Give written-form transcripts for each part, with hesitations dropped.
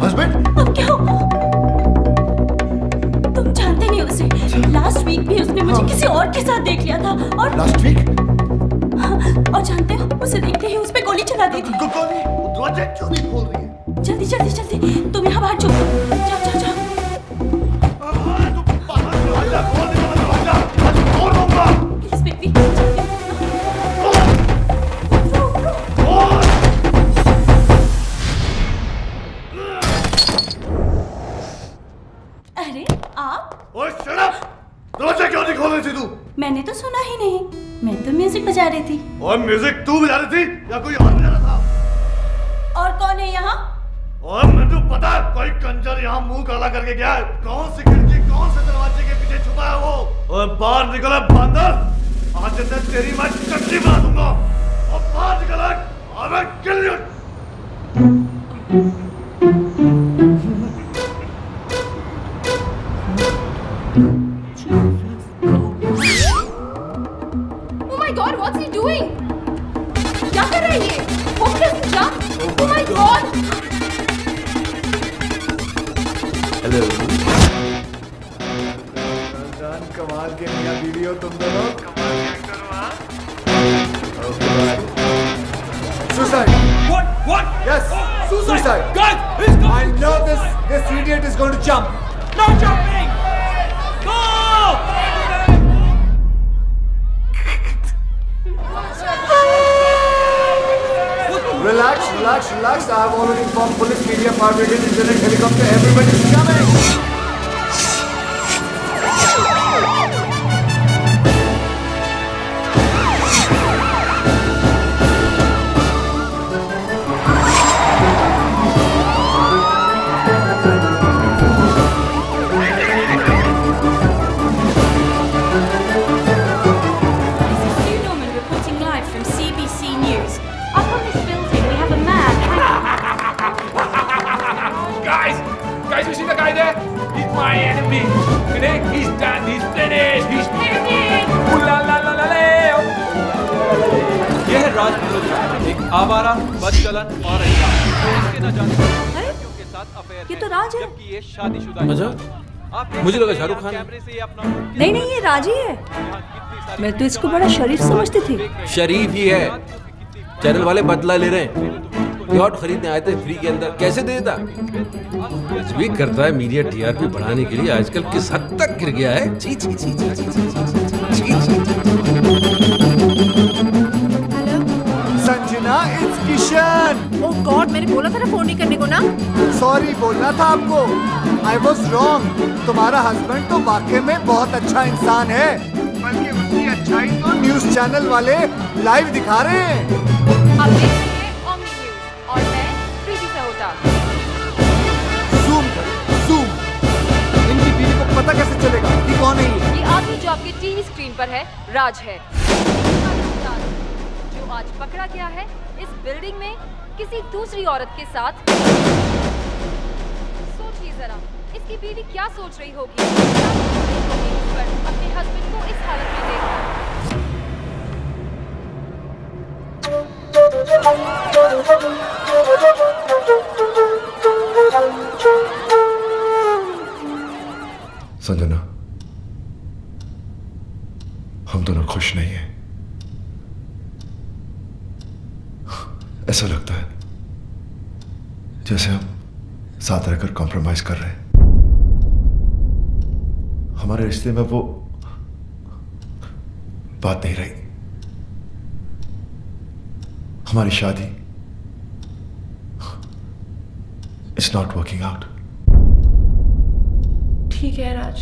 Husband? अब क्या होगा? तुम जानते नहीं उसे। लास्ट वीक भी उसने मुझे किसी और के साथ देख लिया था और लास्ट वीक? और जानते हो उसे देखते ही उस पे गोली चला दी थी। गोली? दरवाजा क्यों नहीं खोल रही है? जल्दी जल्दी जल्दी तुम यहाँ बाहर छुपो। जाओ जाओ जाओ। प्लीज बेबी जल्दी। अरे आप? ओए शट अप! दरवाजा क्यों नहीं खोल रही थी तू? मैंने तो सुना ही नहीं। मैं तो म्यूजिक बजा रही थी। और म्यूजिक तू बजा रही थी या कोई और बजा रहा था? और कौन है यहाँ? और मैं तो पता है कोई कंजर यहाँ मुंह काला करके गया है। कौन सी खिड़की कौन से दरवाजे के पीछे छुपा है वो? और बाहर निकला बंदर, आज से तेरी मैं चटनी बना दूंगा। और बाहर निकला, I will kill you. Oh my God, what's he doing? क्या कर रहा है ये? Hope doesn't jump. Oh my God. Hello. जान कमाल के मियां बीवी हो तुम दोनों। कमाल के एक्टर हो हाँ? Suicide. What? Yes. Suicide. Guys, he's I coming. know this idiot is going to jump. No jumping. No. Relax. I have already informed police, media, fire brigade, internet, helicopter. Everybody is coming. Sue Norman reporting live from CBC News. Up on this building we have a man. Guys, you see the guy there? He's my enemy. Today, he's done. He's finished. He's finished. Ooh la la la la la. यह है राज मल्होत्रा, एक आवारा, बदचलन और इसके न जाने लड़कियों के साथ अफेयर ये तो राज है। जबकि ये शादीशुदा अच्छा? आप देख मुझे लगा सकते हैं शाहरुख आप खान है। कैमरे से ये अपना नहीं ये राजी है। यहाँ कितनी सारी मैं तो इसको बड़ा शरीफ समझती थी। शरीफ ही है। चैनल वाले बदला ले रहे हैं। यॉट खरीदने आए थे फ्री के अंदर, कैसे देता? कुछ भी करता है मीडिया टीआरपी बढ़ाने के लिए। आजकल किस हद तक गिर गया है। छी छी छी छी छी छी छी छी। Sanjana, it's Kishan. Oh God, मैंने बोला था ना फोन नहीं करने को ना. सॉरी बोलना था आपको. I was wrong. तुम्हारा हस्बैंड तो वाकई में बहुत अच्छा इंसान है. बल्कि उसकी अच्छाई तो न्यूज चैनल वाले लाइव दिखा रहे हैं. आप देख रहे हैं Omni News और मैं प्रीति सहोटा. Zoom करो, zoom. इनकी बीवी को पता कैसे चलेगा कि कौन है ये? ये आदमी जो आपके टीवी स्क्रीन पर है राज है, जो आज पकड़ा गया है इस बिल्डिंग में किसी दूसरी औरत के साथ. सोचिए जरा, इसकी बीवी क्या सोच रही होगी अपने हस्बैंड को इस हालत में देखकर. संजना, हम दोनों खुश नहीं हैं। ऐसा लगता है जैसे हम साथ रहकर कॉम्प्रोमाइज कर रहे हैं। हमारे रिश्ते में वो बात नहीं रही। हमारी शादी इट्स नॉट वर्किंग आउट। ठीक है राज,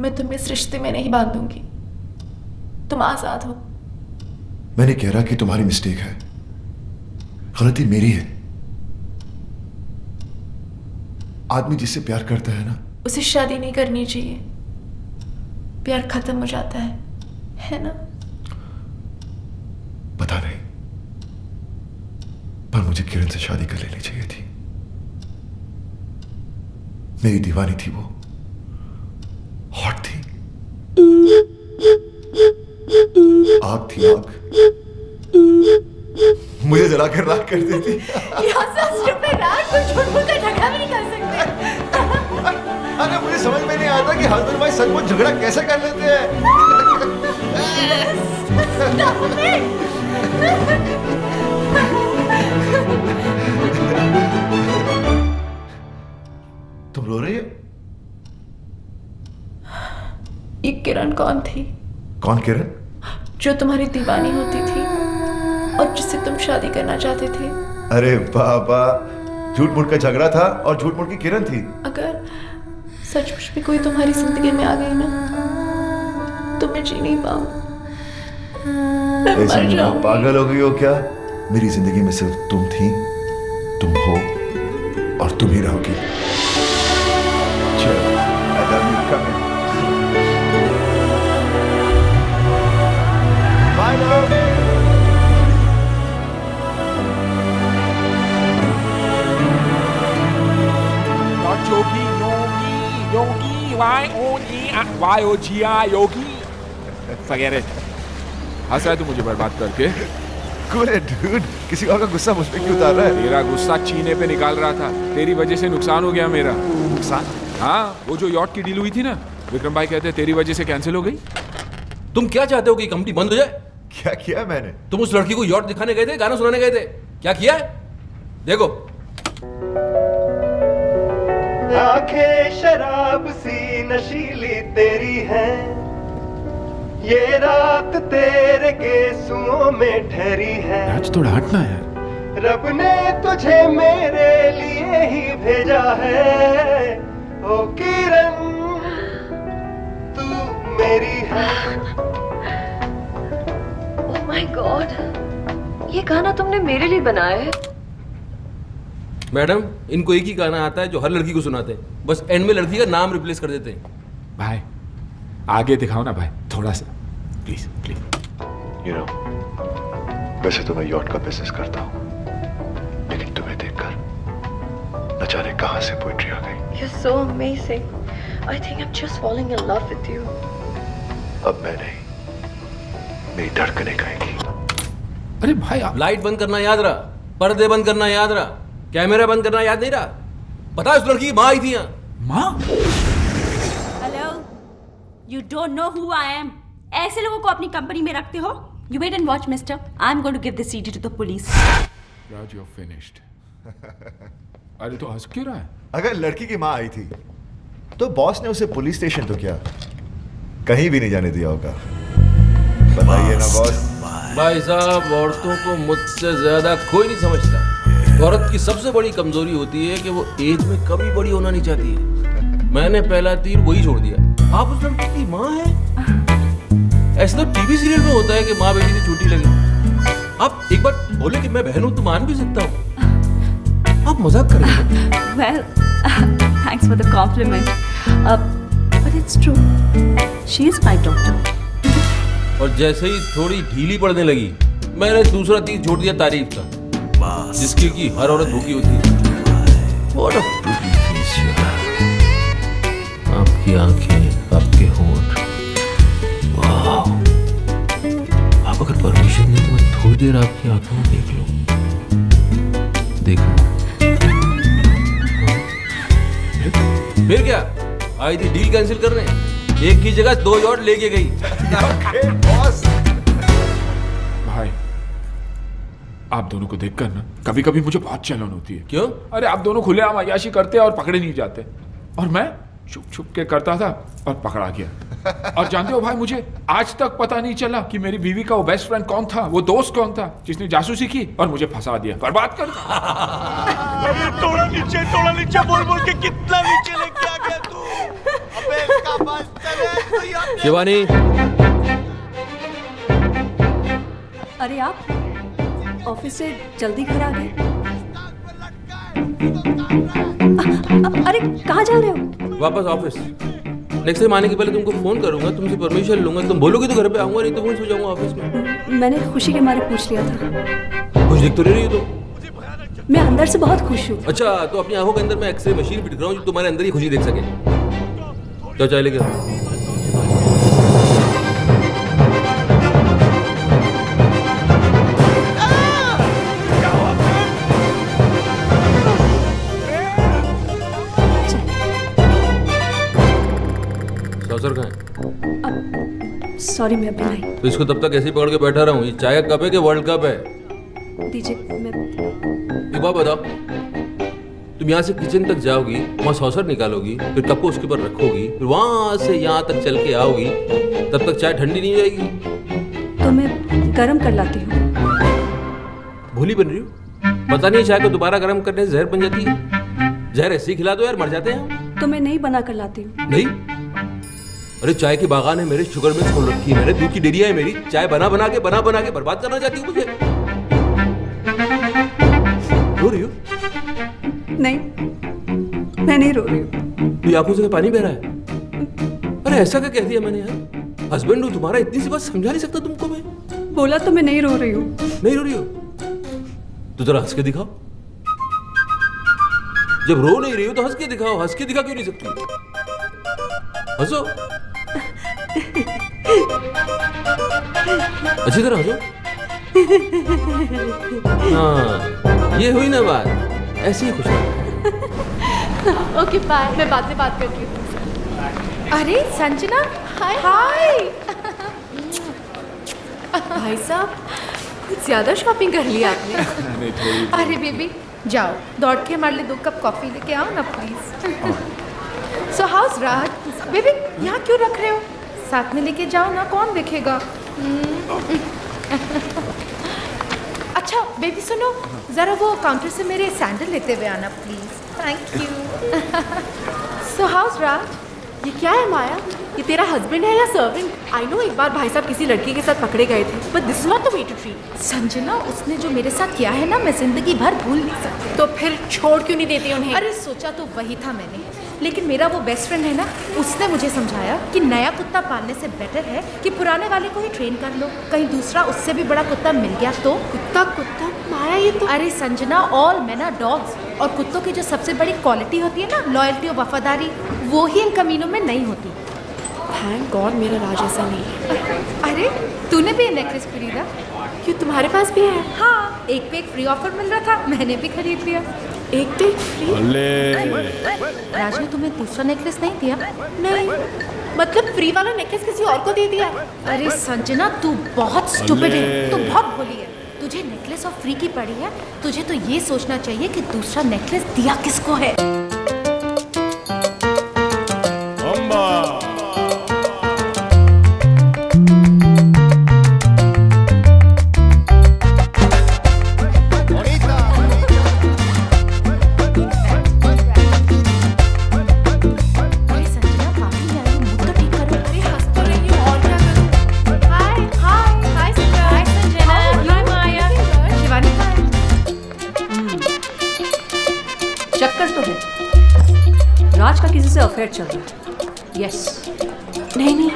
मैं तुम्हें इस रिश्ते में नहीं बांधूंगी. तुम आजाद हो. मैं नहीं कह रहा कि तुम्हारी मिस्टेक है, गलती मेरी है। आदमी जिससे प्यार करता है ना, उसे शादी नहीं करनी चाहिए. प्यार खत्म हो जाता है ना? पता नहीं, पर मुझे किरण से शादी कर लेनी चाहिए थी। मेरी दीवानी थी वो, हॉट थी, आग थी आग, मुझे जला कर राख कर देती। You're so stupid, Raj. कोई झूठ मूठ का झगड़ा भी नहीं कर सकते। अरे मुझे समझ में नहीं आता कि हस्बैंड वाइफ सचमुच झगड़ा कैसे कर लेते हैं। तुम रो रही हो? ये किरण कौन थी? कौन किरण? जो तुम्हारी दीवानी होती थी और जिससे तुम शादी करना चाहते थे। अरे बाबा, झूठ मूठ का झगड़ा था और झूठ मूठ की किरण थी। अगर सचमुच में कोई तुम्हारी जिंदगी में आ गई ना तो मैं जी नहीं पाऊं। मैं ऐसे मर में जाऊंगी। पागल हो गई हो क्या? मेरी जिंदगी में सिर्फ तुम थी, तुम हो और तुम ही रहोगी। चलो, I love you, come in. Bye, love. Not yogi, yogi, Y-O-G-I, yogi. Forget it. हंस रहा है तू मुझे बर्बाद करके? Cool it, dude. किसी और का गुस्सा मुझ पे क्यों उतार रहा है? तेरा गुस्सा चीने पे निकाल रहा था। तेरी वजह से नुकसान हो गया मेरा। नुकसान? हाँ, वो जो यॉट की डील हुई थी ना, विक्रम भाई कहते हैं तेरी वजह से कैंसिल हो गई। तुम क्या चाहते हो कि कंपनी बंद हो जाए? क्या किया मैंने? तुम उस लड़की को यॉट दिखाने गए थे, गाना सुनाने गए थे, क्या किया है? देखो। आंखें शराब सी नशीली तेरी हैं, ये रात तेरे गेसुओं में ठहरी है। आज थोड़ा हटना है। रब ने तुझे मेरे लिए ही भेजा है, ओ किरण तू मेरी है। ओह माय गॉड, ये गाना तुमने मेरे लिए बनाया है? मैडम, इनको एक ही गाना आता है जो हर लड़की को सुनाते हैं, बस एंड में लड़की का नाम रिप्लेस कर देते हैं। भाई आगे दिखाओ ना भाई, थोड़ा सा प्लीज प्लीज। You know, वैसे तो मैं यॉट का बिजनेस करता हूँ, लेकिन तुम्हें देखकर न जाने कहां से पोएट्री आ गई। You're so amazing. I think I'm just falling in love with you. अब मैं नहीं, मेरी धड़कनें गाएंगी। अरे भाई आप लाइट बंद करना याद रहा, पर्दे बंद करना याद रहा, कैमरा बंद करना याद नहीं रहा। पता है उस लड़की की माँ आई थी यहाँ। माँ? Hello, you don't know who I am. ऐसे लोगों को अपनी कंपनी में रखते हो? You wait and watch mister, I am going to give this CD to the police. Raj, you're finished. अरे तो हंस क्यों रहा है? अगर लड़की की माँ आई थी तो बॉस ने उसे पुलिस स्टेशन तो क्या, कहीं भी नहीं जाने दिया होगा। बताइए ना बॉस। भाई साहब, औरतों को मुझसे ज्यादा कोई नहीं समझता। औरत की सबसे बड़ी कमजोरी होती है कि वो एज में कभी बड़ी होना नहीं चाहती है। मैंने पहला तीर वही छोड़ दिया। आप उस लड़की की माँ हैं? ऐसा तो टीवी सीरियल में होता है कि माँ बेटी से छोटी लगे। आप एक बार बोले कि मैं बहन हूं तो मान भी सकता हूँ। आप मजाक कर रहे हैं? Well, thanks for the compliment. But it's true. She is my daughter. और जैसे ही थोड़ी ढीली पड़ने लगी, मैंने दूसरा तीर छोड़ दिया तारीफ का, जिसकी की हर औरत भूखी होती है। What a pretty face you have. आपकी आंखें, आपके होंठ, वाह। आप अगर परमिशन दें तो मैं थोड़ी देर आपकी आंखों में देख लूं। देखो। फिर क्या? आई थी डील कैंसिल करने, एक की जगह 2 यॉट लेके गई। बॉस, भाई आप दोनों को देखकर ना कभी कभी मुझे बहुत जलन होती है। क्यों? अरे आप दोनों खुलेआम अय्याशी करते और पकड़े नहीं जाते, और मैं छुप छुप के करता था और पकड़ा गया। और जानते हो भाई, मुझे आज तक पता नहीं चला कि मेरी बीवी का वो बेस्ट फ्रेंड कौन था, वो दोस्त कौन था जिसने जासूसी की और मुझे फंसा दिया, बर्बाद कर दिया। थोड़ा नीचे बोल बोल के कितना नीचे लेके आ गया तू। अबे इसका बस चले तो यार। शिवानी, अरे आप ऑफिस से जल्दी घर आ गए? अरे कहाँ जा रहे हो? वापस ऑफिस। नेक्स्ट टाइम आने के पहले तुमको फोन करूंगा, तुमसे परमिशन लूंगा। तुम बोलोगे तो घर पे आऊंगा, नहीं तो वहीं सो जाऊंगा ऑफिस में। मैंने खुशी के मारे पूछ लिया था। कुछ दिख तो नहीं रही हो तुम? मैं अंदर से बहुत खुश हूँ। अच्छा, तो अपनी आंखों के अंदर मैं एक्सरे मशीन फिट कर रहा हूँ जो तुम्हारे अंदर ही खुशी देख सके। क्या चाय लेके आओ। सॉरी मैं अभी लाई। तो इसको तब तक ऐसे ही पकड़ के बैठा रहूं? ये चाय का कप है कि वर्ल्ड कप है? दीजिए मैं। एक बात बताओ, तुम यहाँ से किचन तक जाओगी, वहाँ सॉसर निकालोगी, फिर कप को उसके ऊपर रखोगी, फिर वहाँ से यहाँ तक चल के आओगी, तब तक चाय ठंडी नहीं हो जाएगी? तो मैं गर्म कर लाती हूँ। भूली बन रही हो? पता नहीं चाय को दोबारा गर्म करने से जहर बन जाती है। जहर ऐसे ही खिला दो यार, मर जाते हैं। तो मैं नहीं बना कर लाती हूँ। नहीं, अरे चाय की बागान है मेरे, शुगर मिल्स खोल रखी है मैंने, दूध की डेयरिया है मेरी, चाय बना बना के बर्बाद करना चाहती हूँ मुझे? रो रही हो? नहीं, मैं नहीं रो रही हूँ। तो आंखों से पानी बह रहा है? अरे ऐसा क्या कह दिया मैंने यार? हस्बैंड हूँ तुम्हारा, इतनी सी बात समझा नहीं सकता तुमको मैं? बोला तो मैं नहीं रो रही हूँ। नहीं रो रही हो? तो जरा हंस के दिखाओ। जब रो नहीं रही हो तो हंस के दिखाओ। हंस के दिखा क्यों नहीं सकती? हंसो, अच्छी तरह हंसो। हाँ, ये हुई ना बात, ऐसे ही खुश रहो। ओके बाय, मैं बाद में बात करती हूँ। अरे संजना, हाय हाय। भाई साहब, कुछ ज्यादा शॉपिंग कर ली आपने। अरे बेबी जाओ, दौड़ के हमारे लिए 2 कप कॉफी लेके आओ ना please. So house Raj, baby यहाँ क्यों रख रहे हो? साथ में लेके जाओ ना, कौन देखेगा? अच्छा बेबी सुनो, जरा वो काउंटर से मेरे सैंडल लेते हुए आना please. Thank you. So house Raj, ये क्या है माया? ये तेरा हस्बैंड है या सर्वेंट? आई नो एक बार भाई साहब किसी लड़की के साथ पकड़े गए थे, but this is not the way to treat. Sanjana, उसने जो मेरे साथ किया है ना, मैं जिंदगी भर भूल नहीं सकती। तो फिर छोड़ क्यों नहीं देती उन्हें? अरे सोचा तो वही था मैंने, लेकिन मेरा वो बेस्ट फ्रेंड है ना, उसने मुझे समझाया कि नया कुत्ता पालने से बेटर है कि पुराने वाले को ही ट्रेन कर लो। कहीं दूसरा उससे भी बड़ा कुत्ता मिल गया तो? कुत्ता माया, ये तो। अरे Sanjana, all men are dogs, और कुत्तों की जो सबसे बड़ी क्वालिटी होती है ना, लॉयल्टी और वफादारी, वो ही इन कमीनों में नहीं होती। थैंक गॉड मेरा राज ऐसा नहीं है। अरे तूने भी ये नेकलेस खरीदा? क्यों, तुम्हारे पास भी है? हाँ, एक पे एक फ्री ऑफर मिल रहा था, मैंने भी खरीद लिया। एक पे फ्री? राज ने तुम्हें दूसरा नेकलेस नहीं दिया? नहीं, मतलब फ्री वाला नेकलेस किसी और को दे दिया? अरे संजना, तू बहुत स्टूपिड है, तू बहुत भोली है। तुझे नेकलेस और फ्री की पड़ी है, तुझे तो ये सोचना चाहिए कि दूसरा नेकलेस दिया किसको है। राज का किसी से अफेयर चल रहा है। यस। नहीं,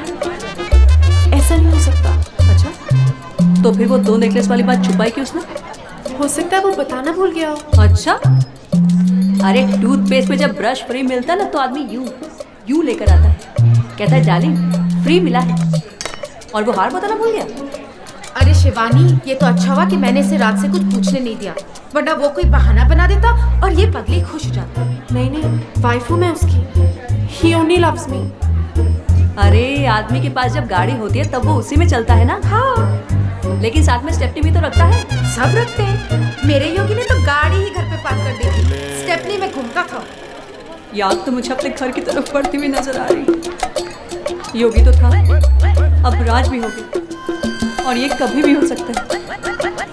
ऐसा नहीं हो सकता। अच्छा, तो फिर वो 2 नेकलेस वाली बात छुपाई क्यों उसने? हो सकता है वो बताना भूल गया हो। अच्छा, अरे टूथपेस्ट में जब ब्रश फ्री मिलता है ना, तो आदमी यू लेकर आता है, कहता है डार्लिंग फ्री मिला है, और वो हार बताना भूल गया। अरे शिवानी, ये तो अच्छा हुआ कि मैंने इसे रात से कुछ पूछने नहीं दिया, वरना वो कोई बहाना बना देता और ये पगली खुश हो जाती। नहीं, वाइफ हूँ मैं उसकी। He only loves me. अरे आदमी के पास जब गाड़ी होती है तब वो उसी में चलता है ना। हाँ, लेकिन साथ में स्टेपनी भी तो रखता है। सब रखते हैं, मेरे योगी ने तो गाड़ी ही घर पे पार्क कर दी थी, स्टेपनी में घूमता था। याद तो मुझे अपने घर की तरफ बढ़ती हुई नजर आ रही। योगी तो था, अब राज भी होगी, और ये कभी भी हो सकता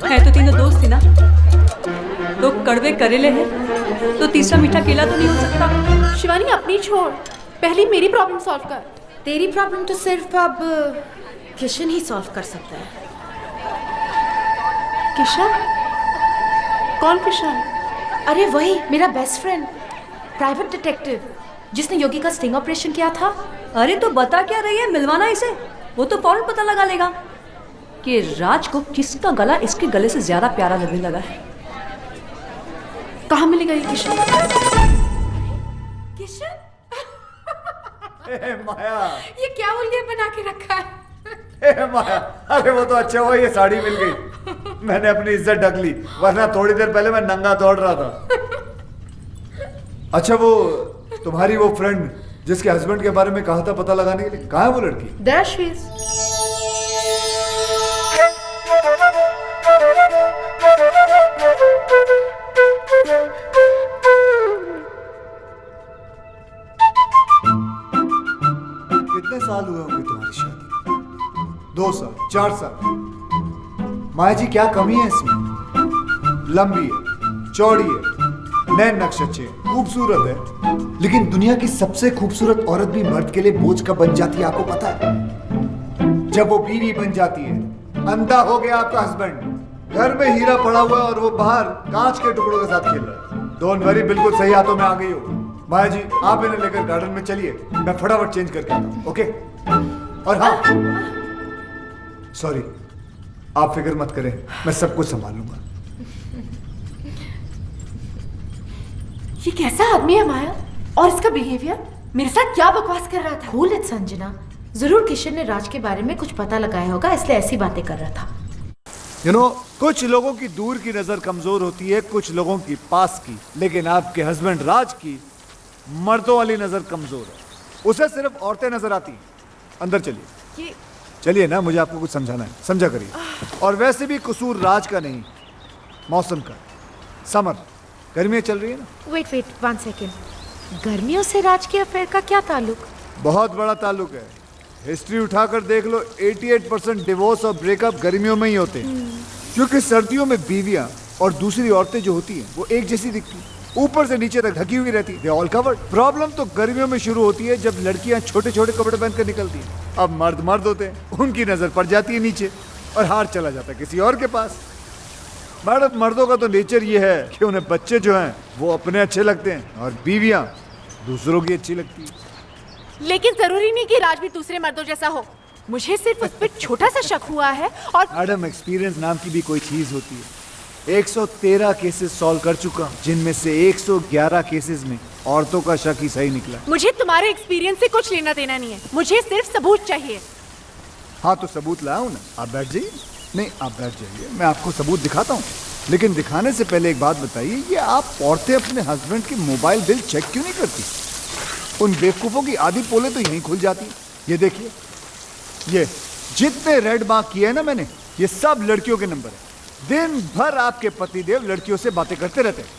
है तो तीनों दोस्त थी ना, 2 कड़वे करेले हैं तो तीसरा मीठा केला तो नहीं हो सकता। शिवानी अपनी छोड़, पहले मेरी प्रॉब्लम सॉल्व कर। तेरी प्रॉब्लम तो सिर्फ अब किशन ही सॉल्व कर सकता है। किशन? कौन किशन? अरे वही मेरा बेस्ट फ्रेंड, प्राइवेट डिटेक्टिव, जिसने योगी का स्टिंग ऑपरेशन किया था। अरे तो बता क्या रही है, मिलवाना इसे, वो तो फौरन पता लगा लेगा कि राज को किसका गला इसके गले से ज्यादा प्यारा लगने लगा है। कहाँ मिलेगा ये किशन? किशन? माया, ये क्या उल्लिया बना के रखा है? माया, अरे वो तो अच्छा हुआ ये साड़ी मिल गई, मैंने अपनी इज्जत ढक ली, वरना थोड़ी देर पहले मैं नंगा दौड़ रहा था। अच्छा, वो तुम्हारी वो फ्रेंड जिसके हस्बैंड के बारे में कहा था पता लगाने के लिए, कहाँ है वो लड़की? There she is. 4 साल। माया जी क्या कमी है इसमें? लंबी है, चौड़ी है, नैन नक्श अच्छे हैं, खूबसूरत है, लेकिन दुनिया की सबसे खूबसूरत औरत भी मर्द के लिए बोझ कब बन जाती है आपको पता है? जब वो बीवी बन जाती है। अंधा हो गया आपका हस्बैंड, घर में हीरा पड़ा हुआ है और वो बाहर कांच के टुकड़ों के साथ खेल रहा है। डोंट वरी, बिल्कुल सही हाथों में आ गई हो। माया जी आप इन्हें लेकर गार्डन में चलिए, मैं फटाफट चेंज करके आता हूं, ओके? और हाँ, सॉरी, आप फिक्र मत करें, मैं सब कुछ संभाल लूंगा। ये कैसा आदमी है माया? और इसका बिहेवियर मेरे साथ क्या बकवास कर रहा था? कूल इट संजना, जरूर किशन ने राज के बारे में कुछ पता लगाया होगा, इसलिए ऐसी बातें कर रहा था। You know, कुछ लोगों की दूर की नजर कमजोर होती है, कुछ लोगों की पास की, लेकिन आपके हस्बैंड राज की मर्दों वाली नजर कमजोर है। उसे सिर्फ औरतें नजर आती हैं। अंदर चलिए, चलिए ना, मुझे आपको कुछ समझाना है, समझा करिए। और वैसे भी कसूर राज का नहीं, मौसम का। समर, गर्मियां चल रही है ना। वेट 1 सेकेंड, गर्मियों से राज के अफेयर का क्या ताल्लुक? बहुत बड़ा ताल्लुक है। हिस्ट्री उठाकर देख लो, 88% डिवोर्स और ब्रेकअप गर्मियों में ही होते हैं, क्योंकि सर्दियों में बीवियां और दूसरी औरतें जो होती हैं वो एक जैसी दिखती हैं, ऊपर से नीचे तक ढकी हुई रहती है, ऑल कवर्ड। प्रॉब्लम तो गर्मियों में शुरू होती है जब लड़कियां छोटे छोटे कपड़े पहनकर निकलती हैं। अब मर्द होते हैं, उनकी नजर पड़ जाती है नीचे और हार चला जाता है किसी और के पास। मैडम, मर्दों का तो नेचर ये है कि उन्हें बच्चे जो हैं वो अपने अच्छे लगते हैं और बीवियां दूसरों की अच्छी लगती है। लेकिन जरूरी नहीं कि राज भी दूसरे मर्दों जैसा हो। मुझे सिर्फ उस पर छोटा सा शक हुआ है। और मैडम, एक्सपीरियंस नाम की भी कोई चीज होती है। 113 केसेस सॉल्व कर चुका हूं, जिनमें से 111 केसेस में औरतों का शक ही सही निकला। मुझे तुम्हारे एक्सपीरियंस से कुछ लेना देना नहीं है, मुझे सिर्फ सबूत चाहिए। हाँ तो सबूत लाऊं ना, आप बैठ जाइए। नहीं, आप बैठ जाइए, मैं आपको सबूत दिखाता हूँ। लेकिन दिखाने से पहले एक बात बताइए, ये आप औरतें अपने हस्बैंड की मोबाइल बिल चेक क्यों नहीं करती? उन बेवकूफों की आधी पोले तो यहीं खुल जाती। ये देखिए, ये जितने रेड मार्क किए हैं ना मैंने, ये सब लड़कियों के नंबर है। दिन भर आपके पतिदेव लड़कियों से बातें करते रहते हैं।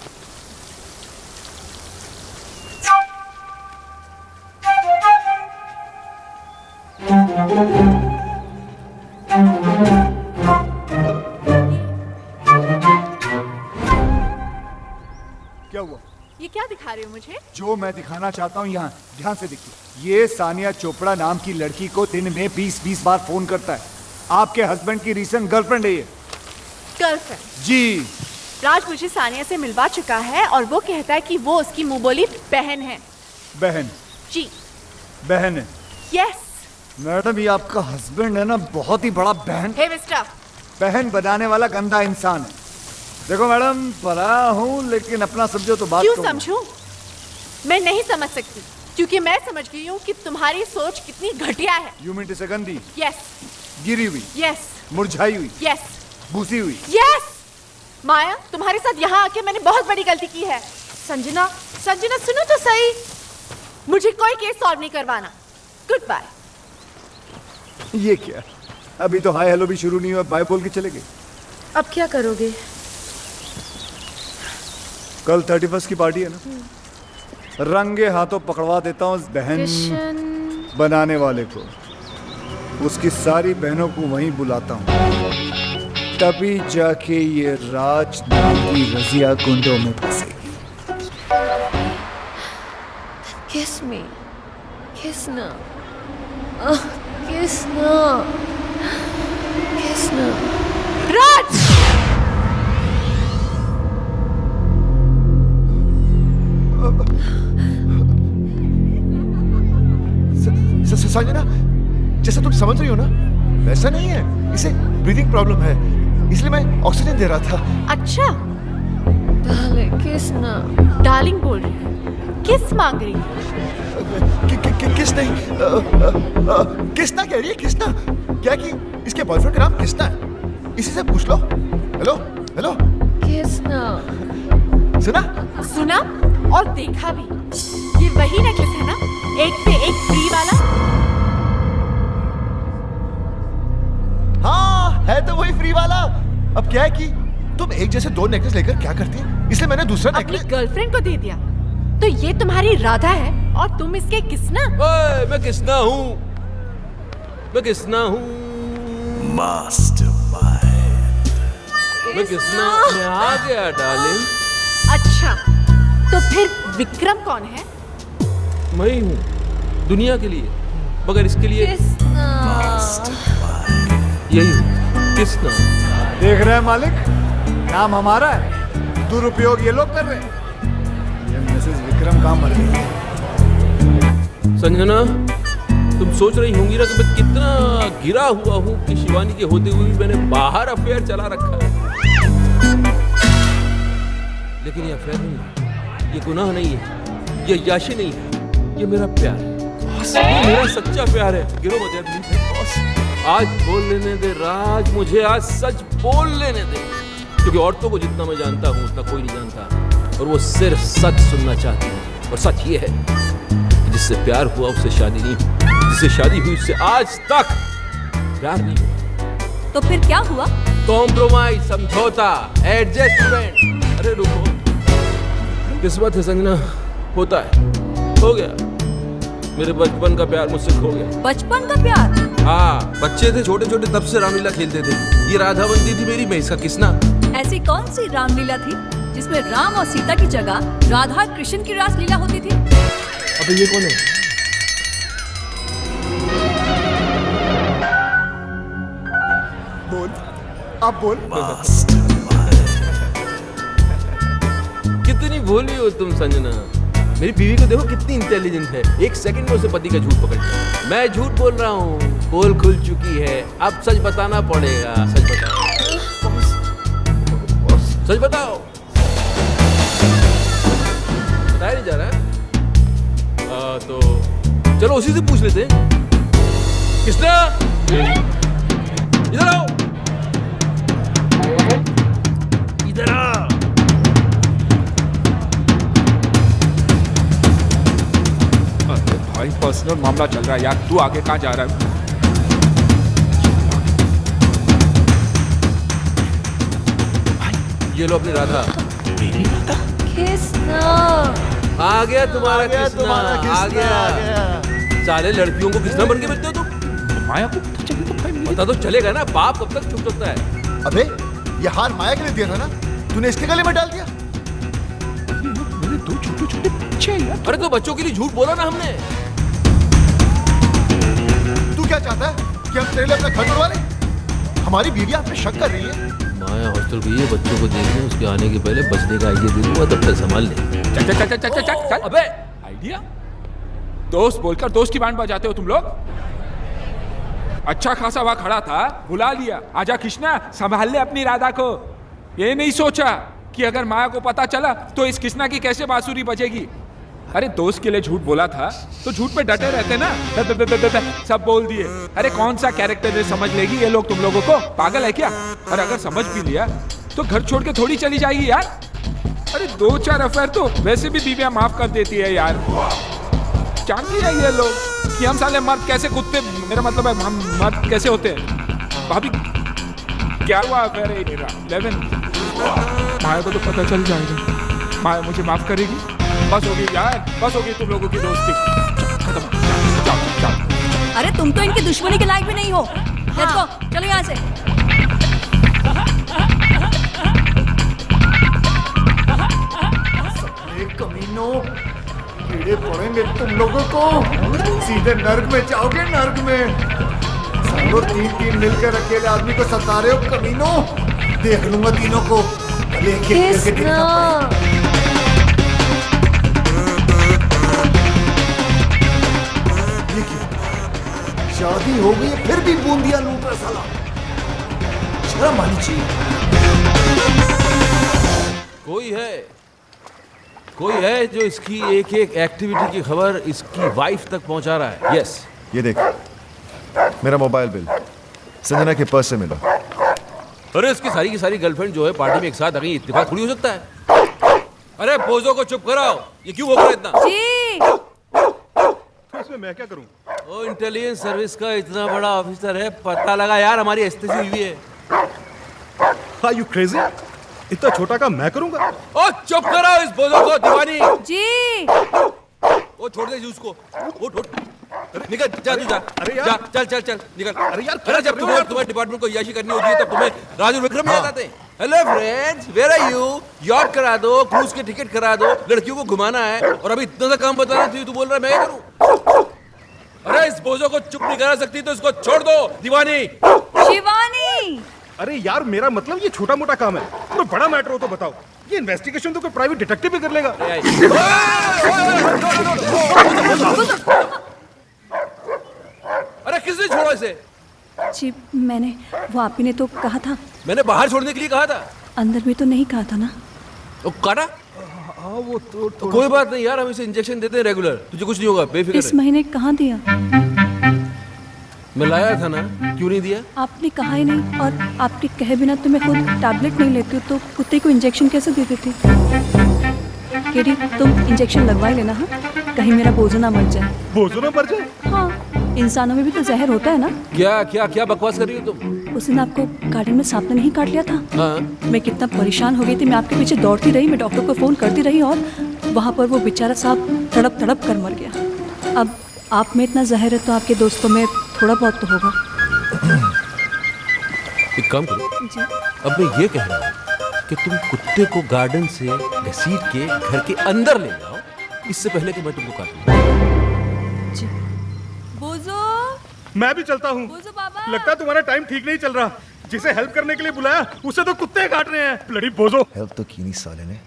क्या हुआ? ये क्या दिखा रहे हो मुझे? जो मैं दिखाना चाहता हूँ यहाँ ध्यान से देखिए। ये सानिया चोपड़ा नाम की लड़की को दिन में 20-20 बार फोन करता है। आपके हस्बैंड की रीसेंट गर्लफ्रेंड है ये। गर्लफ्रेंड? जी। राज मुझे सानिया से मिलवा चुका है और वो कहता है कि वो उसकी मुंह बोली बहन है। बहन? जी बहन है। यस मैडम, ये आपका हस्बैंड है ना, बहुत ही बड़ा बहन हे मिस्टर, बहन बनाने वाला गंदा इंसान है। देखो मैडम, पढ़ा हूँ लेकिन अपना समझो तो बात क्यों कहूँ। समझूं? मैं नहीं समझ सकती, क्योंकि मैं समझ गई हूँ कि तुम्हारी सोच कितनी घटिया है। यू मीन टू से गंदी? यस। गिरी हुई? यस। मुरझाई हुई? यस। भूसी हुई? यस। माया, तुम्हारे साथ यहाँ आके मैंने बहुत बड़ी गलती की है। संजना, संजना सुनो तो सही, मुझे कोई केस सॉल्व नहीं करवाना। Good bye. ये क्या? अभी तो हाय हेलो भी शुरू नहीं हुआ, बाय बोल के चले गए। अब क्या करोगे? कल 31 की पार्टी है ना, रंगे हाथों पकड़वा देता हूँ उस बहन बनाने वाले को। उसकी सारी बहनों को वहीं बुलाता हूँ, तभी जाके ये राज नाम की रजिया कुंडों में फंसेगी। Kiss me. Kiss now. Kiss now. Kiss now. राज! संजना, जैसा तुम समझ रही हो ना, वैसा नहीं है। इसे ब्रीदिंग प्रॉब्लम है, इसलिए मैं ऑक्सीजन दे रहा था। अच्छा, Darling, kiss now. डार्लिंग बोल रही है, किस मांग रही है? किस नहीं, किसना कह रही है? किसना क्या कि इसके बॉयफ्रेंड का नाम किसना है, इसी से पूछ लो। Hello hello, Kiss now. सुना? सुना और देखा भी। ये वही नेकलेस है ना, एक पे एक फ्री वाला? हाँ, है तो वही फ्री वाला। अब क्या है कि तुम एक जैसे 2 नेकलेस लेकर क्या करती है, इसलिए मैंने दूसरा अपनी नेकलेस गर्लफ्रेंड को दे दिया। तो ये तुम्हारी राधा है और तुम इसके किसना? ओए, मैं किसना हूँ, मैं किसना हूँ। मैं किसना मैं आ गया डार्लिंग। अच्छा, तो फिर विक्रम कौन है? मैं ही हूँ दुनिया के लिए, मगर इसके लिए यही हूँ किसना। देख रहे हैं मालिक, नाम हमारा है, दुरुपयोग ये लोग कर रहे हैं। ये मिसेस विक्रम कहाँ मर गई? संजना, तुम सोच रही होंगी ना कि मैं कितना गिरा हुआ हूँ कि शिवानी के होते हुए भी मैंने बाहर अफेयर चला रखा है। लेकिन ये अफेयर नहीं है, ये गुनाह नहीं है, ये याशी नहीं है, ये मेरा प्यार है, ये मेरा सच्चा प्यार है। गिरो मत यार प्लीज। आज बोल लेने दे राज, मुझे आज सच बोल लेने दे, क्योंकि औरतों को जितना मैं जानता हूँ उतना कोई नहीं जानता, और वो सिर्फ सच सुनना चाहती है। और सच ये है कि जिससे प्यार हुआ उससे शादी नहीं हुई, जिससे शादी हुई उससे आज तक प्यार नहीं हुआ। तो फिर क्या हुआ? कॉम्प्रोमाइज, समझौता, एडजस्टमेंट। अरे रुको, किस्मत है संजना, होता है, हो गया। मेरे बचपन का प्यार मुझसे खो गया। बचपन का प्यार? हाँ, बच्चे थे छोटे छोटे तब से रामलीला खेलते थे। ये राधा बनती थी मेरी, मैं इसका किसना। ऐसी कौन सी रामलीला थी जिसमें राम और सीता की जगह राधा और कृष्ण की रासलीला होती थी? अबे ये कौन है? बोल, अब बोल। कितनी भोली हो तुम संजना। मेरी बीवी को देखो कितनी इंटेलिजेंट है, एक सेकंड में उसे पति का झूठ पकड़ लिया। मैं झूठ बोल रहा हूँ, पोल खुल चुकी है, अब सच बताना पड़ेगा। सच बताओ, सच बताओ। बताया नहीं जा रहा है? तो चलो उसी से पूछ लेते हैं। किसना? इधर आओ, इधर आओ। भाई पर्सनल मामला चल रहा है यार, तू आगे कहाँ जा रहा है? ये लो अपनी राधा। मेरी राधा? किसना? आ गया तुम्हारा किसना, आ गया। साले लड़कियों को किसना बन के मिलते हो तुम? माया को पता चले तो भाई पता तो चलेगा ना, बाप कब तक चुप सकता है? अबे ये हार माया के लिए दिया था ना, तूने इसके गले में डाल दिया। मेरे दो छोटे छोटे बच्चे हैं यार। अरे तो बच्चों के लिए झूठ बोला ना हमने। तू क्या चाहता है कि हम तेरे लिए अपना घर बनवा लें? हमारी बीवी आप पे शक कर रही है। माया हॉस्टल गई है बच्चों को देखने, उसके आने के पहले बचने का आइडिया दे दूंगा, तब तक संभाल ले। चल चल चल चल चल चल। अबे आइडिया? दोस्त बोलकर दोस्त की बैंड बजाते हो तुम लोग। अच्छा खासा वहां खड़ा था, बुला लिया, आजा कृष्णा संभाल ले अपनी राधा को। ये नहीं सोचा कि अगर माया को पता चला तो इस कृष्णा की कैसे बांसुरी बजेगी। अरे दोस्त के लिए झूठ बोला था तो झूठ पे डटे रहते ना। सब बोल दिए। अरे कौन सा कैरेक्टर समझ लेगी ये लोग तुम लोगों को? पागल है क्या? और अगर समझ भी लिया तो घर छोड़ के थोड़ी चली जाएगी यार। अरे 2-4 अफेयर तो वैसे भी बीवियां माफ कर देती है यार। जानती है ये लोग कि हम साले मर्द कैसे कुत्ते, मेरा मतलब है हम मर्द कैसे होते हैं। भाभी 11वां अफेयर है मेरा, 11। माया को तो पता चल जाएगा, माया मुझे माफ करेगी। बस होगी यार, बस होगी तुम लोगों की दोस्ती खत्म। अरे तुम तो इनकी दुश्मनी के लायक भी नहीं हो। लेट्स गो, चलो यहाँ से। कमीनों, कीड़े पड़ेंगे तुम लोगों को, सीधे नर्क में जाओगे, नर्क में। सब लोग 3-3 मिलकर अकेले आदमी को सता रहे हो कमीनों। देख लूंगा तीनों को, एक एक करके देखना पड़ेगा। शादी हो गई फिर भी बूंदिया लूट रहा साला, शर्म आनी चाहिए। कोई है जो इसकी एक एक एक्टिविटी की खबर इसकी वाइफ तक पहुंचा रहा है। यस, ये देख, मेरा मोबाइल बिल संजना के पर्स से मिला। अरे इसकी सारी की सारी गर्लफ्रेंड जो है पार्टी में एक साथ आ गई, इत्तेफाक थोड़ी हो सकता है। अरे पोजो को चुप कराओ, ये क्यों हो रहा है इतना? जी इसमें मैं क्या करूं? ओ इंटेलिजेंस सर्विस का इतना बड़ा ऑफिसर है, पता लगा यार हमारी एस्तेसी हुई है। Are you crazy? इतना छोटा काम मैं करूंगा? ओ चुप कराओ इस बोझों को, दीवानी जी। वो छोड़ दे जूस को, वो छोड़। निकल जा तू जा। अरे यार। जा चल चल चल निकल। अरे यार, क्या अरे जब कर रहे हो आप? तुम्हारे डिपार्टमेंट को याशी करनी होती है तब तुम्हें राजू विक्रम याद आते हैं। Hello friends, where are you? Yacht करा दो, क्रूज के टिकट करा दो, लड़कियों को घुमाना है और अभी इतना सा काम बता रहा तू बोल रहा है मैं क्या करूं? अरे इस बोझों को चुप नहीं करा सकती तो इसको छोड़ दो दीवानी। शिवानी! अरे यार मेरा मतलब ये छोटा मोटा काम है, कोई बड़ा मैटर हो तो बताओ। ये इन्वेस्टिगेशन तो कोई प्राइवेट डिटेक्टिव भी कर लेगा। अरे किसने छोड़ा इसे? जी मैंने, वो आप ही ने तो कहा था। मैंने बाहर छोड़ने के लिए कहा था। अंदर भी तो नहीं कहा था ना। वो काटा? हाँ वो तो कोई बात नहीं यार, हम इसे इंजेक्शन देते हैं रेगुलर, तुझे कुछ नहीं होगा, बेफिक्र इस रह। महीने कहाँ दिया? मैं लाया था ना, क्यों नहीं दिया? आपने कहा ही नहीं, और आपके कहे बिना तो मैं खुद टैबलेट नहीं लेती हूँ, तो कुत्ते को इंजेक्शन कैसे दे देती? केडी तुम इंजेक्शन लगवा ही लेना। हाँ, कहीं मेरा बोझो ना मर जाए। बोझो ना मर जाए? हाँ, इंसानों में भी तो जहर होता है ना। क्या क्या क्या बकवास कर रही हो तुम? उस दिन आपको गार्डन में सांप ने नहीं काट लिया था? हाँ। मैं कितना परेशान हो गई थी, मैं आपके पीछे दौड़ती रही, मैं डॉक्टर को फोन करती रही और वहाँ पर वो बेचारा सांप तड़प तड़प कर मर गया। अब आप में इतना जहर है तो आपके दोस्तों में थोड़ा बहुत तो होगा। एक काम करो जी। अब मैं ये कह रहा हूँ कि तुम कुत्ते को गार्डन से घसीट के घर के अंदर ले जाओ, इससे पहले कि मैं तुमको काटूं। जी। बोझो! मैं भी चलता हूँ। बोझो बाबा! लगता है तुम्हारा टाइम ठीक नहीं चल रहा। जिसे हेल्प करने के लिए बुलाया उसे तो कुत्ते काट रहे हैं। ब्लडी बोझो। हेल्प तो की नहीं साले ने,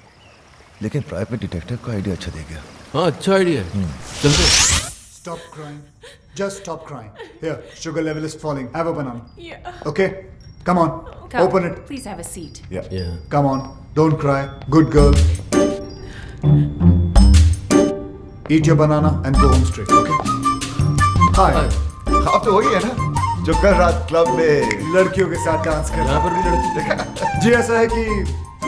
लेकिन प्राइवेट डिटेक्टिव का आइडिया अच्छा दे गया। हाँ अच्छा आइडिया है, चलते। Stop crying. Just stop crying. Here, sugar level is falling. Have a banana. Yeah. Okay? Come on. Open it. Please have a seat. Yeah. Come on. Don't cry. Good girl. Eat your banana and go home straight. Okay? Hi. आप तो वही है ना जो कल रात club में लड़कियों के साथ डांस कर यहाँ पर भी लड़की। जी ऐसा है कि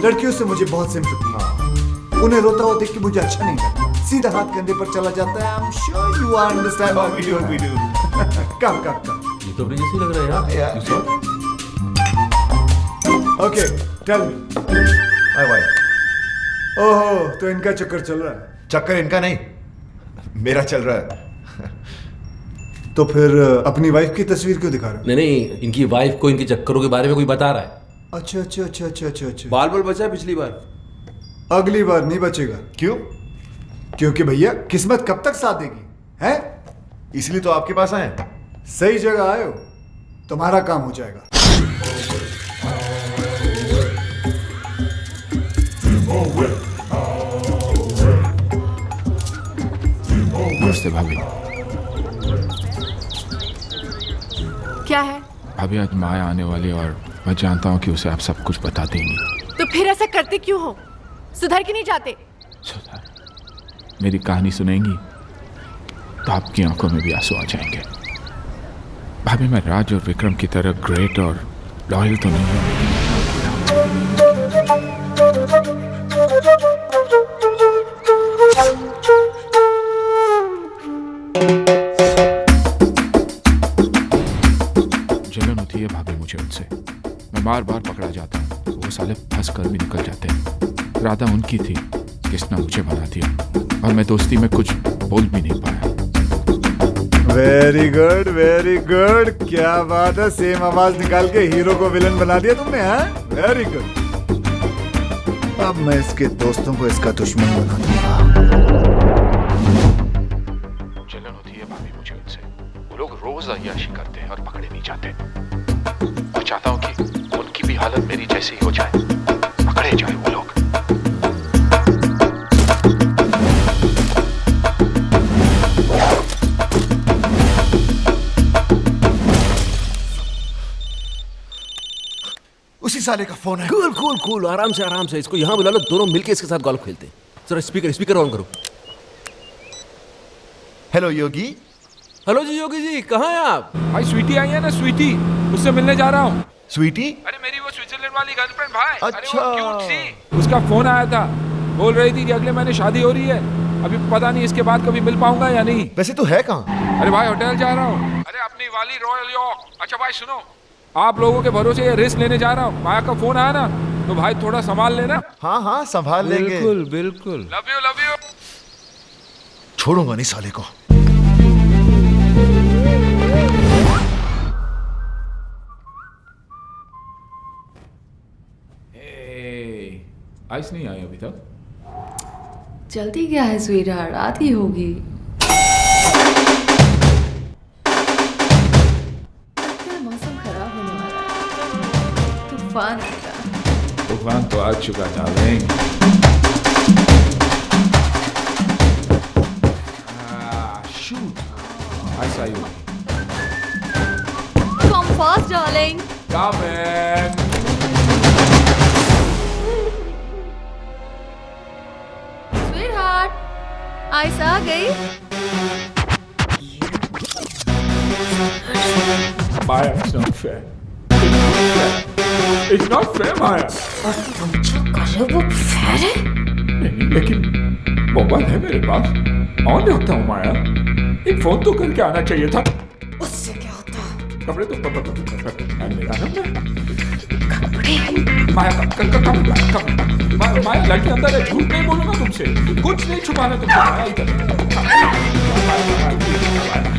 लड़कियों से मुझे बहुत सिंपैथी। उन्हें रोता हुआ देख के मुझे अच्छा नहीं लगता। सीधा हाथ कंधे पर चला जाता है। I'm sure you understand what we do. Come. ये तो अपने जैसे ही लग रहा है यार। You saw? Okay, tell me. हाय भाई। ओहो, तो इनका चक्कर चल रहा है। चक्कर इनका नहीं, मेरा चल रहा है। तो फिर अपनी वाइफ की तस्वीर क्यों दिखा रहे हो? नहीं, इनकी वाइफ को इनके चक्करों के बारे में कोई बता रहा है। अच्छा। बाल बचा है पिछली बार। अगली बार नहीं बचेगा। क्यों? क्योंकि भैया किस्मत कब तक साथ देगी, हैं? इसलिए तो आपके पास आए। सही जगह आए हो, तुम्हारा काम हो जाएगा। नमस्ते भाभी। क्या है? भाभी आज माया आने वाली और मैं जानता हूँ कि उसे आप सब कुछ बता देंगी। तो फिर ऐसा करते क्यों हो? सुधर के नहीं जाते? सुधार, मेरी कहानी सुनेंगी तो आपकी आंखों में भी आंसू आ जाएंगे। भाभी मैं राज और विक्रम की तरह ग्रेट और लॉयल तो नहीं हूँ। जलन होती है भाभी मुझे उनसे। मैं बार बार पकड़ा जाता हूँ तो वो साले फंस कर भी निकल जाते हैं। राधा उनकी थी, किसने मुझे बना दिया और मैं दोस्ती में कुछ बोल भी नहीं पाया। Very good. क्या बात है, सेम आवाज निकाल के हीरो को विलन बना दिया तुमने, हाँ? Very good. अब मैं इसके दोस्तों को इसका दुश्मन बना दूंगा। जलन होती है भाभी मुझे उनसे। वो लोग रोज अय्याशी करते हैं और पकड़े नहीं जाते। मैं चाहता हूँ कि उनकी भी हालत मेरी जैसी हो जाए, पकड़े जाए वो लोग। उसी साले का फोन है। कूल, आराम से इसको यहाँ बुला लो, दोनों मिलके इसके साथ गोल्फ खेलते हैं। जरा स्पीकर ऑन करो। हेलो योगी। हेलो जी योगी जी, कहाँ हैं आप? भाई स्वीटी आई है ना, स्वीटी, उससे मिलने जा रहा हूँ। स्वीटी? अरे मेरी वो स्विट्जरलैंड वाली गर्लफ्रेंड भाई। अरे अच्छा। वो क्यूट सी। उसका फोन आया था, बोल रही थी कि अगले महीने शादी हो रही है। अभी पता नहीं इसके बाद कभी मिल पाऊंगा या नहीं। वैसे तो है कहाँ? अरे भाई होटल जा रहा हूँ। अरे अपनी वाली रॉयल यॉर्क। अच्छा भाई सुनो, आप लोगों के भरोसे ये रिस्क लेने जा रहा हूँ। माया का फोन आया ना तो भाई थोड़ा संभाल लेना। हाँ संभाल लेंगे। बिल्कुल। Love you. छोड़ूंगा नहीं साले को। आइस नहीं आई अभी तक। जल्दी क्या है स्वीटहार्ट, आती होगी। मौसम खराब होने वाला है, तूफान आएगा। तूफान तो आ चुका डार्लिंग। शूट आइस आई होगी। Come fast, darling. Come in. Sweetheart, ice आ गई। Maya, it's not fair. It's not fair, Maya. और तुम जो कर रहे हो वो फेयर है? नहीं, लेकिन मोबाइल है मेरे पास, ऑन रखता हूँ माया। एक फोन तो करके आना चाहिए था। उससे क्या होता? कपड़े तो मेरा ना कपड़े? माया लड़की अंदर है, झूठ नहीं बोलूंगा तुमसे, कुछ नहीं छुपाना तुमसे। माया इधर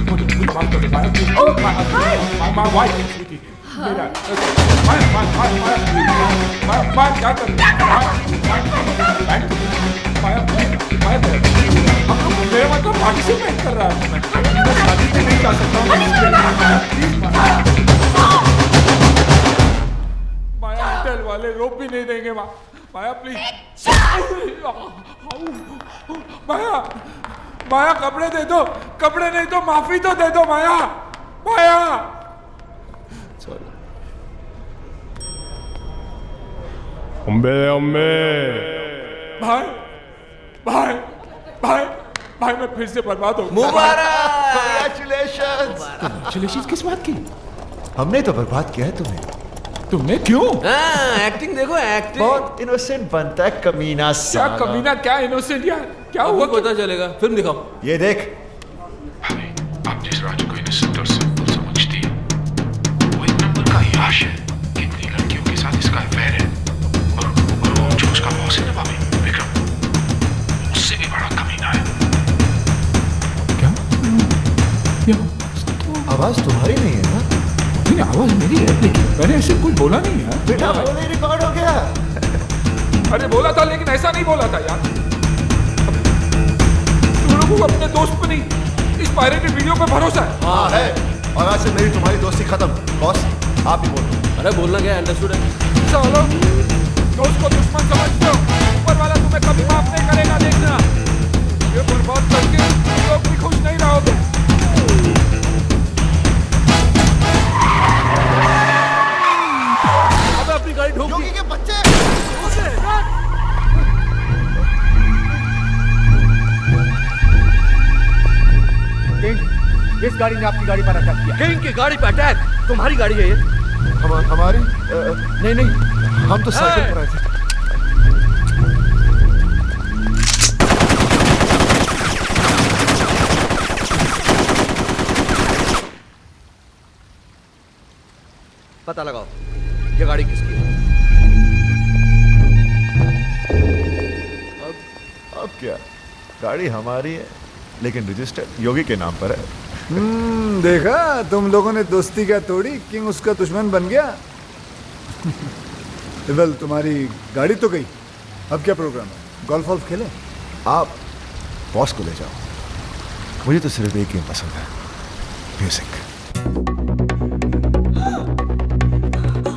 मुझे माफ कर दो माया, माय वाइफ स्वीटी मेरा माया क्या कर हम लोग मेरे मतलब पार्टिसिपेट कर रहा है। मैं शादी में नहीं जा सकता हूँ। माया होटल वाले रोक भी नहीं देंगे। माया प्लीज। माया माया कपड़े दे दो, कपड़े नहीं तो माफी तो दे दो माया। माया सॉरी। अम्बे अम्बे भाई भाई भाई भाई मैं फिर से बर्बाद हो गया। मुबारक, कांग्रेचुलेशंस। कांग्रेचुलेशंस किस बात की? हमने तो बर्बाद किया है तुम्हें। तुमने क्यों? एक्टिंग देखो, एक्टिंग। बहुत इनोसेंट बनता है कमीना सा। क्या कमीना, क्या इनोसेंट यार, क्या हुआ? पता चलेगा, फिल्म दिखाओ। ये देख, आप जिस राज को इनोसेंट और सिंपल समझती है, वो एक नंबर का याश है। कितनी लड़कियों के साथ इसका अफेयर है, और वो जो उसका बॉस है ना भाभी विक्रम, उससे भी बड़ा कमीना है। क्या? आवाज तुम्हारी नहीं है ना? नहीं, आवाज मेरी है, लेकिन मैंने ऐसे कुछ बोला नहीं है। बेटा वो नहीं रिकॉर्ड हो गया। अरे बोला था, लेकिन ऐसा नहीं बोला था यार। तुम लोगों को अपने दोस्त पर नहीं, इस पायरेटेड वीडियो पे भरोसा है। हाँ है, और आज से मेरी तुम्हारी दोस्ती खत्म। बॉस आप ही बोलो। अरे बोलना क्या, अंडरस्टूड है। चलो, दोस्त को दुश्मन समझते हो, ऊपर वाला तुम्हें कभी माफ नहीं करेगा, देखना। ये बर्बाद करके तुम लोग भी खुश नहीं रहोगे। अबे अपनी गाड़ी ठोक दी। योगी के बच्चे। किस गाड़ी ने आपकी गाड़ी पर अटैक किया? किंग की गाड़ी पे अटैक? तुम्हारी गाड़ी है ये? हमारी नहीं, हम तो साइकिल पर आए थे। पता लगाओ ये गाड़ी किसकी है। अब क्या, गाड़ी हमारी है, लेकिन रजिस्टर योगी के नाम पर है। देखा, तुम लोगों ने दोस्ती क्या तोड़ी, किंग उसका दुश्मन बन गया। वेल, तुम्हारी गाड़ी तो गई, अब क्या प्रोग्राम है? गोल्फ वॉल्फ खेले? आप बॉस को ले जाओ, मुझे तो सिर्फ एक गेम पसंद है, music.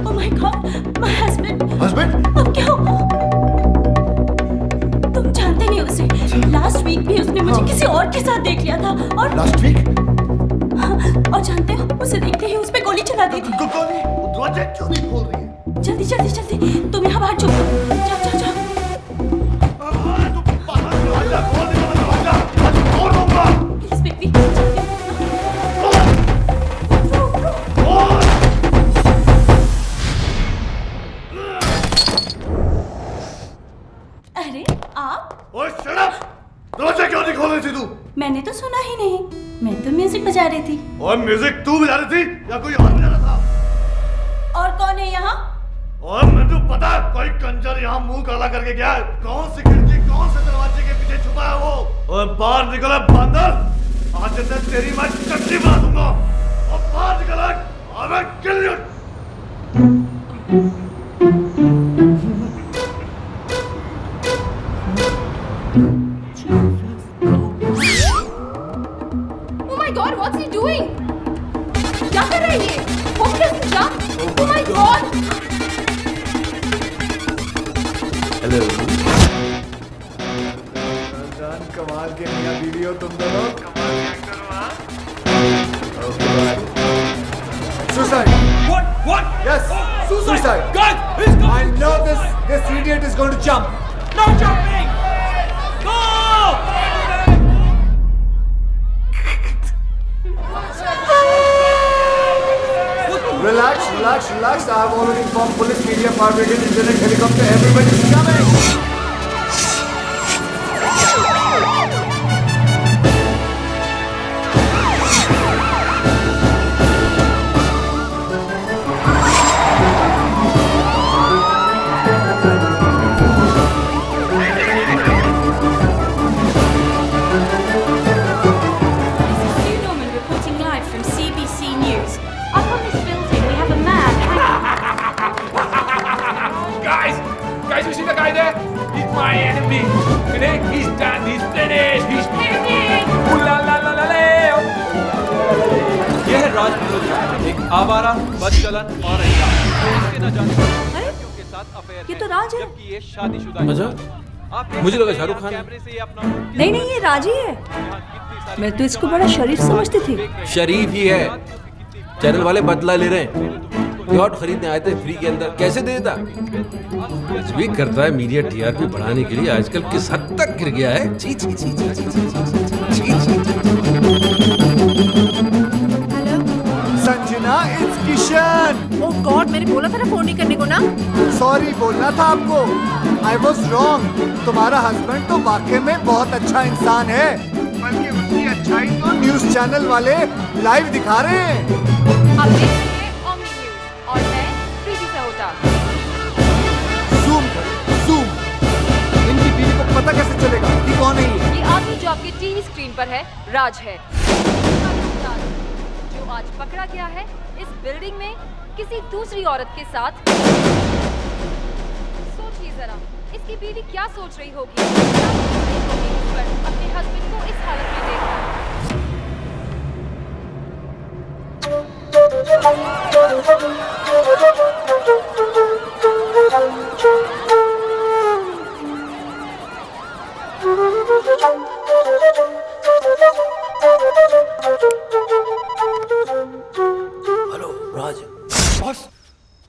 Oh my God, my husband. Husband? अब क्या होगा? तुम जानते नहीं उसे। लास्ट वीक भी उसने मुझे किसी और के साथ देख लिया था, और लास्ट वीक? और जानते हो, उसे देखते ही उस पे गोली चला दी थी। गोली? दरवाजा क्यों नहीं खोल रही है? जल्दी जल्दी जल्दी, तुम यहाँ बाहर चुप करो। जाओ जाओ जाओ। प्लीज बेबी, अरे आप? ओए शट अप! दरवाजा क्यों नहीं खोल रही थी तू? मैंने तो सुना ही नहीं, मैं तो म्यूजिक बजा रही थी। और म्यूजिक तू बजा रही थी या कोई और बजा रहा था? और कौन है यहाँ? और मुझे पता है, कोई कंजर यहाँ मुंह काला करके गया है। कौन सी खिड़की, कौन से दरवाजे के पीछे छुपा है वो? और बाहर निकला बंदर, आज मैं तेरी मैं चटनी बना दूंगा। अब बाहर निकल और मैं kill you. Oh my God, what's he doing? क्या कर रहा है ये? Hope doesn't jump. Oh my God. Hello. जान कमाल के मियां बीवी हो तुम दोनों। कमाल के एक्टर हो हाँ? Okay, bye. Suicide. What? Yes. Suicide. Guys, he's coming. I know this idiot is going to jump. No jumping. No. Relax. I have already informed police, media, fire brigade, internet, helicopter. Everybody is coming. Guys, you see the guy there? He's my enemy. He's done. He's finished. He's finished. Ooh la la la la la. यह है राज मल्होत्रा, एक आवारा, बदचलन और अहिंसा। इसके न जाने लड़कियों के साथ अफेयर ये तो राज है। जबकि ये शादीशुदा अच्छा? आप मुझे लगा शाहरुख खान। कैमरे से ये अपना नहीं ये राज ही है। मैं तो इसको बड़ा शरीफ समझती थी। शरीफ ही है। चैनल वाले बदला ले रहे हैं। यॉट खरीदने आए थे फ्री के अंदर, कैसे दे देता? स्वीक करता है मीडिया टीआरपी बढ़ाने के लिए आजकल किस हद तक गिर गया है। छी छी छी छी छी छी छी। Sanjana, it's Kishan. Oh God, मैंने बोला था ना फोन नहीं करने को ना। सॉरी बोलना था आपको। I was wrong. तुम्हारा हस्बैंड तो वाकई में बहुत अच्छा इंसान है, बल्कि उसकी अच्छाई तो न्यूज चैनल वाले लाइव दिखा रहे हैं। आप देख रहे हैं ओमनी न्यूज और मैं प्रीति सहोटा। जूम करो, जूम। इनकी बीवी को पता कैसे चलेगा कि कौन है ये? ये आदमी जो आपके टीवी स्क्रीन पर है राज है, जो आज पकड़ा गया है इस बिल्डिंग में किसी दूसरी औरत के साथ। सोचिए जरा, इसकी बीवी क्या सोच रही होगी अपने हस्बैंड को इस हालत में देखकर। हेलो राज। बॉस,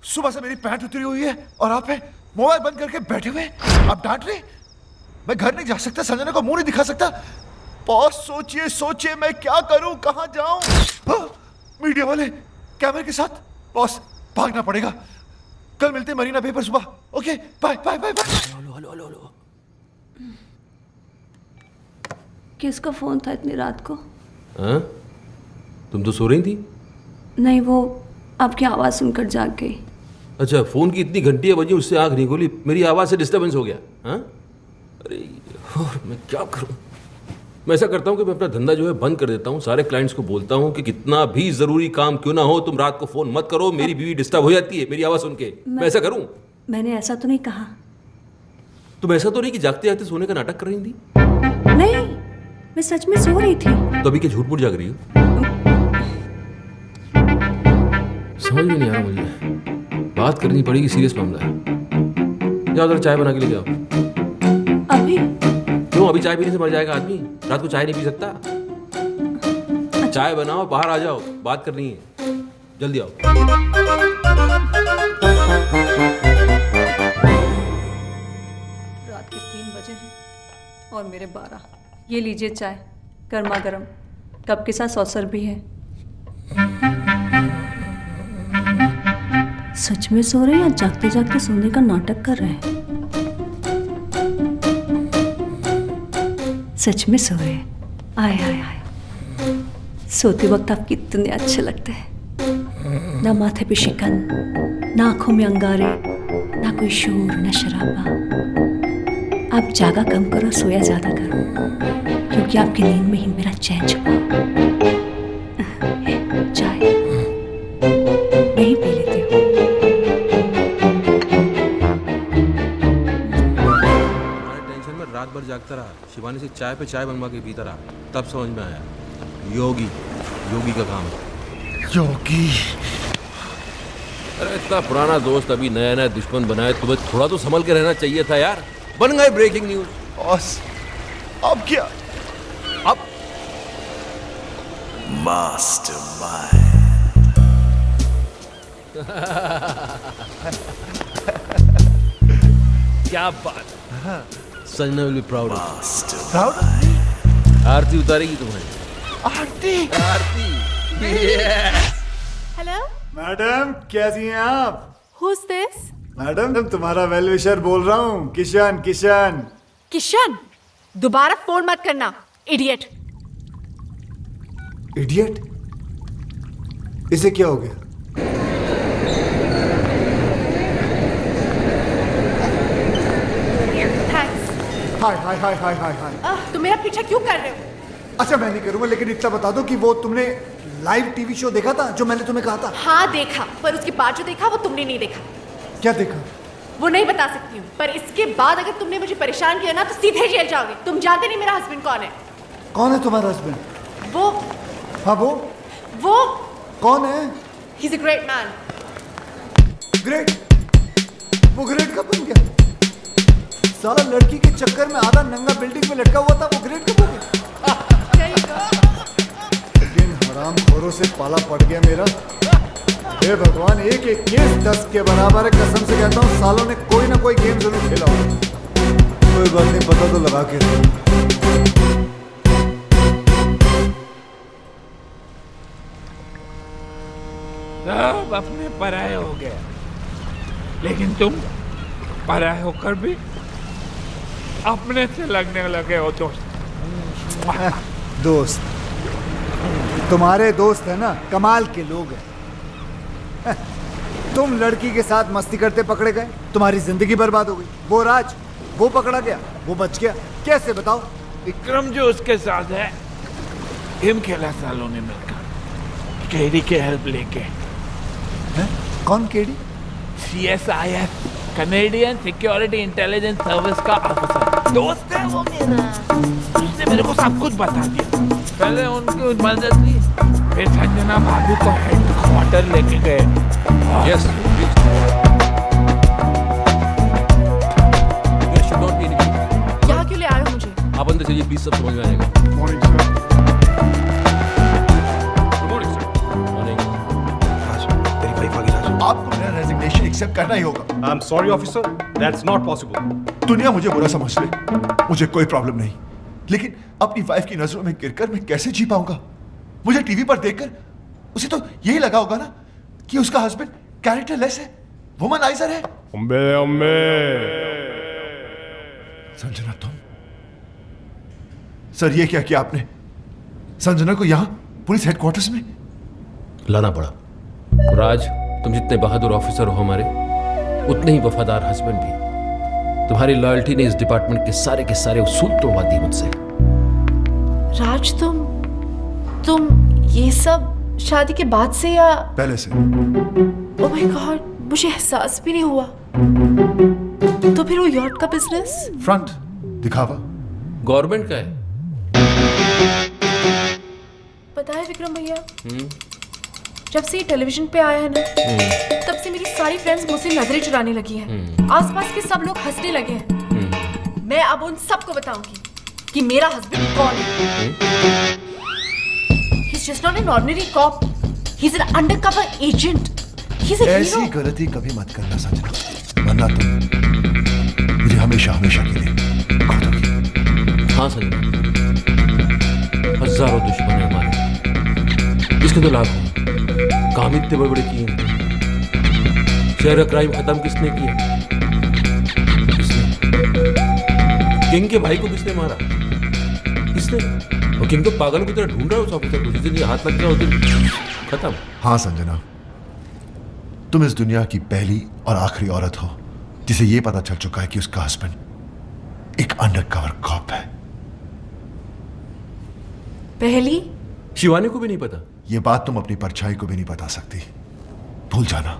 सुबह से मेरी पैंट उतरी हुई है और आप है मोबाइल बंद करके बैठे हुए। आप डांट रहे? मैं घर नहीं जा सकता, संजना को मुंह नहीं दिखा सकता। बॉस सोचिए मैं क्या करूं, कहां जाऊं? हाँ, मीडिया वाले कैमरे के साथ। बॉस भागना पड़ेगा। कल मिलते हैं मरीना बे पर सुबह। Okay, bye bye bye bye. Hello. किसका फोन था इतनी रात को? हाँ? तुम तो सो रही थी। नहीं, वो आपकी आवाज सुनकर जाग गई। अच्छा, फोन की इतनी घंटियां बजी, उससे आंख नहीं खोली, मेरी आवाज से डिस्टर्बेंस हो गया। हाँ? अरे और मैं क्या करूं? मैं ऐसा करता हूं कि मैं अपना धंधा जो है बंद कर देता हूं। सारे क्लाइंट्स को बोलता हूं कि कितना भी जरूरी काम क्यों ना हो, तुम रात को फोन मत करो, मेरी बीवी डिस्टर्ब हो जाती है मेरी आवाज सुन के। मैं ऐसा करूं? मैंने ऐसा तो नहीं कहा। तुम ऐसा तो नहीं कि जागते जागते सोने का नाटक कर रही थी? नहीं, मैं सच में सो रही थी। तो अभी क्या झूठ मूठ जाग रही हो? समझ में नहीं आ रहा मुझे। बात करनी पड़ेगी, सीरियस मामला है। जाओ जरा चाय बना के ले जाओ। अभी? क्यों? अभी चाय पीने से मर जाएगा आदमी? रात को चाय नहीं पी सकता। चाय बनाओ, बाहर आ जाओ, बात करनी है। जल्दी आओ। रात के 3 बजे हैं और मेरे 12। ये लीजिए चाय, गर्मा गर्म, कप के साथ सॉसर भी है। सच में सो रहे हैं या जागते जागते सोने का नाटक कर रहे हैं? सच में सो रहे हैं। आय आय आय, सोते वक्त आप कितने अच्छे लगते हैं। ना माथे पे शिकन, ना आंखों में अंगारे, ना कोई शोर, ना शराबा। आप जागा कम करो, सोया ज्यादा करो, क्योंकि आपकी नींद में ही मेरा चैन छुपा है। चाय नहीं पी लेते हो? तुम्हारे टेंशन में रात भर जागता रहा, शिवानी से चाय पे चाय बनवा के पीता रहा, तब समझ में आया योगी का काम है। योगी। अरे इतना पुराना दोस्त अभी नया नया दुश्मन बनाए, तुम्हें थोड़ा तो संभल के रहना चाहिए था यार। बन गए ब्रेकिंग न्यूज। बॉस अब क्या? अब क्या बात। Sanjana will be proud. Proud? आरती उतारेगी तुम्हारी। आरती। हेलो, मैडम कैसी हैं आप? Who is this? मैडम तुम्हारा वेल विशर बोल रहा हूँ, किशन। किशन, दोबारा फोन मत करना, इडियट। इडियट? इसे क्या हो गया? थैंक्स। हाय। तुम मेरा पीछा क्यों कर रहे हो? अच्छा मैं नहीं करूंगा, लेकिन इतना बता दो कि वो तुमने लाइव टीवी शो देखा था जो मैंने तुम्हें कहा था? हाँ देखा, पर उसके बाद जो देखा वो तुमने नहीं देखा। क्या देखा? वो नहीं बता सकती हूँ, पर इसके बाद अगर तुमने मुझे परेशान किया ना तो सीधे जेल जाओगे। तुम जानते नहीं मेरा हस्बैंड कौन है। कौन है तुम्हारा हस्बैंड? वो हाँ वो कौन है? He is a great man. Great? वो ग्रेट कब बन गया? साला लड़की के चक्कर में आधा नंगा बिल्डिंग में लटका हुआ था, वो ग्रेट कब हो गया? इन हरामखोरों से पाला पड़ गया मेरा। हे भगवान, एक केस 10 के बराबर है। कसम से कहता हूँ सालों ने कोई ना कोई गेम जरूर खेला होगा। कोई बात नहीं, पता तो लगा के सब अपने पराये हो गए, लेकिन तुम पराये होकर भी अपने से लगने लगे हो दोस्त। दोस्त? तुम्हारे दोस्त है ना, कमाल के लोग हैं। तुम लड़की के साथ मस्ती करते पकड़े गए, तुम्हारी जिंदगी बर्बाद हो गई। वो राज, वो पकड़ा गया, वो बच गया। कैसे बताओ? विक्रम जो उसके साथ है, गेम खेला सालों ने मिलकर, केडी के हेल्प लेके। है? कौन KD? CSIS, Canadian security intelligence service का ऑफिसर। दोस्त है वो मेरा, उसने मेरे को सब कुछ बता दिया। पहले उनकी मदद ली, फिर संजना भाभी को हेडक्वार्टर लेके गए। यस, यहाँ क्यों ले आए हो मुझे? आप अंदर चलिए प्लीज, सब समझ में आएगा। Morning sir. आपको मेरा रेजिग्नेशन एक्सेप्ट करना ही होगा। I am sorry officer, that's not possible. दुनिया मुझे बुरा समझ ले, मुझे कोई प्रॉब्लम नहीं, लेकिन अपनी वाइफ की नजरों में गिरकर मैं कैसे जी पाऊंगा? मुझे टीवी पर देखकर उसे तो यही लगा होगा ना कि उसका हस्बैंड कैरेक्टरलेस है, वुमनाइजर है। संजना, तुम? सर ये क्या किया आपने? संजना को यहां पुलिस हेडक्वार्टर्स में लाना पड़ा। राज, तुम जितने बहादुर ऑफिसर हो हमारे, उतने ही वफादार हस्बैंड भी। तुम्हारी लॉयल्टी ने इस डिपार्टमेंट के सारे उसूल तोड़वा दिए मुझसे। राज, तुम ये सब शादी के बाद से या पहले से? ओह माय गॉड, मुझे एहसास भी नहीं हुआ। तो फिर वो यॉट का बिजनेस? फ्रंट दिखावा गवर्नमेंट का है। पता है विक्रम भैया, जब से ये टेलीविजन पे आया है ना, तब से मेरी सारी फ्रेंड्स मुझसे नजरें चुराने लगी हैं। आसपास के सब लोग हंसने लगे हैं। मैं अब उन सबको बताऊंगी कि मेरा हस्बैंड कौन है। He's just not an ordinary cop. He's an undercover agent. He's a ऐसी hero. गलती कभी मत करना संजना, वरना तुम मुझे हमेशा के लिए खो दोगी। हाँ संजना, हजारों दुश्मन हैं हमारे, इसके तो लाखों। काम इतने बड़े बड़े किए, शहर का क्राइम खत्म किसने किया? किंग के भाई को किसने मारा? किसने? और किंग तो पागल की तरह ढूंढ रहा है उस ऑफिसर को। जिस दिन ये हाथ लग गया उस दिन खत्म। हाँ संजना, तुम इस दुनिया की पहली और आखिरी औरत हो जिसे ये पता चल चुका है कि उसका हस्बैंड एक अंडरकवर कॉप है। पहली शिवानी को भी नहीं पता। ये बात तुम अपनी परछाई को भी नहीं बता सकती। भूल जाना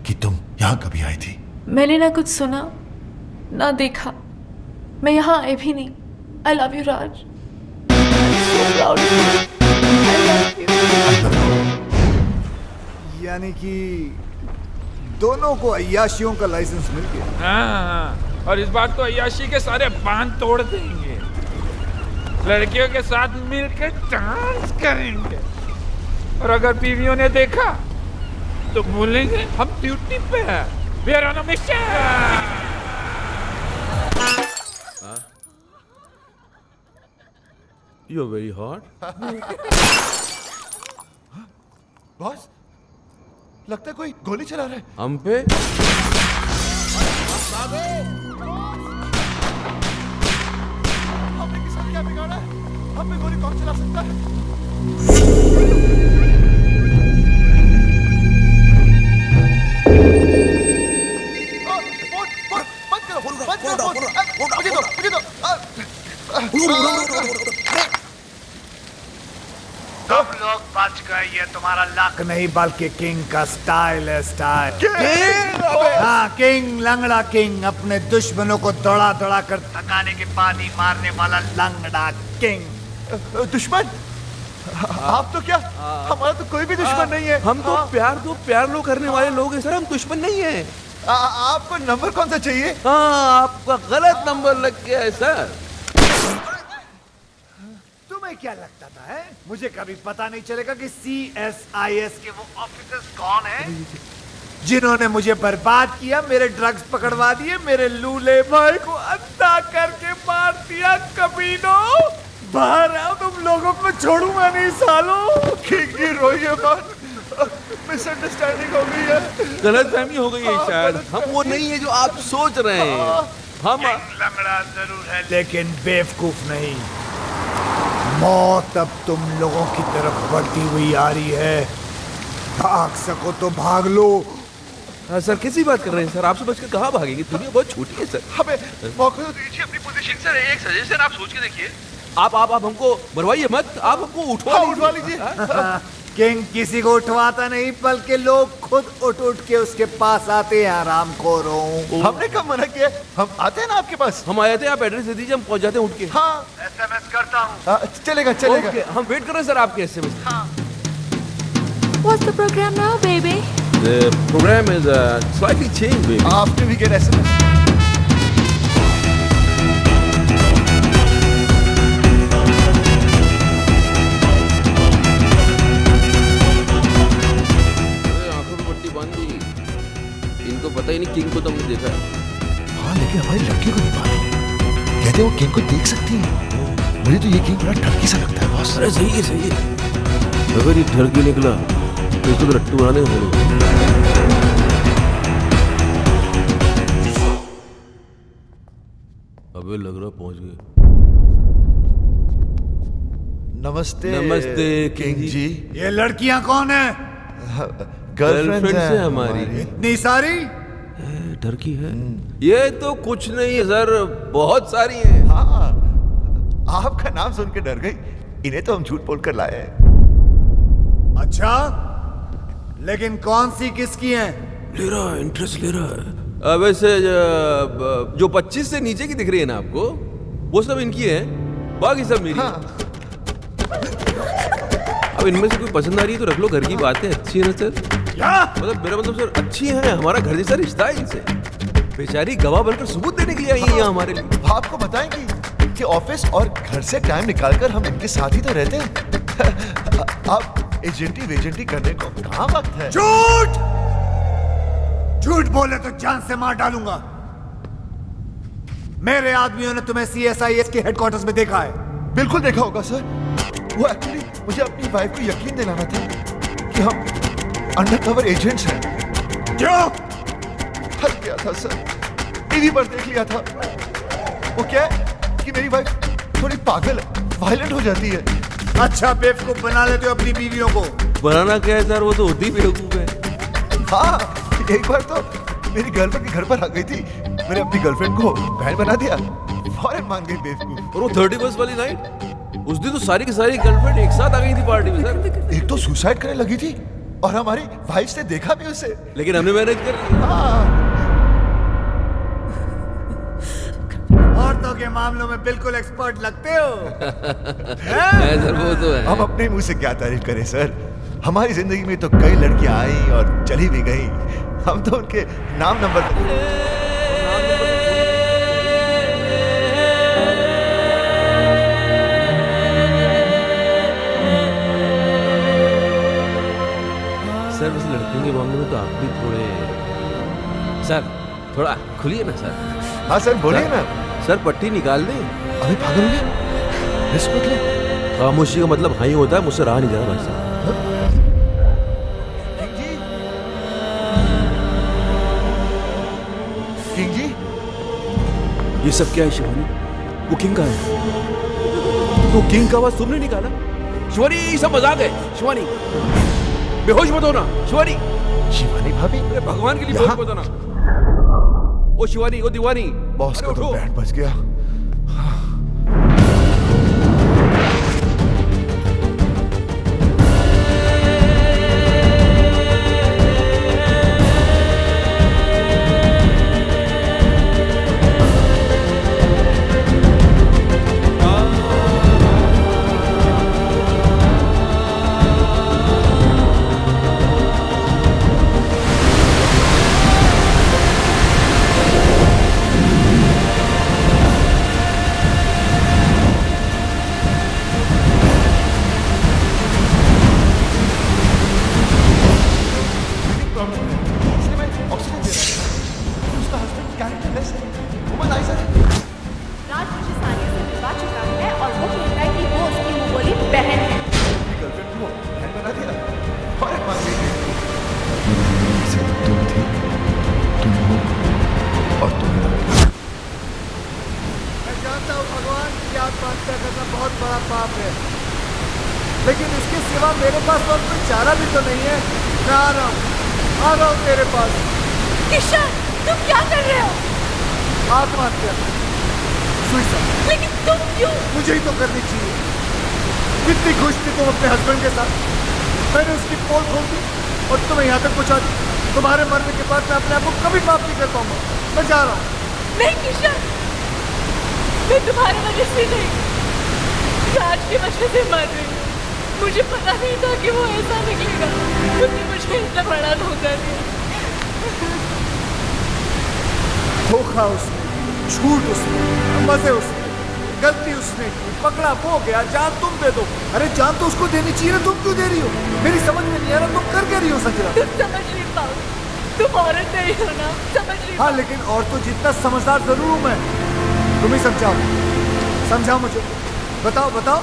कि तुम यहां कभी आई थी। मैंने ना कुछ सुना ना देखा, मैं यहाँ आई भी नहीं। आई लव यू राज। यानी कि दोनों को अय्याशियों का लाइसेंस मिल गया। हाँ, और इस बार तो अय्याशी के सारे बांध तोड़ देंगे, लड़कियों के साथ मिलकर डांस करेंगे, और अगर बीवियों ने देखा तो बोलेंगे हम ड्यूटी पे हैं, we are on a mission। You are very hot. Boss, लगता है कोई गोली चला रहा है हम पे। हमने किसी ने क्या बिगाड़ा है? हम पे गोली कौन चला सकता है? सब लोग बच गए, ये तुम्हारा लक नहीं बल्कि किंग का स्टाइल है। स्टाइल हाँ, किंग, लंगड़ा किंग, अपने दुश्मनों को दौड़ा दौड़ा कर थकाने के बाद ही मारने वाला लंगड़ा किंग। दुश्मन? आप तो क्या, हमारा तो कोई भी दुश्मन नहीं है। हम तो प्यार लो करने वाले लोग हैं सर, हम दुश्मन नहीं है। आपको नंबर कौन सा चाहिए? हाँ, आपका गलत नंबर लग गया है सर। तुम्हें क्या लगता था है? मुझे कभी पता नहीं चलेगा कि CSIS के वो ऑफिसर्स कौन हैं जिन्होंने मुझे बर्बाद किया, मेरे ड्रग्स पकड़वा दिए, मेरे लूले भाई को अंधा करके मार दिया। कमीनों, बाहर आओ, तुम लोगों को छोड़ूंगा नहीं सालों। किंग रोइए मत, मिसअंडरस्टैंडिंग हो गई है, गलतफहमी हो गई है शायद। हम वो नहीं है जो आप सोच रहे हैं। हम लंगड़ा जरूर है लेकिन बेवकूफ नहीं। मौत अब तुम लोगों की तरफ बढ़ती हुई आ रही है। भाग सको तो भाग लो। सर कैसी बात कर रहे हैं सर? आपसे बचकर कहाँ भागेंगे? दुनिया बहुत छोटी है सर। हमें मौका तो दीजिए अपनी पोजीशन। सर एक सजेशन आप सोच के देखिए। आप हमको मरवाइए मत, आप हमको उठवा लीजिए। किंग किसी को उठवाता नहीं, बल्कि लोग खुद उठ के उसके पास आते हैं। आराम खोरों, हमने कब मना किया? हम आते हैं ना आपके पास। हम आए थे, आप एड्रेस दे दीजिए, हम पहुंच जाते हैं उठ के। हाँ, SMS करता हूँ। चलेगा। हम वेट कर रहे हैं सर आपके SMS। What's the program now, baby? The program is slightly changed, baby. After we get SMS. इनको पता ही नहीं किंग को तो हमने देखा है। हाँ, लेकिन हमारी लड़की को नहीं मालूम। कहते वो किंग को देख सकती है। मुझे तो ये किंग बड़ा ठगी सा लगता है बॉस। अरे सही है। अगर ये ठगी निकला तो इसको तो रट्टू बनाने होने। अबे लग रहा पहुंच गए। नमस्ते किंग जी। ये लड़कियां कौन है? गर्लफ्रेंड है हमारी। इतनी सारी? डर की है? ये तो कुछ नहीं है सर, बहुत सारी हैं। हाँ, आपका नाम सुन के डर गई। इन्हें तो हम झूठ बोलकर लाए हैं। अच्छा, लेकिन कौन सी किसकी हैं? ले रहा है, इंटरेस्ट ले रहा है। वैसे जो 25 से नीचे की दिख रही है ना आपको, वो सब इनकी है, बाकी सब मेरी। हाँ। अब इनमें से कोई पसंद आ रही है तो रख लो, घर की बातें अच्छी है ना सर। मतलब मेरा मतलब सर अच्छी है, हमारा घर जैसा रिश्ता है इनसे। बेचारी गवाह बनकर सबूत देने के लिए आई है यहाँ हमारे लिए। आपको बताएंगी कि ऑफिस और घर से टाइम निकालकर हम इनके साथ ही तो रहते हैं। अब एजेंटी करने को कहाँ वक्त है? झूठ बोले तो जान से मार डालूंगा। मेरे आदमियों ने तुम्हें CSIS के हेडक्वार्टर्स में देखा है। बिल्कुल देखा होगा सर। वो एक्चुअली मुझे अपनी वाइफ को यकीन दिलाना था कि हम अंडरकवर एजेंट्स हैं। क्यों? थक गया था सर, टीवी पर देख लिया था। वो क्या है कि मेरी वाइफ थोड़ी पागल है, वायलेंट हो जाती है। अच्छा, बेवकूफ बना लेते हो अपनी बीवियों को। बनाना क्या है सर, वो तो होती बेवकूफ है। हाँ, एक बार तो मेरी गर्लफ्रेंड के घर पर आ गई थी। मैंने अपनी गर्लफ्रेंड को बहन बना दिया फौरन मान गई बेवकूफ। और वो 31 वाली नाइट, उस दिन तो सारी की सारी गर्लफ्रेंड एक साथ आ गई थी पार्टी में सर। एक तो सुसाइड करने लगी थी और हमारी वाइफ ने देखा भी उसे, लेकिन हमने मैनेज कर लिया। औरतों के मामलों में बिल्कुल एक्सपर्ट लगते हो। है सर, वो तो है। हम अपने मुंह से क्या तारीफ करें सर, हमारी जिंदगी में तो कई लड़कियां आई और चली भी गई, हम तो उनके नाम नंबर सर बस लड़कियों के मामले में तो आप भी थोड़े, सर थोड़ा खुलिए ना सर। हाँ सर बोलिए ना। सर पट्टी निकाल दें। अभी पागल हो गया, रिस्क मत ले। खामोशी का मतलब हाँ ही होता है, मुझसे रहा नहीं जा रहा भाई साहब। किंग जी, ये सब क्या है शिवानी? वो किंग का है? वो किंग का आवाज तुमने निकाला? शिवानी ये सब मजाक है। शिवानी बेहोश मत होना। शिवानी, शिवानी भाभी, अरे भगवान के लिए बेहोश मत होना। ओ शिवानी, ओ दीवानी, बॉस का तो बैंड बज गया। राज मुझे सानिया से मिलवा चुका है और वो कहता है कि वो उसकी मुंह बोली बहन है। तुम थी, तुम हो और तुम हो। मैं जानता हूँ भगवान की आत्महत्या करना बहुत बड़ा पाप है, लेकिन इसके सिवा मेरे पास और कोई चारा भी तो नहीं है। मैं आ रहा हूँ तेरे पास। किशन, तुम क्या कर रहे हो? आत्महत्या, सुसाइड। लेकिन तुम क्यों? मुझे ही तो करनी चाहिए। कितनी खुश थी तुम अपने हस्बैंड के साथ, मैंने उसकी पोल खोल दी और तुम्हें यहाँ तक पहुँचा दी। तुम्हारे मरने के बाद मैं अपने आप को कभी माफ नहीं कर पाऊंगा। मैं जा रहा हूँ। नहीं किशन, मैं तुम्हारी वजह से नहीं, राज की वजह से मर रही हूँ। मुझे पता नहीं था कि वो ऐसा निकलेगा। तुमने मुझे इतना बड़ा धोखा दिया। धोखा उसने, झूठ उसने, मजे उसने, गलती उसने की, पकड़ा वो गया। जान तुम दे दो। अरे जान तो उसको देनी चाहिए ना, तुम क्यों दे रही हो? मेरी समझ में नहीं आ रहा तुम कर क्या रही हो संजना? तुम समझ नहीं पाओ, तुम औरत नहीं हो ना, समझ नहीं। हाँ लेकिन और तो जितना समझदार जरूर हूँ मैं। तुम ही समझाओ मुझे। बताओ बताओ।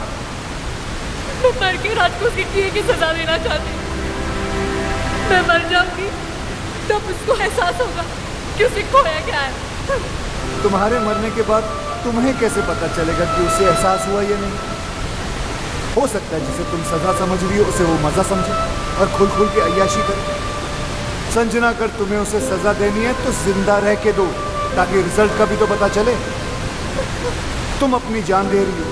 मैं मर के रात को उसकी किए की सजा देना चाहती हूँ। मैं मर जाऊंगी तब उसको एहसास होगा कि उसे खोया क्या है। तुम्हारे मरने के बाद तुम्हें कैसे पता चलेगा कि उसे एहसास हुआ या नहीं? हो सकता है जिसे तुम सजा समझ रही हो उसे वो मजा समझे और खुल खुल के अय्याशी करे। संजना, अगर तुम्हें उसे सजा देनी है तो जिंदा रह के दो, ताकि रिजल्ट का भी तो पता चले। तुम अपनी जान दे रही हो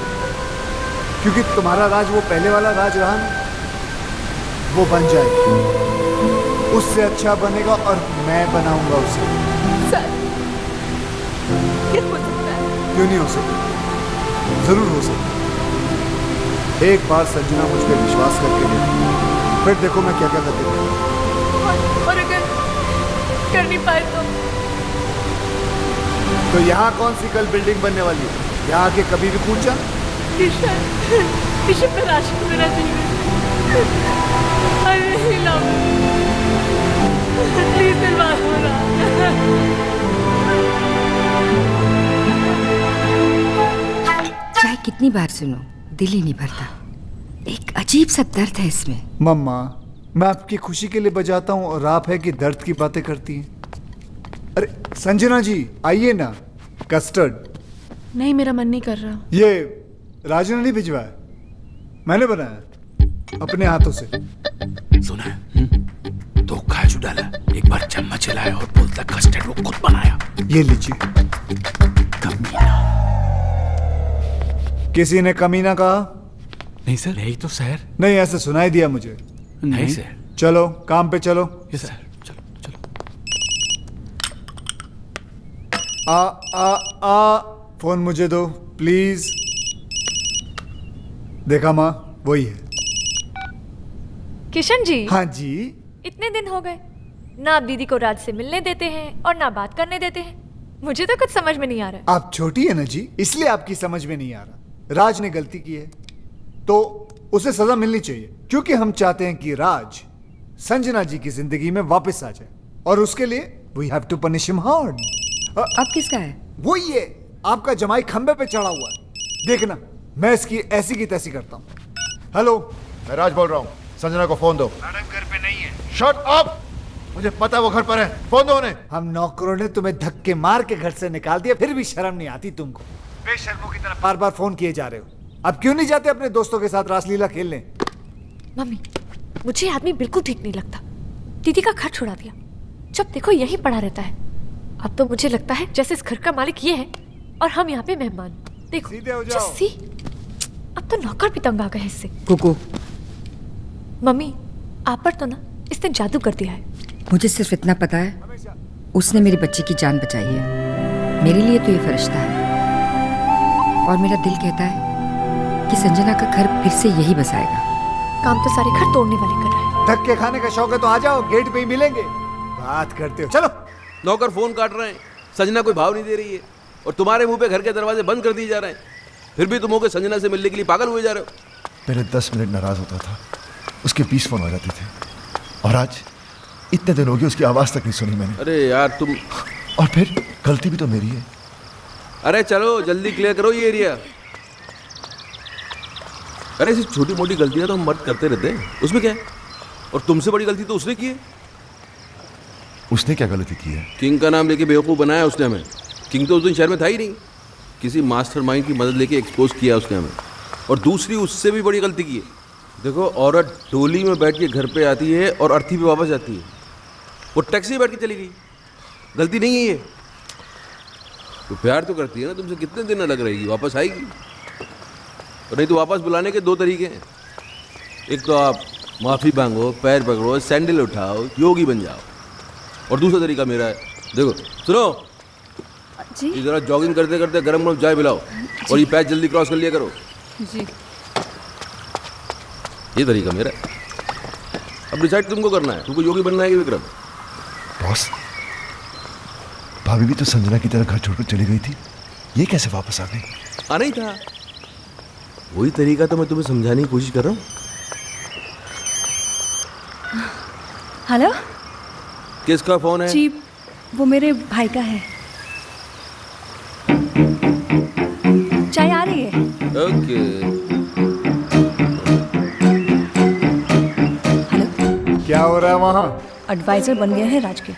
क्योंकि तुम्हारा राज वो पहले वाला राज रहा ना, वो बन जाए, उससे अच्छा बनेगा और मैं बनाऊंगा उसे। सर, ये हो सकता है? क्यों नहीं हो सकता? जरूर हो सकता। एक बार संजना मुझ पर विश्वास करके देखो, फिर देखो मैं क्या क्या करके देखूं। और अगर कर नहीं पाए तो यहाँ कौन सी कल बिल्डिंग बनने वाली है? यहाँ आके कभी भी कूद जा। किशन में राशि को देना चाहिए। I really love you. Please दिल बात हो रहा। चाहे कितनी बार सुनो दिल ही नहीं भरता। एक अजीब सा दर्द है इसमें। मम्मा, मैं आपकी खुशी के लिए बजाता हूँ और आप है कि दर्द की बातें करती हैं। अरे संजना जी आइए ना। कस्टर्ड। नहीं, मेरा मन नहीं कर रहा। ये राजू ने नहीं भिजवाया, मैंने बनाया अपने हाथों से। सुना है? तो काजू डाला, एक बार चम्मच हिलाया और बोलता कस्टर्ड वो खुद बनाया। ये लीजिए। कमीना। किसी ने कमी ना कहा? नहीं सर, यही तो सर। नहीं, ऐसे सुनाई दिया मुझे। नहीं सर। चलो काम पे चलो। यस सर, चलो चलो। फोन मुझे दो प्लीज। देखा माँ, वही है। किशन जी, हाँ जी। इतने दिन हो गए, ना आप दीदी को राज से मिलने देते हैं और ना बात करने देते हैं। मुझे तो कुछ समझ में नहीं आ रहा है। आप छोटी है ना जी, इसलिए आपकी समझ में नहीं आ रहा। राज ने गलती की है तो उसे सजा मिलनी चाहिए, क्योंकि हम चाहते हैं कि राज संजना जी की जिंदगी में वापस आ जाए, और उसके लिए we have to punish him hard. अब किसका है? वो ये आपका जमाई खंबे पे चढ़ा हुआ है, देखना मैं इसकी ऐसी की तैसी करता हूँ। हेलो, मैं राज बोल रहा हूँ, संजना को फोन दो। मैडम घर पे नहीं है। शट अप, मुझे पता है वो घर पर है, फोन दो उन्हें। हम नौकरों ने तुम्हें धक्के मार के घर से निकाल दिया, फिर भी शर्म नहीं आती तुमको? बेशर्मों की तरह बार बार फोन किए जा रहे हो। अब क्यों नहीं जाते अपने दोस्तों के साथ रासलीला खेलने? मम्मी, मुझे आदमी बिल्कुल ठीक नहीं लगता। दीदी का घर छुड़ा दिया, जब देखो यहीं पड़ा रहता है। अब तो मुझे लगता है जैसे इस घर का मालिक ये है और हम यहाँ पे मेहमान। देखो सीधे हो जाओ। जस्सी, अब तो नौकर भी तंग आ गए इससे। कुकू, मम्मी, आप पर तो ना इसने जादू कर दिया है। मुझे सिर्फ इतना पता है, उसने मेरी बच्ची की जान बचाई है। मेरे लिए तो ये फरिश्ता है, और मेरा दिल कहता है कि संजना का घर फिर से यही बसाएगा। काम तो सारे घर तोड़ने वाले कर रहा है। धक्के खाने का शौक है तो आ जाओ, गेट पे ही मिलेंगे। बात करते हो, चलो। नौकर फोन काट रहे हैं, संजना कोई भाव नहीं दे रही है, और तुम्हारे मुंह पे घर के दरवाजे बंद कर दिए जा रहे हैं, फिर भी तुम होकर संजना से मिलने के लिए पागल हुए जा रहे हो। पहले 10 मिनट नाराज होता था, उसके 20 फोन आ जाते थे, और आज इतने दिन हो गए उसकी आवाज तक नहीं सुनी मैंने। अरे यार तुम, और फिर गलती भी तो मेरी है। अरे चलो जल्दी क्लियर करो ये एरिया। अरे ऐसी छोटी मोटी गलतियां तो हम मर्द करते रहते हैं, उसमें क्या है? और तुमसे बड़ी गलती तो उसने की है। उसने क्या गलती की है? किंग का नाम लेके बेवकूफ़ बनाया उसने हमें। किंग तो उस दिन शहर में था ही नहीं, किसी मास्टरमाइंड की मदद लेके एक्सपोज किया उसने हमें। और दूसरी उससे भी बड़ी गलती की है। देखो, औरत डोली में बैठ के घर पे आती है और अर्थी पे वापस जाती है, वो टैक्सी में बैठ के चली गई। गलती नहीं है ये। तो प्यार तो करती है ना तुमसे, कितने दिन अलग रहेगी, वापस आएगी। और नहीं तो वापस बुलाने के 2 तरीके हैं। एक तो आप माफ़ी मांगो, पैर पकड़ो, सैंडल उठाओ, योगी बन जाओ। और दूसरा तरीका मेरा है, देखो सुनो जी जरा जॉगिंग करते करते गरम गरम चाय पिलाओ, और ये पैच जल्दी क्रॉस कर लिया करो। जी। ये तरीका मेरा है। अब डिसाइड तुमको करना है, तुमको योगी बनना है कि विक्रम। बॉस, भाभी भी तो संजना की तरह घर छोड़कर चली गई थी, ये कैसे वापस आ गई? आना ही था, वही तरीका तो मैं तुम्हें समझाने की कोशिश कर रहा हूँ। हेलो किसका फोन है? जी, वो मेरे भाई का है। चाय आ रही है? ओके। हेलो, क्या हो रहा है वहाँ? एडवाइजर बन गए हैं राज के,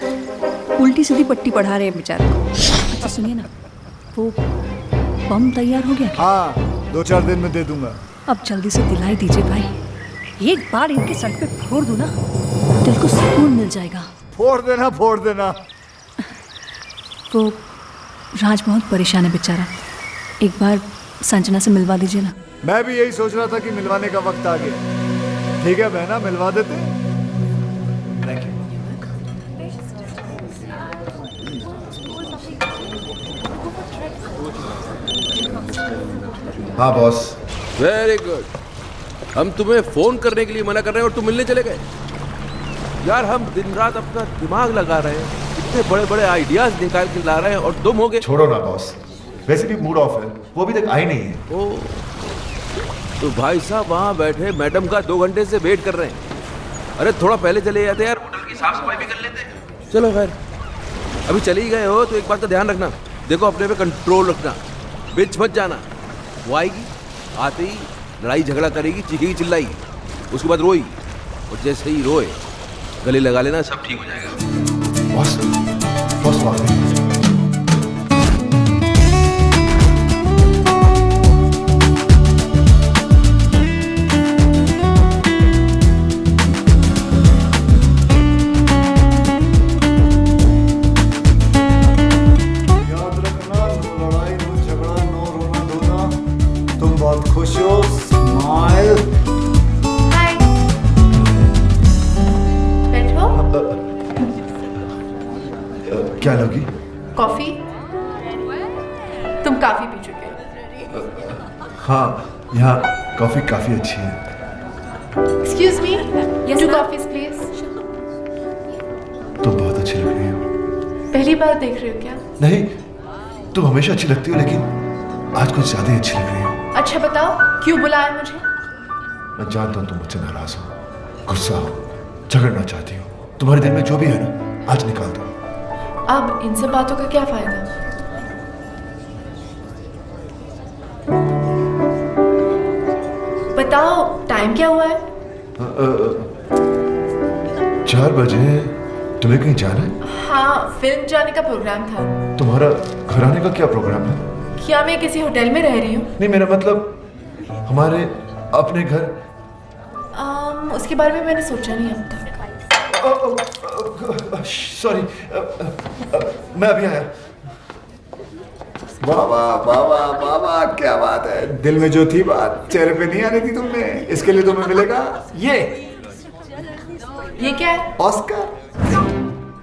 उल्टी सीधी पट्टी पढ़ा रहे हैं बेचारे को। अच्छा सुनिए ना, वो बम तैयार हो गया? हाँ, 2-4 दिन में दे दूंगा। अब जल्दी से दिलाई दीजिए भाई, एक बार इनके सर पे फोड़ दूं ना, दिल को सुकून मिल जाएगा। फोड़ देना, फोड़ देना। वो राज बहुत परेशान है बेचारा, एक बार संजना से मिलवा दीजिए ना। मैं भी यही सोच रहा था कि मिलवाने का वक्त आ गया। ठीक है बहना, मिलवा देते हैं। Thank you. हाँ बॉस। Very good. हम तुम्हें फोन करने के लिए मना कर रहे हैं और तुम मिलने चले गए। यार हम दिन रात अपना दिमाग लगा रहे हैं, इतने बड़े बड़े आइडियाज निकाल के ला रहे हैं, और तुम हो गए। छोड़ो ना बॉस, वैसे भी मूड ऑफ है, वो अभी तक आई नहीं है। ओ, तो भाई साहब वहाँ बैठे मैडम का 2 घंटे से वेट कर रहे हैं। अरे थोड़ा पहले चले जाते यार, होटल की साफ सफाई भी कर लेते। चलो खैर, अभी चले ही गए हो तो एक बात का ध्यान रखना, देखो अपने पे कंट्रोल रखना, बीच मत जाना। वो आएगी, आते ही लड़ाई झगड़ा करेगी, चीखेगी चिल्लाएगी, उसके बाद रोएगी, और जैसे ही रोए गले लगा लेना, सब ठीक हो जाएगा। बॉस, बॉस वो आ गई। याद रखना, नो लड़ाई, नो झगड़ा, नो रोना धोना। तुम बहुत तुम काफी पी चुके हो। हाँ, यहाँ कॉफी काफी अच्छी है। Excuse me, Yes, two ma'am. Coffees please. तुम बहुत अच्छी लग रही हो। पहली बार देख रहे हो क्या? नहीं, तुम हमेशा अच्छी लगती हो, लेकिन आज कुछ ज्यादा ही अच्छी लग रही हो। अच्छा बताओ, क्यों बुलाया मुझे? मैं जानता हूँ तुम मुझसे नाराज हो, गुस्सा हो, झगड़ना चाहती हो। तुम्हारे दिल में जो भी है ना, आज निकाल दो। अब इन सब बातों का क्या फायदा? बताओ टाइम क्या हुआ है? 4 बजे। तुम्हें कहीं जाना है? हाँ, फिल्म जाने का प्रोग्राम था। तुम्हारा घर आने का क्या प्रोग्राम है? क्या मैं किसी होटल में रह रही हूँ? नहीं, मेरा मतलब हमारे अपने घर। उसके बारे में मैंने सोचा नहीं अब तक। सॉरी, मैं अभी आया। बाबा बाबा बाबा, क्या बात है। दिल में जो थी बात चेहरे पे नहीं आने दी तुमने, इसके लिए तुम्हें मिलेगा ये क्या है? ऑस्कर।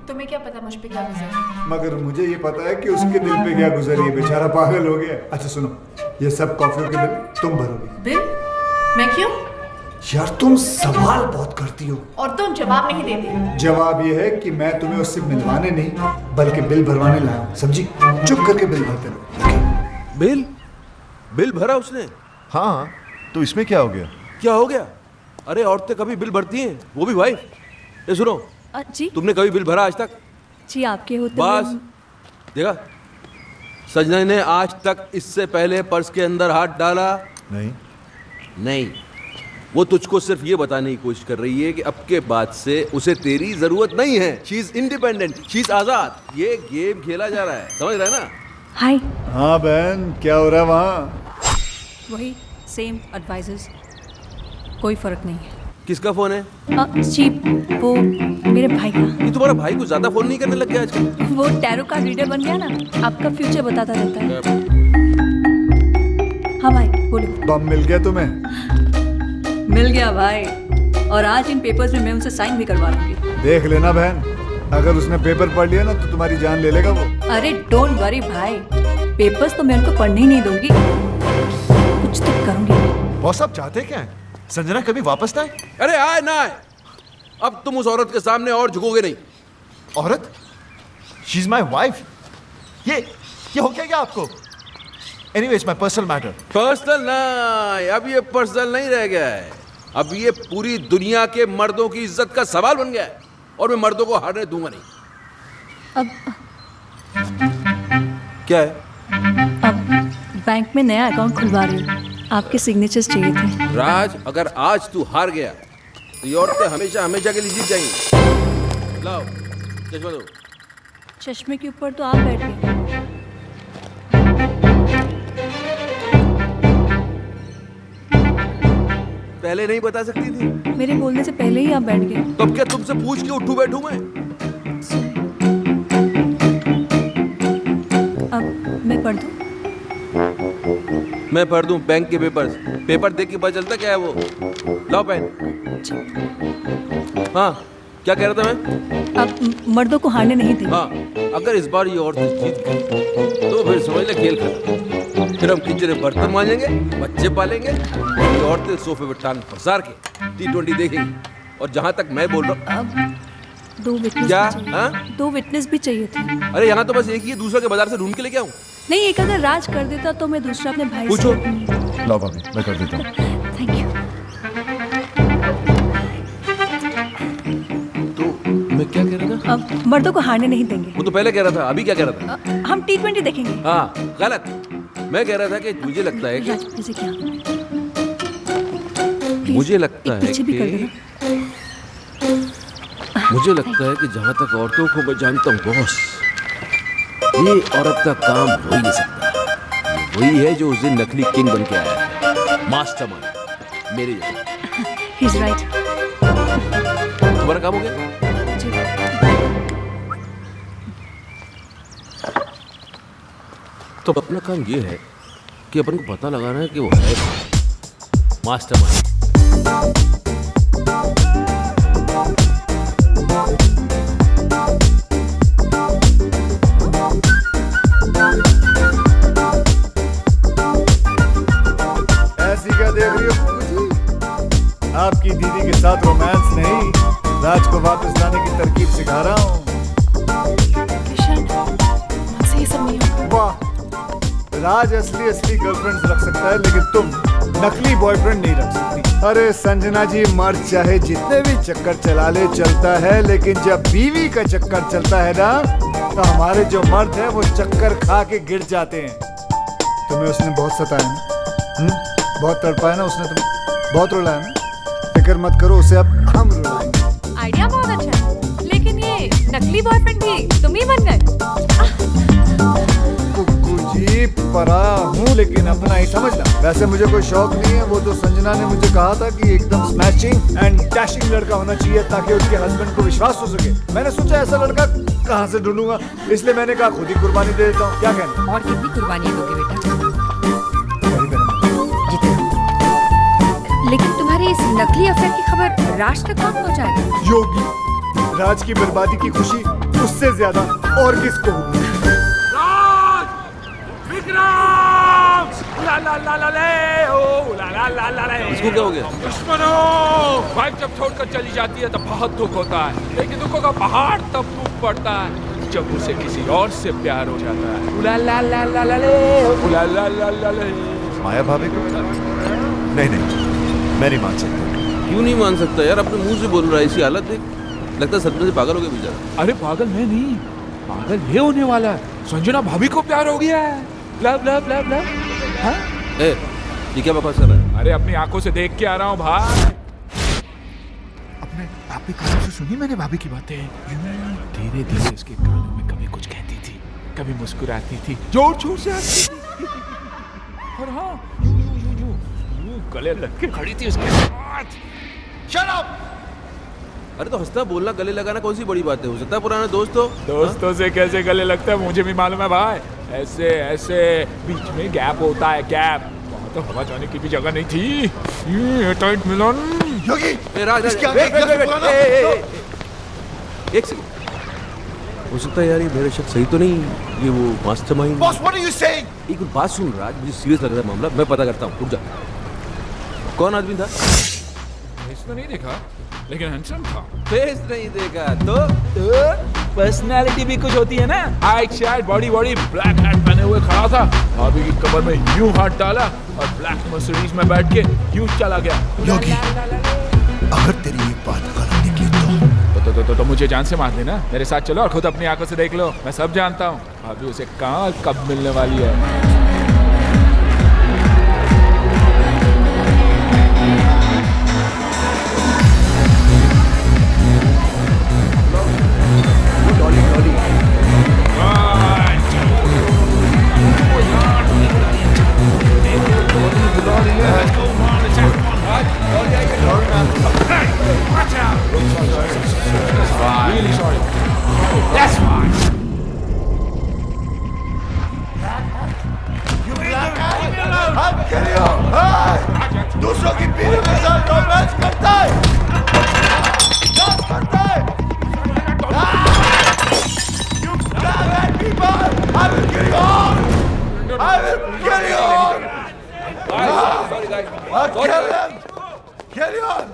तुम्हें क्या पता मुझ पे क्या गुजरा? मगर मुझे ये पता है कि उसके दिल पे क्या गुजरी है, बेचारा पागल हो गया। अच्छा सुनो, ये सब कॉफियों के बिल तुम भरोगी। बिल? मैं क्यों? यार तुम सवाल बहुत करती हो और तुम जवाब नहीं देती। जवाब ये है कि मैं तुम्हें उससे मिलवाने नहीं बल्कि बिल भरवाने लाया हूं, समझी? चुप करके बिल भरते रहो। बिल भरा उसने? हाँ, तो इसमें क्या हो गया? क्या हो गया? अरे औरतें कभी बिल भरती हैं, वो भी वाइफ। ये सुनो, जी तुमने कभी बिल भरा आज तक? जी, आपके होते बस देखा, सजना ने आज तक इससे पहले पर्स के अंदर हाथ डाला नहीं। वो तुझको सिर्फ ये बताने की कोशिश कर रही है कि अब के बाद से उसे तेरी जरूरत नहीं है। She is independent, she is आजाद। ये गेम खेला जा रहा है, समझ रहा है ना? हाय, हाँ बहन, क्या हो रहा है वहाँ? वही सेम एडवाइजर्स, कोई फर्क नहीं है। किसका फोन है? जी, वो मेरे भाई का। ये तुम्हारा भाई को ज्यादा फोन नहीं करने लग गया आजकल? वो टैरो कार्ड रीडर बन गया ना, आपका फ्यूचर बताता रहता है। हाँ भाई, बोलो। बम मिल गया तुम्हें? मिल गया भाई, और आज इन पेपर्स में मैं उनसे साइन भी करवा लूंगी। देख लेना बहन, अगर उसने पेपर पढ़ लिया ना तो तुम्हारी जान ले लेगा वो। अरे डोंट वरी भाई, पेपर्स तो मैं उनको पढ़ने ही नहीं दूंगी, कुछ तो करूंगी। बॉस आप चाहते क्या है? संजना कभी वापस ना आए? अरे आए ना आए, अब तुम उस औरत के सामने और झुकोगे नहीं। औरत? She is my wife. ये हो क्या आपको? Anyways, my personal matter. Personal नहीं, अब ये पर्सनल नहीं रह गया है, अब ये पूरी दुनिया के मर्दों की इज्जत का सवाल बन गया है, और मैं मर्दों को हारने दूंगा नहीं। अब क्या है? अब बैंक में नया अकाउंट खुलवा रही हूँ, आपके सिग्नेचर्स चाहिए थे। राज, अगर आज तू हार गया तो ये औरतें हमेशा हमेशा के लिए जीत जाएंगी। लाओ चश्मा दो। चश्मे के ऊपर तो आप बैठ गए। पहले नहीं बता सकती थी? मेरे बोलने से पहले ही आप बैठ गए। तो अब क्या तुमसे पूछ के उठूं बैठूं मैं? अब मैं पढ़ दूं? मैं पढ़ दूं बैंक के पेपर देख के पता चलता क्या है वो। लाओ पेन। हाँ, क्या कह रहा था मैं? अब मर्दों को हारने नहीं देंगे। हाँ, अगर इस बार ये औरत जीत गई तो फिर समझ ले खेल खत्म। फिर हम किचन में बर्तन मांजेंगे, बच्चे पालेंगे, ये औरतें सोफे पे टांग पसार के T20 देखेंगी। और जहाँ तक मैं बोल रहा हूँ, अब 2 विटनेस क्या? भी चाहिए। हाँ? 2 विटनेस भी चाहिए थे। अरे यहाँ तो बस एक ही है, दूसरा के बाजार से ढूंढ के लेके आऊँ? नहीं, एक अगर राज कर देता तो मैं दूसरा अपने भाई पूछो। से। लाओ भाभी, मैं कर देता हूँ। Thank you. तो मैं क्या कह रहा था? अब मर्दों को हारने नहीं देंगे। वो तो पहले कह रहा था, अभी क्या कह रहा था? हम T20 देखेंगे। हाँ, गलत। मैं कह रहा था कि मुझे लगता है कि राज, मुझे क्या? मुझे लगता है पीछे भी कर कि देना। मुझे लगता है कि जहाँ तक औरतों को मैं जानता हूँ बॉस, ये औरत का काम हो ही नहीं सकता। ये वही है जो उस दिन नकली किंग बन के आया है, मास्टरमाइंड मेरे जैसा। He is right. तुम्हारा काम हो गया? तो अपना काम ये है कि अपन को पता लगाना है कि वो है मास्टरमाइंड। राज असली असली गर्लफ्रेंड्स रख सकता है, लेकिन तुम नकली बॉयफ्रेंड नहीं रख सकती। अरे संजना जी, मर्द चाहे जितने भी चक्कर चला ले चलता है, लेकिन जब बीवी का चक्कर चलता है ना, तो हमारे जो मर्द है वो चक्कर खा के गिर जाते हैं। तुम्हें उसने बहुत सताया ना, बहुत तड़पाया ना उसने, तुम्हें बहुत रुलाया ना। फिक्र मत करो, उसे अब हम रुलाएंगे। आइडिया बहुत अच्छा है, लेकिन ये नकली बॉयफ्रेंड भी तुम ही बन गए। कुकू जी, पराया हूँ लेकिन अपना ही समझना। वैसे मुझे कोई शौक नहीं है, वो तो संजना ने मुझे कहा था कि एकदम स्मैशिंग एंड डैशिंग लड़का होना चाहिए ताकि उसके हस्बैंड को विश्वास हो सके। मैंने सोचा ऐसा लड़का कहाँ से ढूंढूंगा, इसलिए मैंने कहा खुद ही कुर्बानी दे देता हूँ। क्या कहना? और कितनी कुर्बानियां दोगे बेटा? लेकिन तुम्हारे इस नकली अफेयर की खबर राज तक कौन पहुंचाएगा? योगी, राज की बर्बादी की खुशी उससे ज्यादा और किसको होगी? इसको क्या हो गया? दुश्मनों, वाइफ जब छोड़कर चली जाती है तो बहुत दुख होता है, लेकिन दुखों का पहाड़ तब टूट पड़ता है जब उसे किसी और से प्यार हो जाता है। उला ला ला ला ला ले, उला ला ला ला ले। माया भाभी को? नहीं नहीं, मैं नहीं मान सकता। क्यों नहीं मान सकता यार? अपने मुंह से बोल रहा है, ऐसी हालत देख, लगता है सदमे से पागल हो गया बेचारा। अरे पागल मैं नहीं, पागल ये होने वाला है। संजना भाभी को प्यार हो गया है। Love love love love. हाँ? ये क्या बकवास कर रहा है? अरे अपनी आंखों से देख के आ रहा हूँ भाई। अपने भाभी कानों से सुनी मैंने भाभी की बातें। धीरे धीरे उसके कानों में कभी कुछ कहती थी, कभी मुस्कुराती थी, जोर जोर से हंसती थी। और हाँ, यूं गले लग के खड़ी थी उसके साथ। Shut up! अरे तो हंसना बोलना गले लगाना कौन सी बड़ी बात है? हो सकता है पुराना दोस्त हो। दोस्तों से कैसे गले लगता है मुझे भी मालूम है भाई। ऐसे ऐसे बीच में गैप होता है, गैप। वहाँ तो हवा जाने की भी जगह नहीं थी। ये टाइट मिलन। योगी, राज, इसके आगे एक लफ्ज़ बोला ना। एक सेकंड, हो सकता है यार ये मेरा शक सही तो नहीं, ये वो mastermind. Boss, what are you saying? एक बार बात सुन राज, मुझे सीरियस लग रहा है मामला, मैं पता करता हूँ, रुक जा। कौन आदमी था? फेस तो नहीं देखा, लेकिन हैंडसम था। फेस नहीं देखा तो पर्सनालिटी भी कुछ होती है ना। Height शाइट body body, black hat पहने हुए खड़ा था, भाभी की कमर में यूं हाथ डाला और ब्लैक मर्सिडीज में बैठ के यूं चला गया। योगी, अगर तेरी ये बात गलत निकली तो मुझे जान से मार देना। मेरे साथ चलो और खुद अपनी आंखों से देख लो, मैं सब जानता हूँ। भाभी उसे कहाँ कब मिलने वाली है। दूसरों की पीढ़ी के साथ रोमांस करता है, डांस करता है। You bad people, I will kill you all. I will kill you all. Sorry guys. Kill them. Kill you all.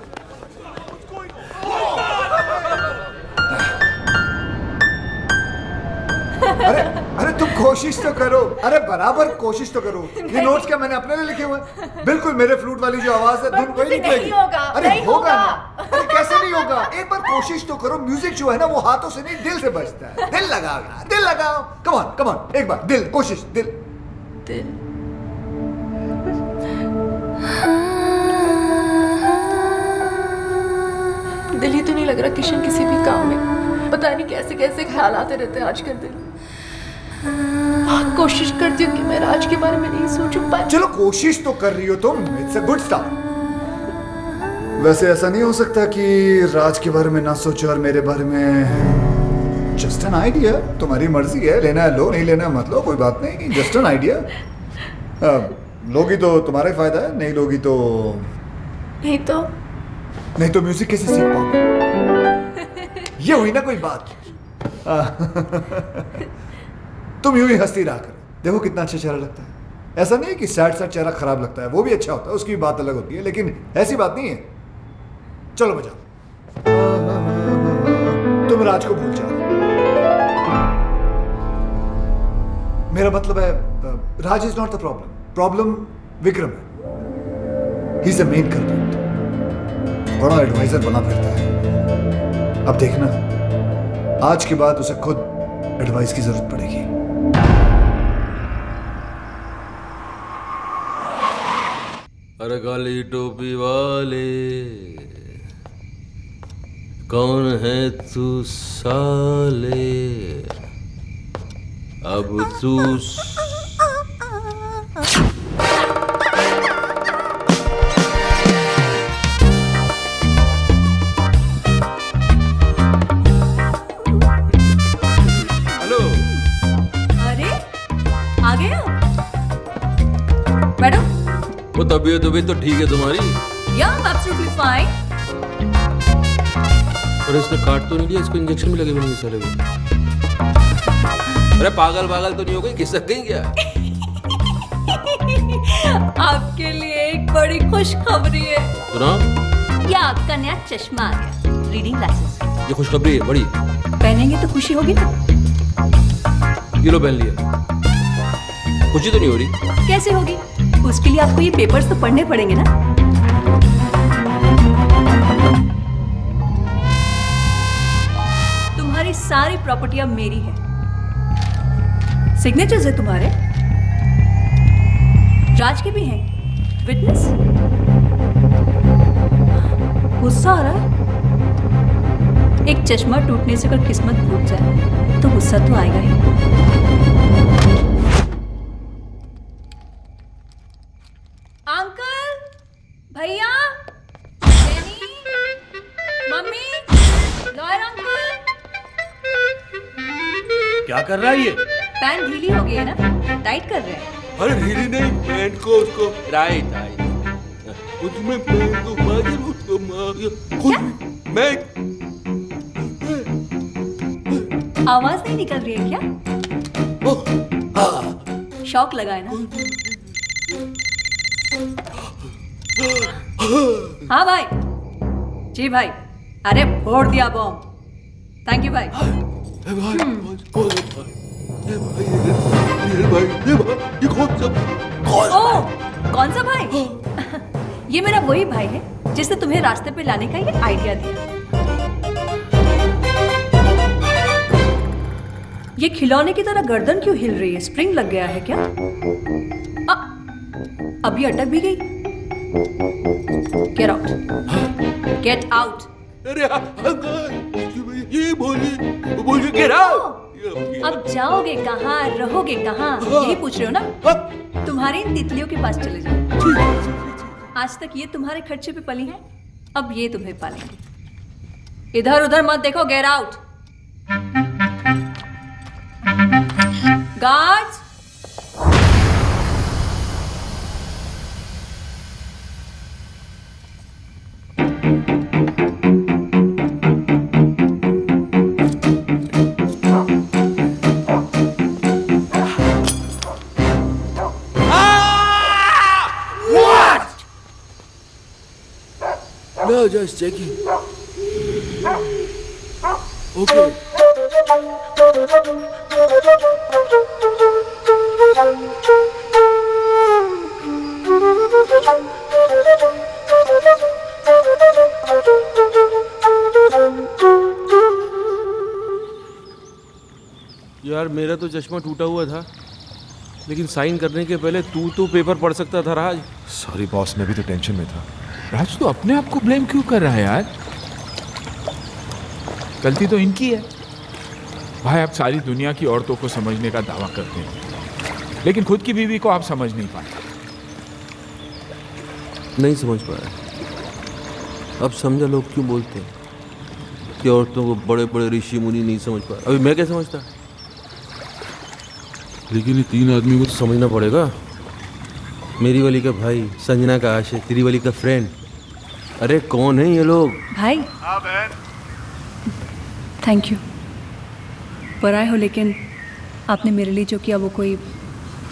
अरे अरे तुम कोशिश तो करो, अरे बराबर कोशिश तो करो। ये नोट्स क्या मैंने अपने लिए लिखे हुए हैं? बिल्कुल मेरे फ्लूट वाली जो आवाज है, धुन वही निकलेगी। नहीं होगा, अरे नहीं होगा होगा। ना। अरे कैसे नहीं होगा? एक बार कोशिश तो करो। म्यूजिक जो है ना वो हाथों से नहीं दिल से बजता है। दिल लगाओ यार, दिल लगाओ। कम ऑन कम ऑन, एक बार दिल, कोशिश, दिल। दिल ही तो नहीं लग रहा किशन किसी भी काम में। पता नहीं कैसे कैसे ख्याल आते रहते हैं आजकल दिल। कोशिश करती हूँ कि मैं राज के बारे में नहीं सोचूं, पर चलो कोशिश तो कर रही हो तुम, इट्स अ गुड स्टार्ट। वैसे ऐसा नहीं हो सकता कि राज के बारे में ना सोचो और मेरे बारे में। जस्ट एन आइडिया, तुम्हारी मर्जी है, लेना है लो, नहीं लेना है मत लो, कोई बात नहीं। Just an idea. लोगी तो तुम्हारा ही फायदा है, नहीं लोगी तो नहीं तो म्यूजिक कैसे सीख पाओगे? ये हुई ना कोई बात। तुम यूं ही हंसती रहा करो, देखो कितना अच्छा चेहरा लगता है। ऐसा नहीं कि सैड सैड चेहरा खराब लगता है, वो भी अच्छा होता है, उसकी बात अलग होती है, लेकिन ऐसी बात नहीं है। चलो बजाओ। तुम राज को भूल जाओ। मेरा मतलब है Raj is not the problem Vikram है। He is the main culprit. बड़ा एडवाइजर बना फिरता है। अब देखना, आज के बाद उसे खुद एडवाइस की जरूरत पड़ेगी। अरे काली टोपी वाले, कौन है तू साले? अब तू हेलो। अरे आ गए आप? मैडम, वो तबीयत तो ठीक है तुम्हारी? या एब्सोल्युटली फाइन। और इसने काट तो नहीं लिया? इसको इंजेक्शन भी लगे हुए नहीं साले को। अरे पागल तो नहीं हो गई? खिसक गई क्या? आपके लिए एक बड़ी खुशखबरी है। सुना? या आपका नया चश्मा आ गया, रीडिंग ग्लासेस। ये खुशखबरी है बड़ी। पहनेंगे तो खुशी होगी ना? ये लो पहन लिया। खुशी तो नहीं हो रही? कैसे होगी? उसके लिए आपको ये पेपर्स तो पढ़ने पड़ेंगे ना। तुम्हारी सारी प्रॉपर्टी अब मेरी है। सिग्नेचर्स है तुम्हारे, राज के भी हैं। विटनेस? गुस्सा आ रहा है? एक चश्मा टूटने से अगर किस्मत फूट जाए तो गुस्सा तो आएगा ही। अंकल, भैया, मम्मी, लॉयर अंकल। क्या कर रहा है ये? पैंट ढीली हो गई है ना, टाइट कर रहे हैं। अरे ढीली नहीं, पैंट को उसको राइट उसमें पैंट को मार उसको मार मैं आवाज नहीं निकल रही है क्या? शॉक लगा है ना? हाँ भाई। जी भाई। अरे फोड़ दिया बॉम्ब। थैंक यू भाई। कौन सा भाई? ये मेरा वही भाई है जिसने तुम्हें रास्ते पे लाने का ये आइडिया दिया। ये खिलौने की तरह गर्दन क्यों हिल रही है? स्प्रिंग लग गया है क्या? अभी अटक भी गई। Get out, get out. अरे ये बोली गेट आउट। अब जाओगे कहाँ, रहोगे कहाँ, यही पूछ रहे हो ना? तुम्हारी इन तितलियों के पास चले जाओ। आज तक ये तुम्हारे खर्चे पे पली हैं, अब ये तुम्हें पालेंगे। इधर उधर मत देखो, get out. Guards, No, just checking. Okay. यार मेरा तो चश्मा टूटा हुआ था, लेकिन साइन करने के पहले तू तो पेपर पढ़ सकता था राज। सॉरी बॉस, मैं भी तो टेंशन में था। राज तो अपने आप को ब्लेम क्यों कर रहा है यार? गलती तो इनकी है। भाई आप सारी दुनिया की औरतों को समझने का दावा करते हैं, लेकिन खुद की बीवी को आप समझ नहीं पाते। नहीं समझ पाया। अब समझा लोग क्यों बोलते हैं कि औरतों को बड़े बड़े ऋषि मुनि नहीं समझ पाए। अभी मैं क्या समझता, लेकिन ये तीन आदमी को तो समझना पड़ेगा। मेरी वाली का भाई, संजना का आशिक, तेरी वाली का फ्रेंड। अरे कौन है ये लोग? भाई। हाँ बहन। Thank you. पर आए हो, लेकिन आपने मेरे लिए जो किया वो कोई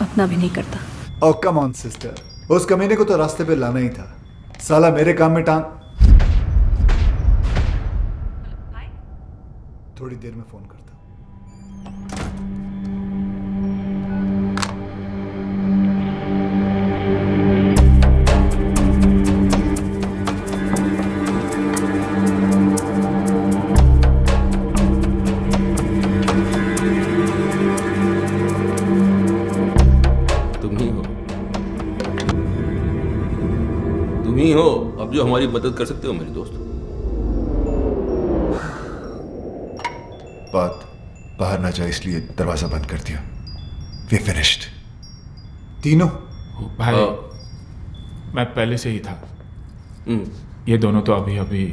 अपना भी नहीं करता। ओ कम ऑन सिस्टर, उस कमीने को तो रास्ते पे लाना ही था। साला मेरे काम में टांग। थोड़ी देर में फोन करता हूं। तुम ही हो अब जो हमारी मदद कर सकते हो मेरे दोस्त। बात बाहर ना जाए इसलिए दरवाजा बंद कर दिया। We finished. तीनों भाई मैं पहले से ही था। ये दोनों तो अभी अभी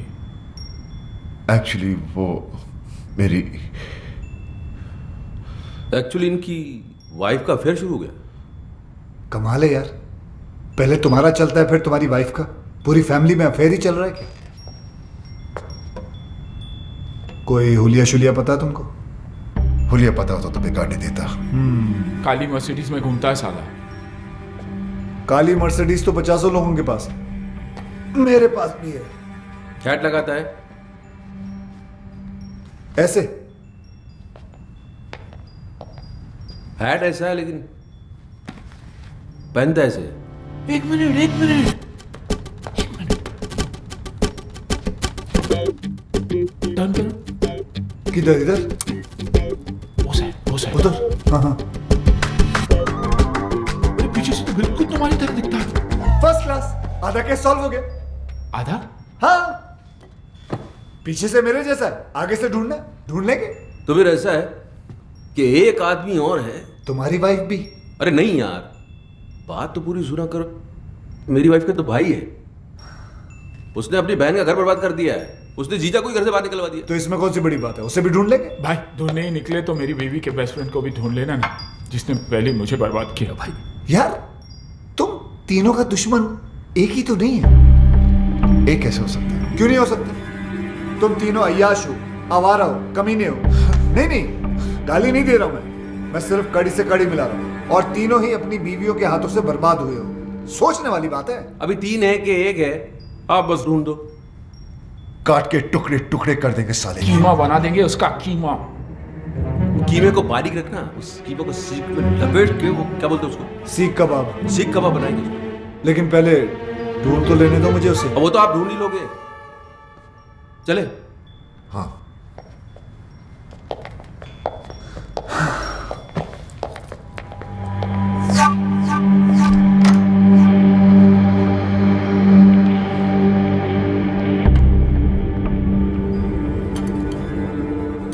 एक्चुअली वो मेरी एक्चुअली इनकी वाइफ का अफेयर शुरू हो गया। कमाल है यार, पहले तुम्हारा चलता है फिर तुम्हारी वाइफ का। पूरी फैमिली में अफेयर ही चल रहा है क्या? कोई हुलिया शुलिया पता है तुमको? हुलिया पता होता तो बेकार नहीं देता। काली मर्सिडीज में घूमता है साला। काली मर्सिडीज तो 50 लोगों के पास है, मेरे पास भी है। हैट लगाता है ऐसे हैट ऐसा है लेकिन पहनता ऐसे है। एक मिनट टर्न करो। किधर? इधर? वो साइड उधर? हाँ। पीछे से तो बिल्कुल तुम्हारी तरह दिखता है। First class. आधा केस सॉल्व हो गया। आधा? हाँ, पीछे से मेरे जैसा है, आगे से ढूंढ लेंगे। तो फिर ऐसा है कि एक आदमी और है। तुम्हारी वाइफ भी? अरे नहीं यार, बात तो पूरी सुना करो। मेरी वाइफ का तो भाई है, उसने अपनी बहन का घर बर्बाद कर दिया है। उसने जीजा को ही घर से बाहर निकलवा दिया। तो इसमें कौन सी बड़ी बात है, उसे भी ढूंढ लेंगे। भाई ढूंढने ही निकले तो मेरी बीवी के बेस्ट फ्रेंड को भी ढूंढ लेना ना, जिसने पहले मुझे बर्बाद किया। भाई यार तुम तीनों का दुश्मन एक ही तो नहीं है। एक कैसे हो सकता है? क्यों नहीं हो सकता? तुम तीनों अय्याश हो, आवारा हो, कमीने हो। नहीं, गाली नहीं दे रहा हूं मैं सिर्फ कड़ी से कड़ी मिला रहा हूं। और तीनों ही अपनी बीवियों के हाथों से बर्बाद हुए हो। सोचने वाली बात है। अभी 3 है कि 1 है, आप बस ढूंढ दो। काट के टुकड़े टुकड़े कर देंगे साले। कीमा बना देंगे उसका कीमा। कीमे को बारीक रखना, उस कीमे को सीख में लपेट के, वो क्या बोलते हैं उसको, सीख कबाब। सीख कबाब बनाएंगे उसको। लेकिन पहले ढूंढ तो लेने दो मुझे उसे। वो तो आप ढूंढ ही लोगे। चले? हाँ।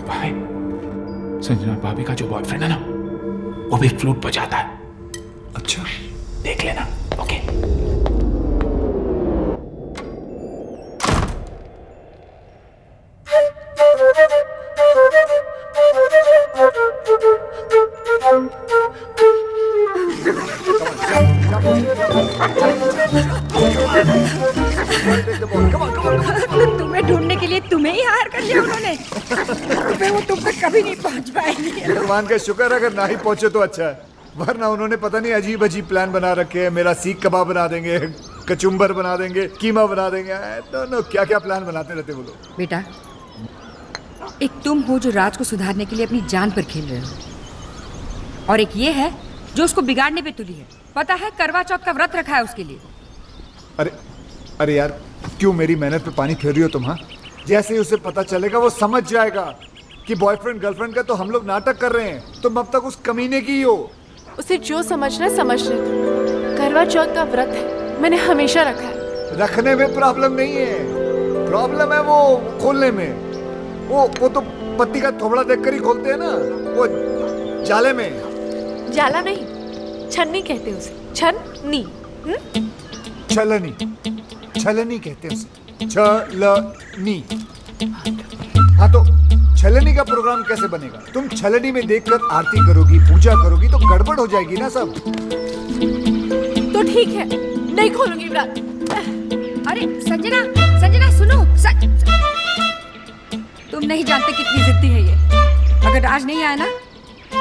भाई संजना भाभी का जो बॉयफ्रेंड है ना, वो भी फ्लूट बजाता है। अच्छा, देख लेना। ओके। तुम्हें ढूंढने के लिए तुम्हें ही हायर कर लिया उन्होंने। वो तुम तक कभी नहीं पहुंच पाएंगे। भगवान का शुक्र अगर ना ही पहुंचे तो अच्छा है, वरना उन्होंने पता नहीं अजीब अजीब प्लान बना रखे हैं। मेरा सीख कबाब बना देंगे, कचुम्बर बना देंगे, कीमा बना देंगे। नो क्या क्या प्लान बनाते रहते वो लोग। बेटा, एक तुम हो जो राज को सुधारने के लिए अपनी जान पर खेल रहे हो, और एक ये है जो उसको बिगाड़ने पे तुली है। पता है करवा चौथ का व्रत रखा है उसके लिए। अरे यार, क्यों मेरी मेहनत पे पानी फेर रही हो तुम? हाँ, जैसे ही उसे पता चलेगा वो समझ जाएगा कि बॉयफ्रेंड गर्लफ्रेंड का तो हम लोग नाटक कर रहे हैं। तुम अब तक उस कमीने की ही हो। उसे जो समझना है समझने दो। करवा चौथ का व्रत है, मैंने हमेशा रखा है। रखने में प्रॉब्लम नहीं है, प्रॉब्लम है वो खोलने में। वो तो पत्ती का थोबड़ा देखकर ही खोलते हैं ना, वो जाले में। जाला नहीं, छन्नी कहते उसे। छन्नी। छलनी कहते हैं उसे। छलनी। हाँ तो छलनी का प्रोग्राम कैसे बनेगा? तुम छलनी में देखकर आरती करोगी, पूजा करोगी तो गड़बड़ हो जाएगी ना सब। तो ठीक है, नहीं खोलूंगी व्रत। अरे संजना सुनो। तुम नहीं जानते कितनी जिद्दी है ये। अगर राज नहीं आया ना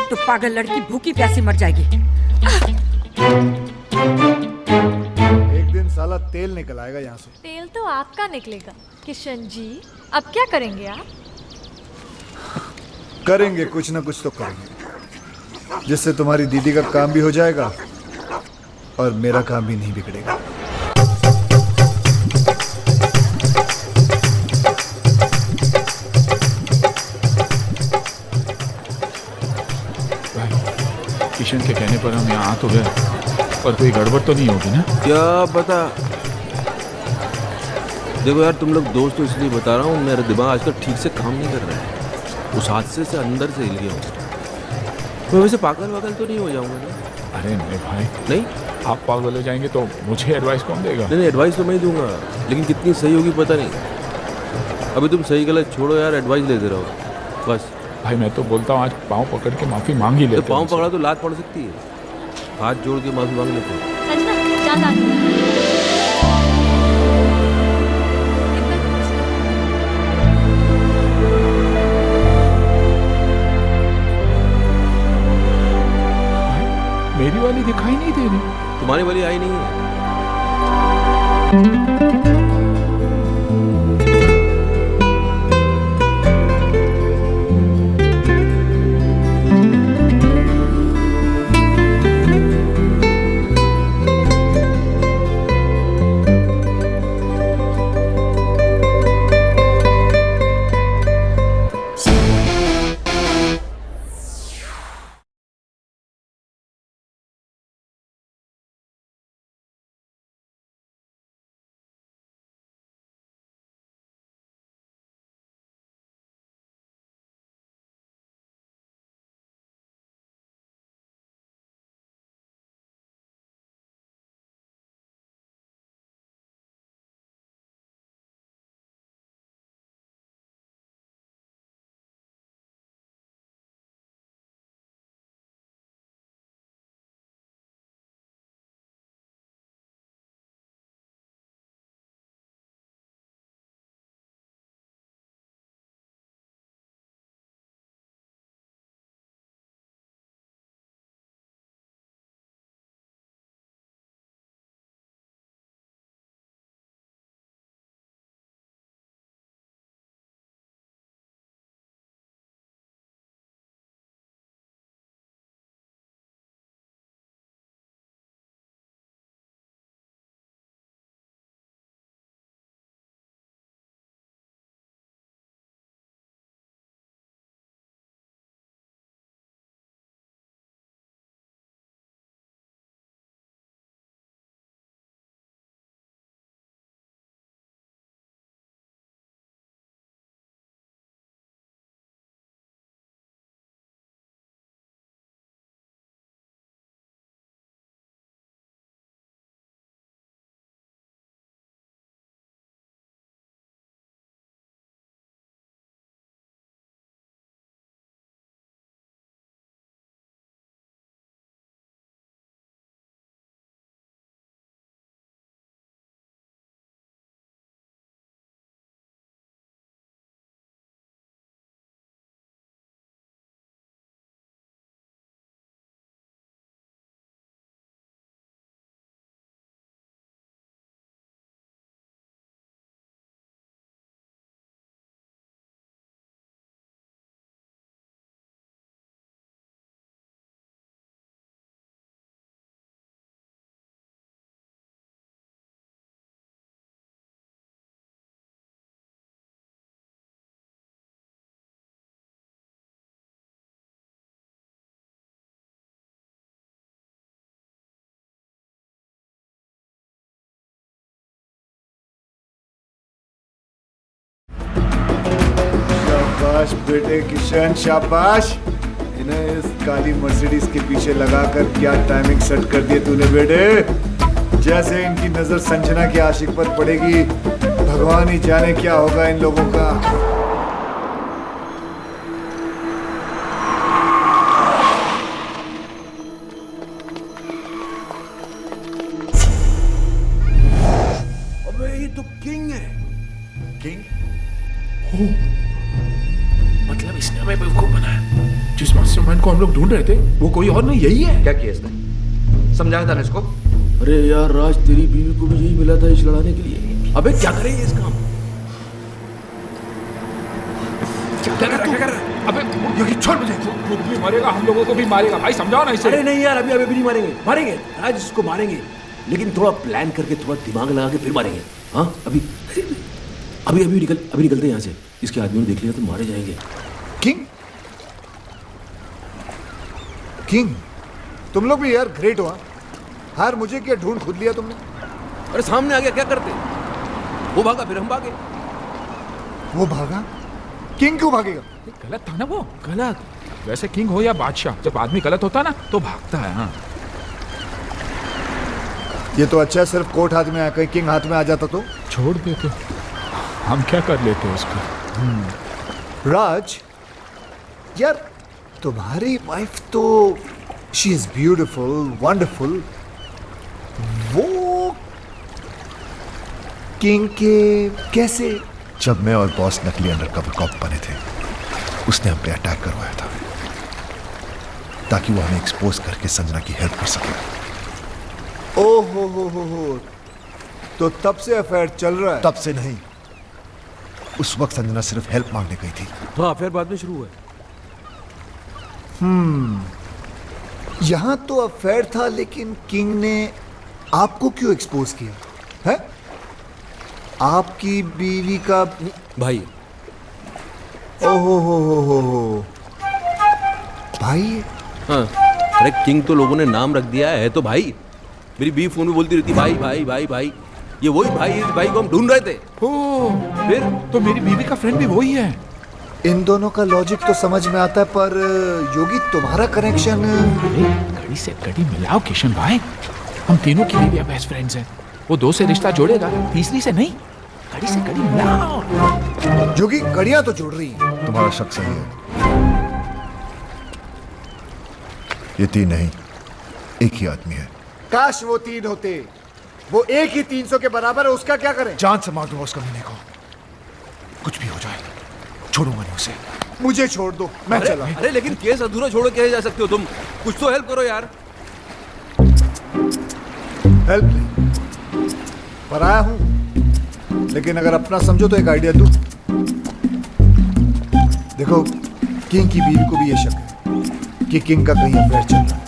तो पागल लड़की भूखी प्यासी मर जाएगी। एक दिन साला तेल निकल आएगा यहाँ से। तेल तो आपका निकलेगा किशन जी। अब क्या करेंगे आप? करेंगे कुछ ना कुछ तो करेंगे, जिससे तुम्हारी दीदी का काम भी हो जाएगा और मेरा काम भी नहीं बिगड़ेगा। किशन के कहने पर हम यहाँ आ तो गए, पर कोई गड़बड़ तो नहीं होगी ना? क्या पता, देखो यार, तुम लोग दोस्त तो इसलिए बता रहा हूँ, मेरा दिमाग आजकल ठीक से काम नहीं कर रहा है। उस हादसे से अंदर से हिल गया हूँ। मैं वैसे पागल वागल तो नहीं हो जाऊंगा ना? अरे नहीं भाई, नहीं, आप पागल हो जाएंगे तो मुझे एडवाइस कौन देगा? नहीं एडवाइस तो मैं ही दूंगा, लेकिन कितनी सही होगी पता नहीं। अभी तुम सही गलत छोड़ो यार, एडवाइस लेते रहो बस। भाई मैं तो बोलता हूँ आज पाँव पकड़ के माफी मांग ही लेते। तो पाँव पकड़ा तो लात पड़ सकती है, हाथ जोड़ के माफी मांग लेते हैं। संजना चल दादी। मेरी वाली दिखाई नहीं दे रही। तुम्हारी वाली आई नहीं है। शाबाश बेटे किशन, शाबाश। इन्हें इस काली मर्सिडीज के पीछे लगाकर क्या टाइमिंग सेट कर दिए तूने बेटे। जैसे इनकी नजर संजना के आशिक पर पड़ेगी, भगवान ही जाने क्या होगा इन लोगों का। अबे ये तो किंग है। किंग? मतलब इसने हमें बेवकूफ बनाया। जिस मास्टरमाइंड को हम लोग ढूंढ रहे थे वो कोई और नहीं, यही है। क्या किया इसने? समझाया था ना इसको? अरे यार राज, तेरी बीवी को भी यही मिला था इस लड़ाने के लिए। अबे क्या करेंगे इस काम? क्या कर रहा है? अबे छोड़ मुझे। खुद भी मरेगा, हम लोगों को भी मारेगा। भाई समझाओ ना इसे। अरे नहीं यार, अभी भी नहीं मारेंगे। मारेंगे राज, इसको मारेंगे, लेकिन थोड़ा प्लान करके, थोड़ा दिमाग लगा के फिर मारेंगे। हाँ अभी निकलते हैं यहाँ से। इसके आदमी ने देख लिया तो मारे जाएंगे। किंग? किंग? तुम लोग भी यार ग्रेट हो। हार मुझे क्या ढूंढ खुद लिया तुमने? अरे सामने आ गया, क्या करते? वो भागा, फिर हम भागे। वो भागा? किंग क्यों भागेगा? गलत था ना वो, गलत। वैसे किंग हो या बादशाह, जब आदमी गलत होता ना तो भागता है। हाँ, ये तो अच्छा है, सिर्फ कोट हाथ में आया, कहीं किंग हाथ में आ जाता तो। छोड़ देते, हम क्या कर लेते उसको। राज, यार तुम्हारी वाइफ तो शी इज ब्यूटिफुल, वंडरफुल। वो किंग के कैसे? जब मैं और बॉस नकली अंडरकवर कॉप बने थे, उसने हम पे अटैक करवाया था ताकि वो हमें एक्सपोज करके संजना की हेल्प कर सके। ओ हो, तो तब से अफेयर चल रहा है? तब से नहीं, उस वक्त संजना सिर्फ हेल्प मांगने गई थी। हाँ, फिर बाद में शुरू हुआ। यहां तो अफेयर था, लेकिन किंग ने आपको क्यों एक्सपोज किया है? आपकी बीवी का भाई। ओहो हो भाई। हाँ, अरे किंग तो लोगों ने नाम रख दिया है तो भाई। मेरी बीवी फोन में बोलती रहती भाई भाई भाई भाई। ये वही भाई, इस भाई को हम ढूंढ रहे थे। फिर तो मेरी बीवी का फ्रेंड भी वही है। इन दोनों का लॉजिक तो समझ में आता है, पर योगी तुम्हारा कनेक्शन। कड़ी से कड़ी मिलाओ किशन भाई, हम तीनों की भी बेस्ट फ्रेंड्स हैं। वो दो से रिश्ता जोड़ेगा, तीसरी से नहीं। कड़ी से कड़ी मिलाओ। योगी कड़ियां तो जोड़ रही है। तुम्हारा शक सही है, ये तीन नहीं, एक ही आदमी है। काश वो तीन होते। वो एक ही 300 के बराबर है, उसका क्या करें? जान से मार दूंगा उस कमीने को, कुछ भी हो जाए छोड़ूंगा नहीं उसे। मुझे छोड़ दो, मैं चला। अरे लेकिन केस अधूरा छोड़ के जा सकते हो तुम? कुछ तो हेल्प करो यार। हेल्प नहीं, पर आया हूं, लेकिन अगर अपना समझो तो एक आइडिया दूं। देखो, किंग की बीवी को भी ये शक है कि किंग का कहीं अफेयर चल रहा है।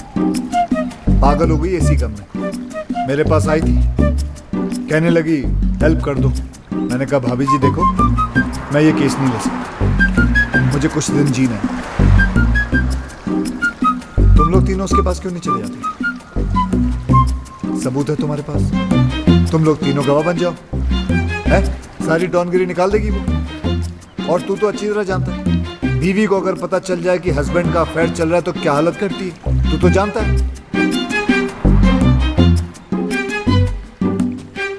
पागल हो गई इसी गम में, मेरे पास आई थी, कहने लगी हेल्प कर दो। मैंने कहा भाभी जी देखो, मैं ये केस नहीं ले सकता, मुझे कुछ दिन जीना है। तुम लोग तीनों उसके पास क्यों नहीं चले जाते? सबूत है तुम्हारे पास, तुम लोग तीनों गवाह बन जाओ। है, सारी डॉनगिरी निकाल देगी वो। और तू तो अच्छी तरह जानता है, बीवी को अगर पता चल जाए कि हस्बैंड का अफेयर चल रहा है तो क्या हालत करती है, तू तो जानता है।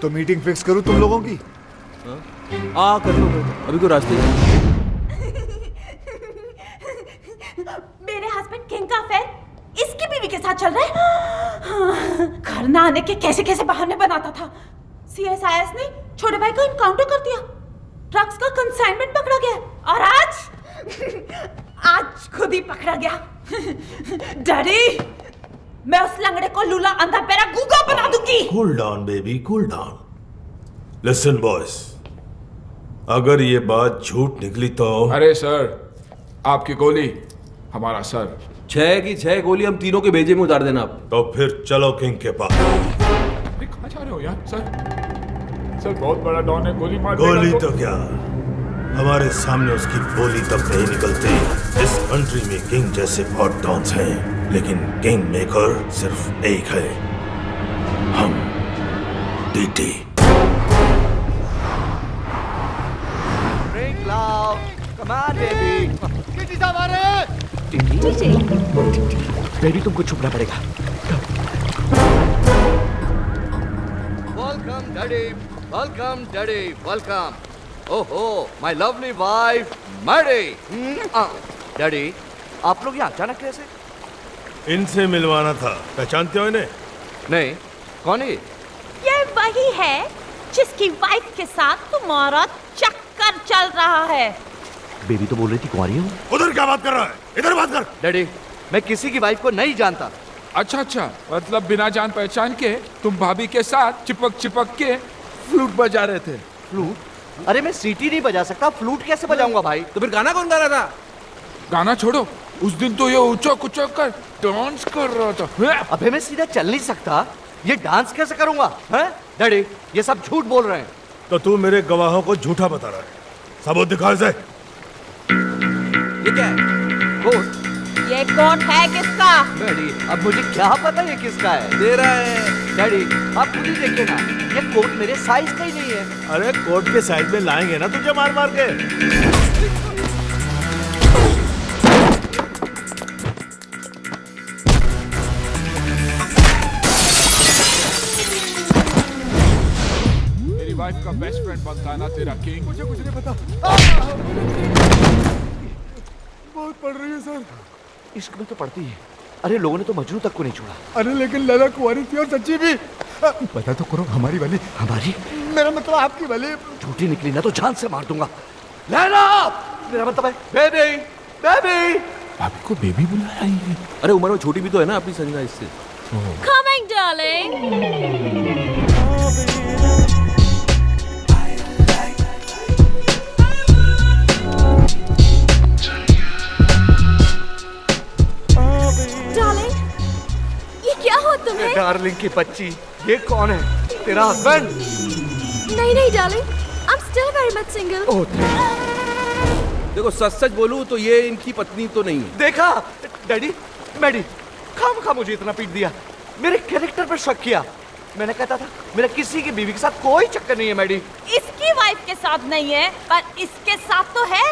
तो मीटिंग फिक्स करूं तुम लोगों की? कर लो, अभी तो रास्ते। मेरे हस्बैंड किंग का अफेयर इसकी बीवी के साथ चल रहा है। घर ना आने के कैसे कैसे बहाने बनाता था। सीएसआईएस ने छोटे भाई को इनकाउंटर कर दिया, ड्रग्स का कंसाइनमेंट पकड़ा गया, और आज खुद ही पकड़ा गया। डैडी, मैं उस लंगड़े को लूला अंधा पैरा गूंगा बना दूंगी। Cool down baby, cool down. Listen boys, अगर ये बात झूठ निकली तो। अरे सर, आपकी गोली हमारा सर। 6 की 6 गोली हम तीनों के भेजे में उतार देना आप। तो फिर चलो किंग के पास। कहाँ जा रहे हो यार? सर बहुत बड़ा डॉन है, गोली मार देगा गोली तो क्या, हमारे सामने उसकी बोली तक नहीं निकलती। इस कंट्री में किंग जैसे बहुत डॉन्स हैं, लेकिन किंग मेकर सिर्फ एक है, हम। टीटी। बेबी तुमको छुपना पड़ेगा। Welcome daddy, welcome daddy, welcome. ओहो, my lovely wife Maddy. Daddy, आप लोग यहाँ अचानक कैसे? इनसे मिलवाना था, पहचानते हो इन्हें? नहीं, कौन है? ये वही है जिसकी वाइफ के साथ तुम्हारा चक्कर चल रहा है। बेबी तो बोल रही थी कुंवारी हूँ। उधर क्या बात कर रहा है? इधर बात कर। डैडी, मैं किसी की वाइफ को नहीं जानता। अच्छा, मतलब बिना जान पहचान के तुम भाभी के साथ चिपक के फ्लूट बजा रहे थे। फ्लूट? अरे मैं सीटी नहीं बजा सकता, फ्लूट कैसे बजाऊंगा भाई? तो फिर गाना कौन गा रहा था? गाना छोड़ो, उस दिन तो ये उचक कर डांस कर रहा था। अबे मैं सीधा चल नहीं सकता, ये डांस कैसे करूंगा? हैं? डैडी, ये सब झूठ बोल रहे हैं। तो तू मेरे गवाहों को झूठा बता रहा है, सबूत दिखा इसे। ये क्या है? कोट? ये कोट है किसका? डैडी अब मुझे क्या पता ये किसका है। तेरा है। डैडी आप खुद ही देखिए ना, ये कोट मेरे साइज का ही नहीं है। अरे कोट के साइज में लाएंगे ना तुझे मार मार के। मेरी वाइफ का बेस्ट फ्रेंड बनता है ना तेरा किंग। मुझे कुछ नहीं पता। बहुत पड़ रही है सर। इश्क में तो पड़ती है। अरे लोगों ने तो मजनू तक को नहीं छोड़ा। अरे लेकिन लैला कुंवारी थी और सच्ची भी। पता तो करो हमारी वाली। हमारी? मेरा मतलब आपकी वाली। झूठी निकली ना तो जान से मार दूंगा। लैला मेरा मतलब है बेबी। बेबी भाभी को बेबी बुला रही है। अरे उम्र में छोटी भी तो है ना अपनी संजना इससे। Coming, darling. Darling, ये क्या हो तुम्हें? डार्लिंग की बच्ची, ये कौन है? तेरा हस्बैंड? नहीं नहीं darling, I'm still very much single. देखो सच सच बोलूं तो ये इनकी पत्नी तो नहीं है। देखा डैडी, मैडी खाम मुझे इतना पीट दिया, मेरे कैरेक्टर पर शक किया। मैंने कहता था मेरा किसी की बीवी के साथ कोई चक्कर नहीं है मैडी। इसकी वाइफ के साथ नहीं है पर इसके साथ तो है।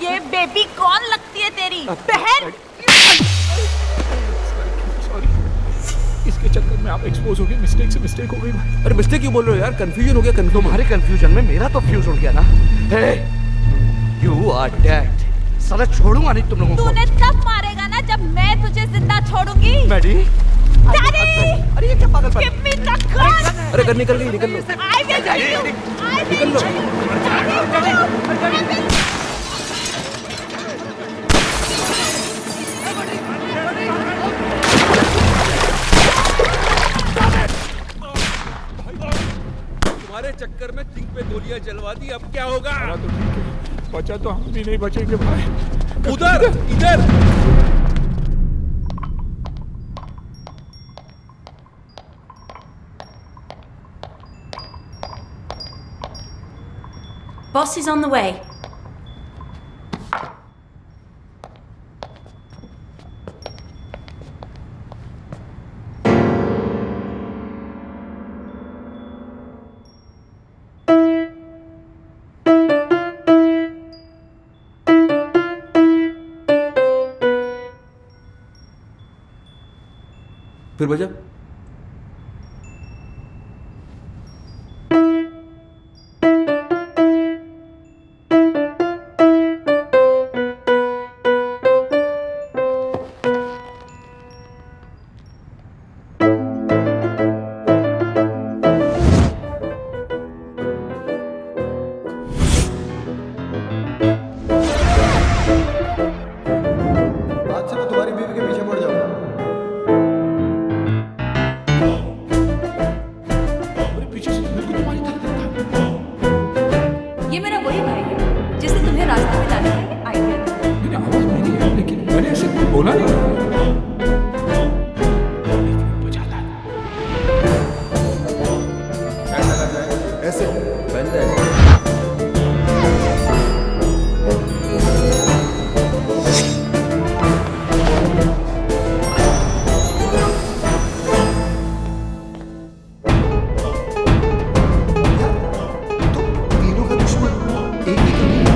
ये बेबी कौन लगती है तेरी बहन? इसके चक्कर में आप एक्सपोज हो गए। मिस्टेक हो गई भाई। अरे मिस्टेक क्यों बोल रहे हो यार? कंफ्यूजन हो गया। तुम्हारे कंफ्यूजन में मेरा तो फ्यूज उड़ गया ना। हे यू आर डेड। साला छोड़ूंगा नहीं तुम लोगों को। तूने तब मारेगा ना जब मैं तुझे जिंदा छोड़ूंगी। मैडी डैडी, अरे ये क्या पागल give me the gun. अरे घर निकल गई, निकल लो। I will kill you. I will निकल लो। kill you. तुम्हारे चक्कर में थिंक पे गोलियां चलवा दी, अब क्या होगा? तो ठीक है, बचा तो हम भी नहीं बचेंगे भाई। उधर इधर Boss is on the way. फिर बजा। आज से मैं तुम्हारी बीवी के पीछे पड़ जाऊंगा। पीछे से मेरे को तुम्हारी तरफ देखता। ये मेरा वही भाई है जिसने तुम्हें रास्ते में लाने का आइडिया दिया। मैंने आवाज मेरी है लेकिन मैंने ऐसे बोला नहीं। बजाता है। ऐसे बंद है। तीनों का दुश्मन एक ही तो नहीं है।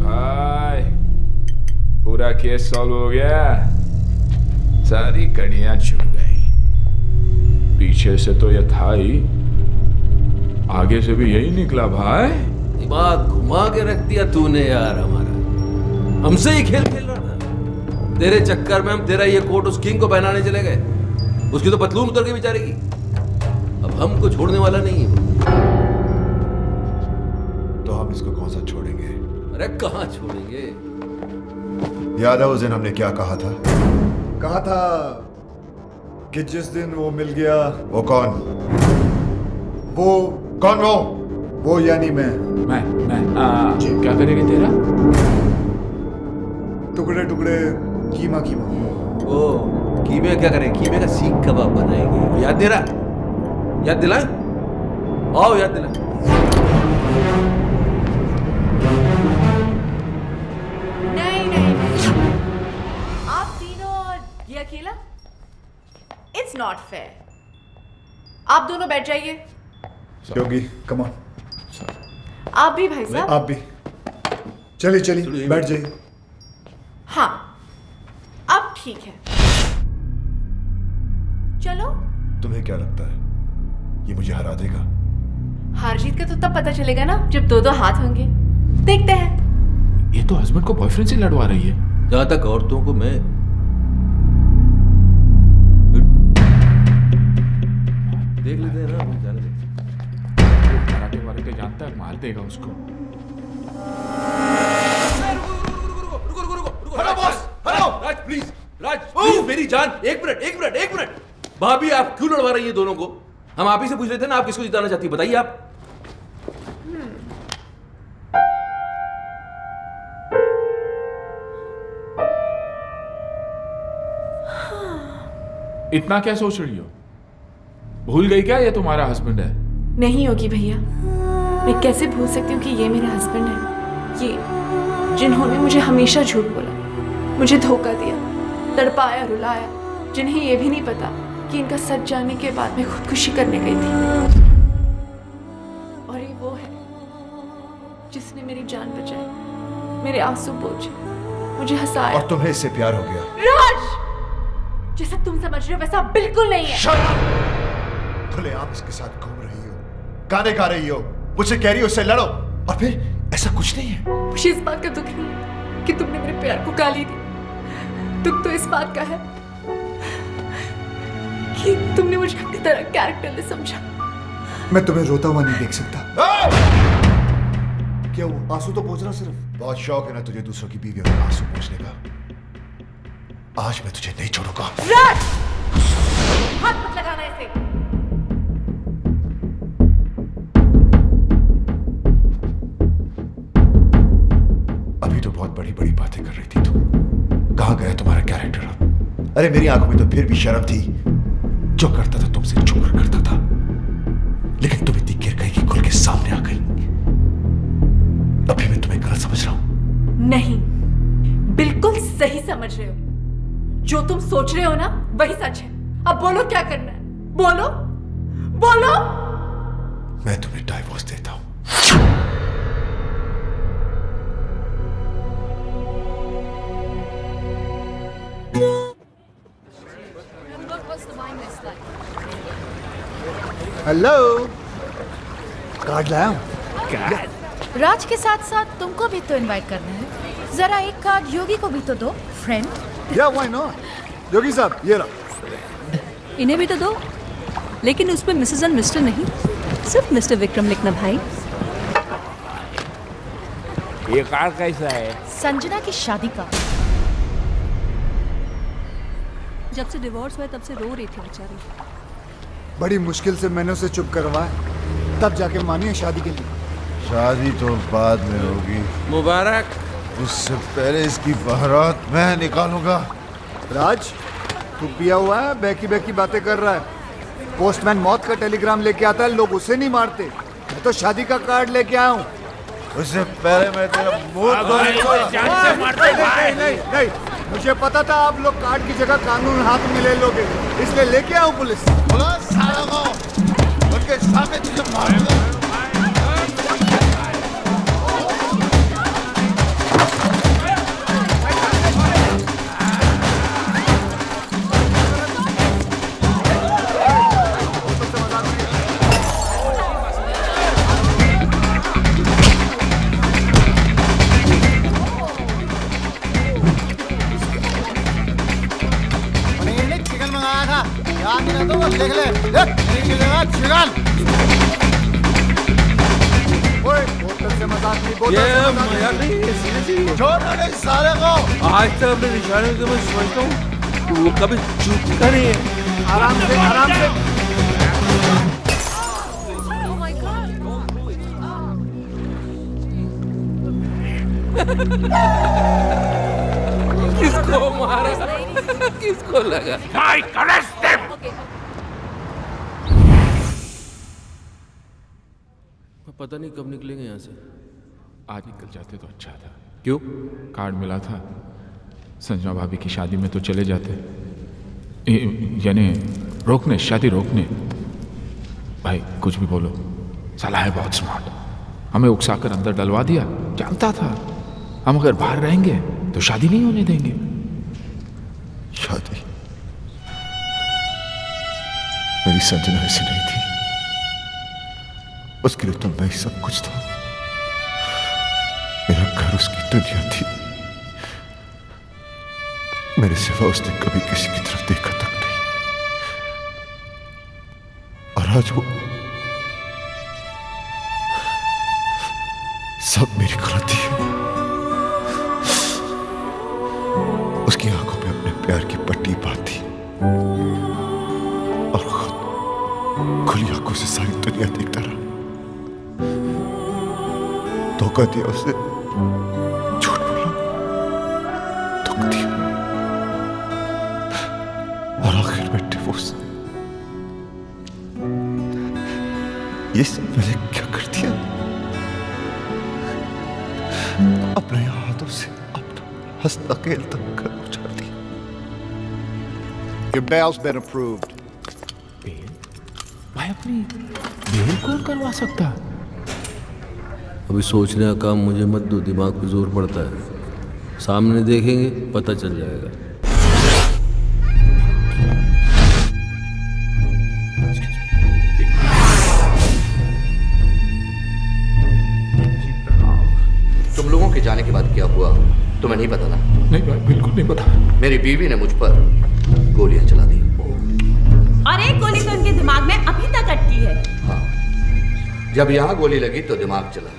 भाई पूरा केस सॉल्व हो गया। सारी कड़ियां छुट गई। पीछे से तो ये था ही, आगे से भी यही निकला भाई। दिमाग घुमा के रख दिया तूने यार हमारा। हमसे ही खेल खेल रहा था। तेरे चक्कर में हम तेरा ये कोट उस किंग को पहनाने चले गए। उसकी तो पतलून उतर के बेचारे की। अब हमको छोड़ने वाला नहीं है। तो हम इसको कौन सा छोड़ेंगे? अरे कहाँ छोड़ेंगे? याद है उस दिन हमने क्या कहा था? कहा था कि जिस दिन वो मिल गया। वो कौन? वो कौन वो यानी मैं क्या करेगा तेरा? टुकड़े टुकड़े कीमा कीमा। ओ कीमे क्या करें? कीमे का सीख कबाब बनाएंगे। याद दे रहा? याद दिलाए? आओ याद दिला। नहीं आप तीनों और ये अकेला, इट्स नॉट फेयर। आप दोनों बैठ जाइए। योगी कम ऑन। आप भी भाई साहब। आप भी चलिए चलिए बैठ जाइए। हाँ अब ठीक है, चलो। तुम्हें क्या लगता है ये मुझे हरा देगा? हार जीत का तो तब पता चलेगा ना जब दो दो हाथ होंगे। देखते हैं। ये तो हस्बैंड को बॉयफ्रेंड से लड़वा रही है। जहां तक औरतों को मैं देख लेते हैं ना, जाने दे। कराटे वाराटे जानता है, मार देगा उसको। Hello boss, hello Raj please, Raj please मेरी जान, एक मिनट। भाभी आप क्यों लड़वा रही है दोनों को? हम आप ही से पूछ रहे थे ना, आप किसको जिताना चाहती है, बताइए आप। इतना क्या सोच रही हो? भूल गई क्या ये तुम्हारा हस्बैंड है? नहीं होगी भैया, मैं कैसे भूल सकती हूँ कि ये मेरा हस्बैंड है। ये जिन्होंने मुझे हमेशा झूठ बोला, मुझे धोखा दिया, तड़पाया रुलाया, जिन्हें ये भी नहीं पता कि इनका सच जानने के बाद मैं खुदकुशी करने गई थी। और ये वो है जिसने मेरी जान बचाई, मेरे आंसू पोंछे, मुझे हंसाया। और तुम्हें इससे प्यार हो गया? राज, जैसा तुम समझ रहे हो वैसा बिल्कुल नहीं है। खुले आप इसके साथ घूम रही हो, गाने गा रही हो, मुझसे कह रही हो उससे लड़ो, और फिर ऐसा कुछ नहीं है। मुझे इस बात का दुख नहीं है कि तुमने मेरे प्यार को गाली दी। दुख तो इस बात का है कि तुमने मुझे अपनी तरह कैरेक्टर में समझा। मैं तुम्हें रोता हुआ नहीं देख सकता। क्या वो आंसू तो पोंछ रहा सिर्फ? बहुत शौक है ना तुझे दूसरों की बीवियों में आंसू पोंछने का। आज मैं तुझे नहीं छोड़ूंगा। राज, हाथ मत लगाना ऐसे। अभी तो बहुत बड़ी बड़ी बातें कर रही थी तू। कहां गया तुम्हारा कैरेक्टर? अरे मेरी आंखों में तो फिर भी शर्म थी। जो करता था तुमसे छुप कर करता था, लेकिन तुम इतनी गिर गई कि खुल के सामने आ गई। अभी मैं तुम्हें गलत समझ रहा हूं? नहीं, बिल्कुल सही समझ रहे हो। जो तुम सोच रहे हो ना वही सच है। अब बोलो क्या करना है, बोलो बोलो। मैं तुम्हें डाइवोर्स देता हूं। हेलो, कार्ड लाया हूं। राज के साथ साथ तुमको भी तो इनवाइट करना है। जरा एक कार्ड योगी को भी तो दो, फ्रेंड। या व्हाई नॉट? योगी साहब ये रहा। इन्हें भी तो दो, लेकिन उसमें मिसेस एंड मिस्टर नहीं, सिर्फ मिस्टर विक्रम लिखना भाई। ये कार्ड कैसा है? संजना की शादी का। जब से डिवोर्स हुआ तब से रो रही थी बेचारी। बड़ी मुश्किल से मैंने उसे चुप करवाया, तब जाके मानी है शादी के लिए। शादी तो बाद में होगी। मुबारक। उससे पहले इसकी बारात मैं निकालूंगा। राज, तू पिया हुआ है, बहकी बहकी बातें कर रहा है। पोस्टमैन मौत का टेलीग्राम लेके आता है, लोग उसे नहीं मारते। मैं तो शादी का कार्ड लेके आया हूँ। उससे पहले मैं तेरा मुंह नहीं, मुझे पता था आप लोग कार्ड की जगह कानून हाथ में ले लोगे, इसलिए लेके आऊं पुलिस। उनके सामने तुझे मारूंगा। चिकन मंगाया था, याद नहीं तो लिख ले। चिकन। ओए बोतल से मजाक नहीं, बोतल ये से मजाक मजाक नहीं है, सीरियसली। छोड़ो नहीं साले को। आज तक अपने निशाने को मैं समझता हूँ वो कभी चूकता नहीं है। आराम से, आराम से। किसको मारा, किसको लगा? पता नहीं कब निकलेंगे यहाँ से। आज निकल जाते तो अच्छा था। क्यों? कार्ड मिला था, संजना भाभी की शादी में तो चले जाते, यानी रोकने, शादी रोकने। भाई कुछ भी बोलो, साला है बहुत स्मार्ट, हमें उकसाकर अंदर डलवा दिया। जानता था हम अगर बाहर रहेंगे तो शादी नहीं होने देंगे। शादी? मेरी संजना ऐसी नहीं थी, उसके लिए तो मैं ही सब कुछ था। मेरा घर उसकी दुनिया थी, मेरे सिवा उसने कभी किसी की तरफ देखा तक नहीं। और आज वो सब मेरी गलती है। उसकी आंखों में अपने प्यार की पट्टी बांधी और खुद खुली आंखों से सारी दुनिया देखता रहा। धोखा दिया उसे, झूठ बोला, दुख दिया, और आखिर में डिवोर्स। ये सब मैंने क्या कर दिया? अपने हाथों से अपना हंसता खेलता घर उजाड़ दिया। Your bail's been approved. Bail? भाई अपनी बेल कौन करवा सकता? अभी सोचने का काम मुझे मत दो, दिमाग पे जोर पड़ता है। सामने देखेंगे पता चल जाएगा। तुम लोगों के जाने के बाद क्या हुआ तुम्हें नहीं पता ना? नहीं भाई, बिल्कुल नहीं पता। मेरी बीवी ने मुझ पर गोलियां चला दी। और एक गोली तो उनके दिमाग में अभी तक अटकी है। हाँ, जब यहाँ गोली लगी तो दिमाग चला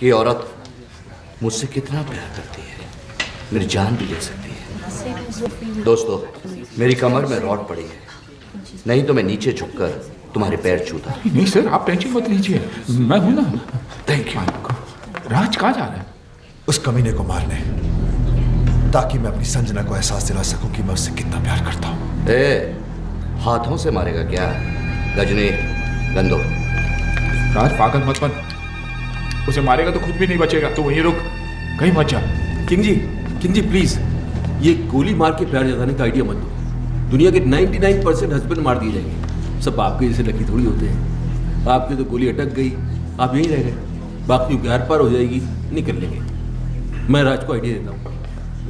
कि औरत मुझसे कितना प्यार करती है, मेरी जान भी ले सकती है। दोस्तों, मेरी कमर में रॉड पड़ी है, नहीं तो मैं नीचे झुककर तुम्हारे पैर छूता। नहीं सर, आप टेंशन मत लीजिए, मैं हूं ना। Thank you. राज कहाँ जा रहा है? उस कमीने को मारने, ताकि मैं अपनी संजना को एहसास दिला सकूं कि मैं उससे कितना प्यार करता हूं। हाथों से मारेगा क्या? गजनी, गंदो। राज पागल मत बन, उसे मारेगा तो खुद भी नहीं बचेगा। तो वहीं रुक, कहीं मत जा। किंग जी प्लीज, ये गोली मार के प्यार जताने का आइडिया मत दो। दुनिया के 99% हस्बैंड मार दिए जाएंगे, सब आपके जैसे लकी थोड़ी होते हैं। आपकी तो गोली अटक गई, आप यहीं रह गए, बाकी की आर पार हो जाएगी, निकल लेंगे। मैं राज को आइडिया देता हूँ।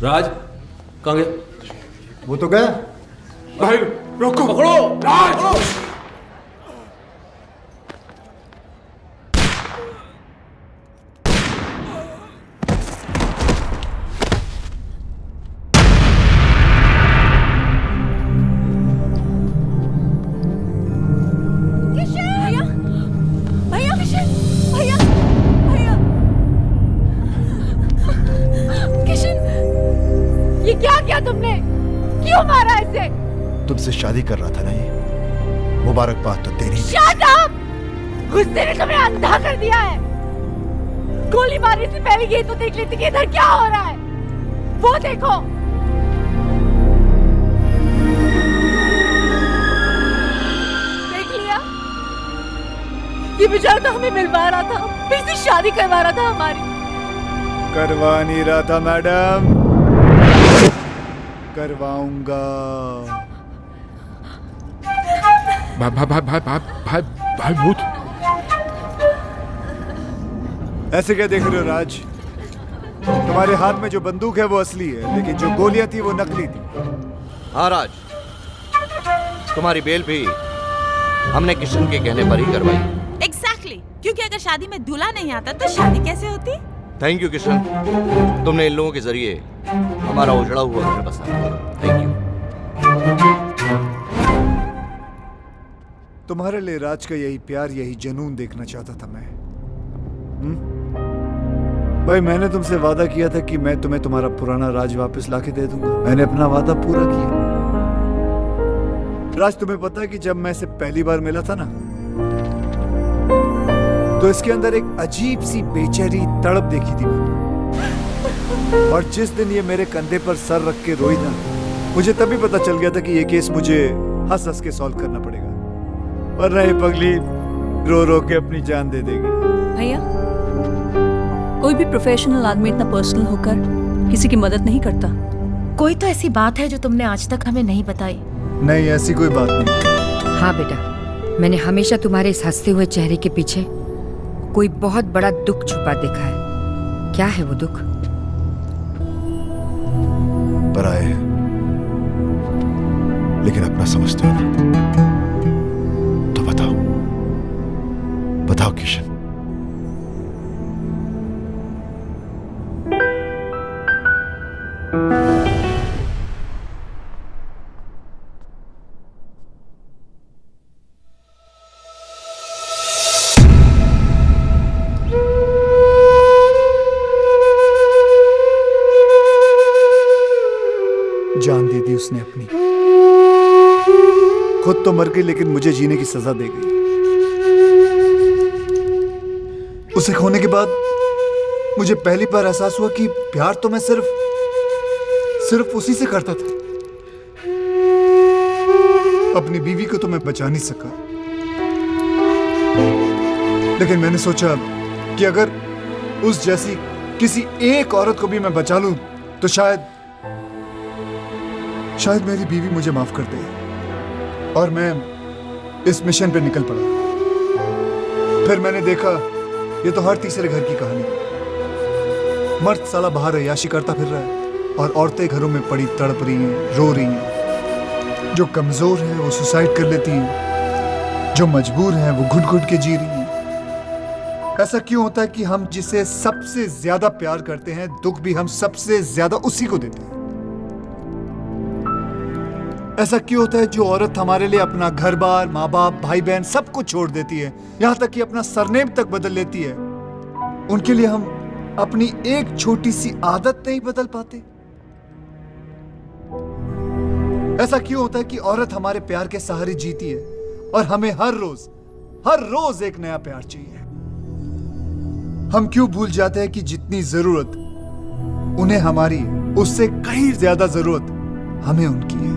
राज कहाँ गया? वो तो गया। भाई रोको, पकड़ो राज। तुमने क्यों मारा इसे? तुमसे शादी कर रहा था ना ये, मुबारकबाद तो तेरी। Shut up! गुस्से ने तुम्हें अंधा कर दिया है। गोली मारने से पहले ये तो देख लेती कि इधर क्या हो रहा है। वो देखो, देख लिया? ये बेचारा तो हमें मिलवा रहा था, फिर से शादी करवा रहा था हमारी। करवा नहीं रहा था मैडम, करवाऊंगा। भाई भाई भाई भाई भाई भाई भाई भूत। ऐसे क्या देख रहे हो राज? तुम्हारे हाथ में जो बंदूक है वो असली है, लेकिन जो गोलियां थी वो नकली थी। हाँ राज, तुम्हारी बेल भी हमने किशन के कहने पर ही करवाई। एग्जैक्टली, क्योंकि अगर शादी में दूल्हा नहीं आता तो शादी कैसे होती? थैंक यू किशन, तुमने इन लोगों के जरिए हमारा उजड़ा हुआ घर बसाया। Thank you. तुम्हारे लिए राज का यही प्यार, यही जुनून देखना चाहता था मैं। भाई मैंने तुमसे वादा किया था कि मैं तुम्हें तुम्हारा पुराना राज वापस लाके दे दूंगा। मैंने अपना वादा पूरा किया। राज, तुम्हें पता है कि जब मैं इसे पहली बार मिला था ना, तो इसके अंदर एक अजीब सी बेचैनी तड़प देखी थी मैंने। और जिस दिन ये मेरे कंधे पर सर रख के रोई ना, मुझे तभी पता चल गया था कि ये केस मुझे हंस हंस के सॉल्व करना पड़ेगा, वरना ये पगली रो रो के अपनी जान दे देगी। भैया, कोई भी प्रोफेशनल आदमी इतना पर्सनल होकर किसी की मदद नहीं करता। कोई तो ऐसी बात है जो तुमने आज तक हमें नहीं बताई। नहीं, ऐसी कोई बात नहीं। हाँ बेटा, मैंने हमेशा तुम्हारे इस हंसते हुए चेहरे के पीछे कोई बहुत बड़ा दुख छुपा देखा है। क्या है वो दुख? पराए हैं, लेकिन अपना समझते हो ना? तो बताओ, बताओ किशन। जान दे दी उसने अपनी। खुद तो मर गई, लेकिन मुझे जीने की सजा दे गई। उसे खोने के बाद मुझे पहली बार एहसास हुआ कि प्यार तो मैं सिर्फ उसी से करता था। अपनी बीवी को तो मैं बचा नहीं सका, लेकिन मैंने सोचा कि अगर उस जैसी किसी एक औरत को भी मैं बचा लूं तो शायद मेरी बीवी मुझे माफ कर दे। और मैं इस मिशन पे निकल पड़ा। फिर मैंने देखा ये तो हर तीसरे घर की कहानी है। मर्द साला बाहर अय्याशी करता फिर रहा है और औरतें घरों में पड़ी तड़प रही हैं, रो रही हैं। जो कमजोर हैं वो सुसाइड कर लेती हैं, जो मजबूर हैं वो घुट घुट के जी रही हैं। ऐसा क्यों होता है कि हम जिसे सबसे ज्यादा प्यार करते हैं, दुख भी हम सबसे ज्यादा उसी को देते हैं? ऐसा क्यों होता है जो औरत हमारे लिए अपना घर बार, माँ बाप, भाई बहन सब कुछ छोड़ देती है, यहां तक कि अपना सरनेम तक बदल लेती है, उनके लिए हम अपनी एक छोटी सी आदत नहीं बदल पाते? ऐसा क्यों होता है कि औरत हमारे प्यार के सहारे जीती है और हमें हर रोज एक नया प्यार चाहिए? हम क्यों भूल जाते हैं कि जितनी जरूरत उन्हें हमारी है, उससे कहीं ज्यादा जरूरत हमें उनकी है?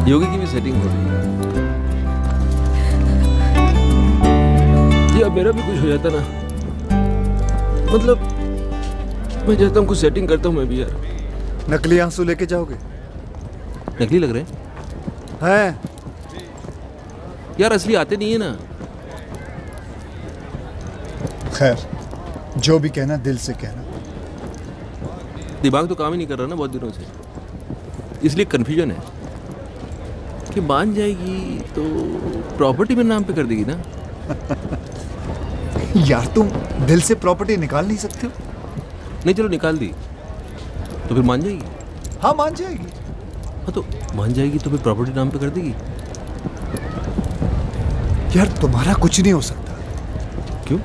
योगी की भी सेटिंग हो रही है। या मेरा भी कुछ हो जाता ना, मतलब मैं चाहता हूँ कुछ सेटिंग करता हूँ मैं भी यार। नकली आंसू लेके जाओगे? नकली लग रहे हैं यार, असली आते नहीं है ना। खैर, जो भी कहना दिल से कहना। दिमाग तो काम ही नहीं कर रहा ना बहुत दिनों से, इसलिए कंफ्यूजन है कि मान जाएगी तो प्रॉपर्टी मेरे नाम पे कर देगी ना। यार तुम दिल से प्रॉपर्टी निकाल नहीं सकते हो? नहीं, चलो निकाल दी तो फिर मान जाएगी? हाँ मान जाएगी। हाँ तो मान जाएगी तो फिर प्रॉपर्टी नाम पे कर देगी। यार तुम्हारा कुछ नहीं हो सकता। क्यों?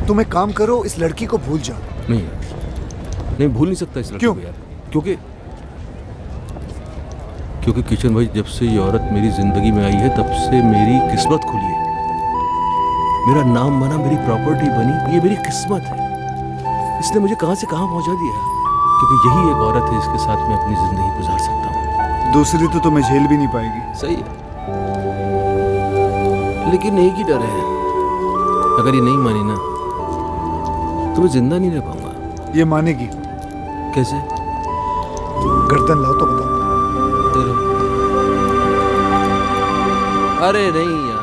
तुम एक काम करो, इस लड़की को भूल जाओ। नहीं भूल नहीं सकता इस लड़की को यार। क्योंकि किशन भाई, जब से ये औरत मेरी जिंदगी में आई है तब से मेरी किस्मत खुली है। मेरा नाम बना, मेरी प्रॉपर्टी बनी, ये मेरी किस्मत है। इसने मुझे कहां से कहां पहुंचा दिया, क्योंकि यही एक औरत है जिसके साथ मैं अपनी जिंदगी गुजार सकता हूँ। दूसरी तो तुम्हें झेल भी नहीं पाएगी। सही है, लेकिन एक ही डर है अगर ये नहीं मानी ना तो मैं जिंदा नहीं रह पाऊंगा। ये मानेगी। कैसे? गर्दन लाओ तो बताओ। अरे नहीं यार,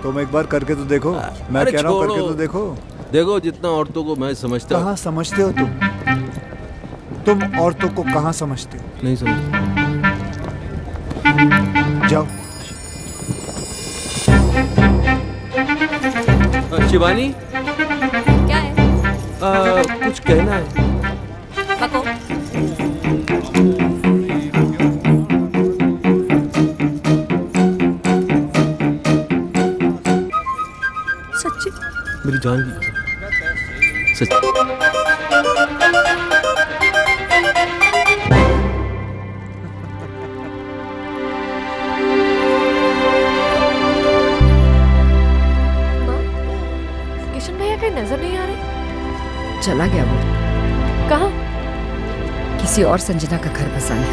तुम एक बार करके तो देखो। मैं अरे कह रहा हूँ छोड़ो। करके तो देखो। देखो जितना औरतों को मैं समझता कहाँ समझते हो तुम औरतों को कहाँ समझते हो? नहीं समझता। जाओ। शिवानी, क्या है? कुछ कहना है। बको। सच्ची? मेरी जान की कसम। सच्ची। किशन भैया कहीं नजर नहीं आ रहे? चला गया वो कहाँ? किसी और संजना का घर बसाने।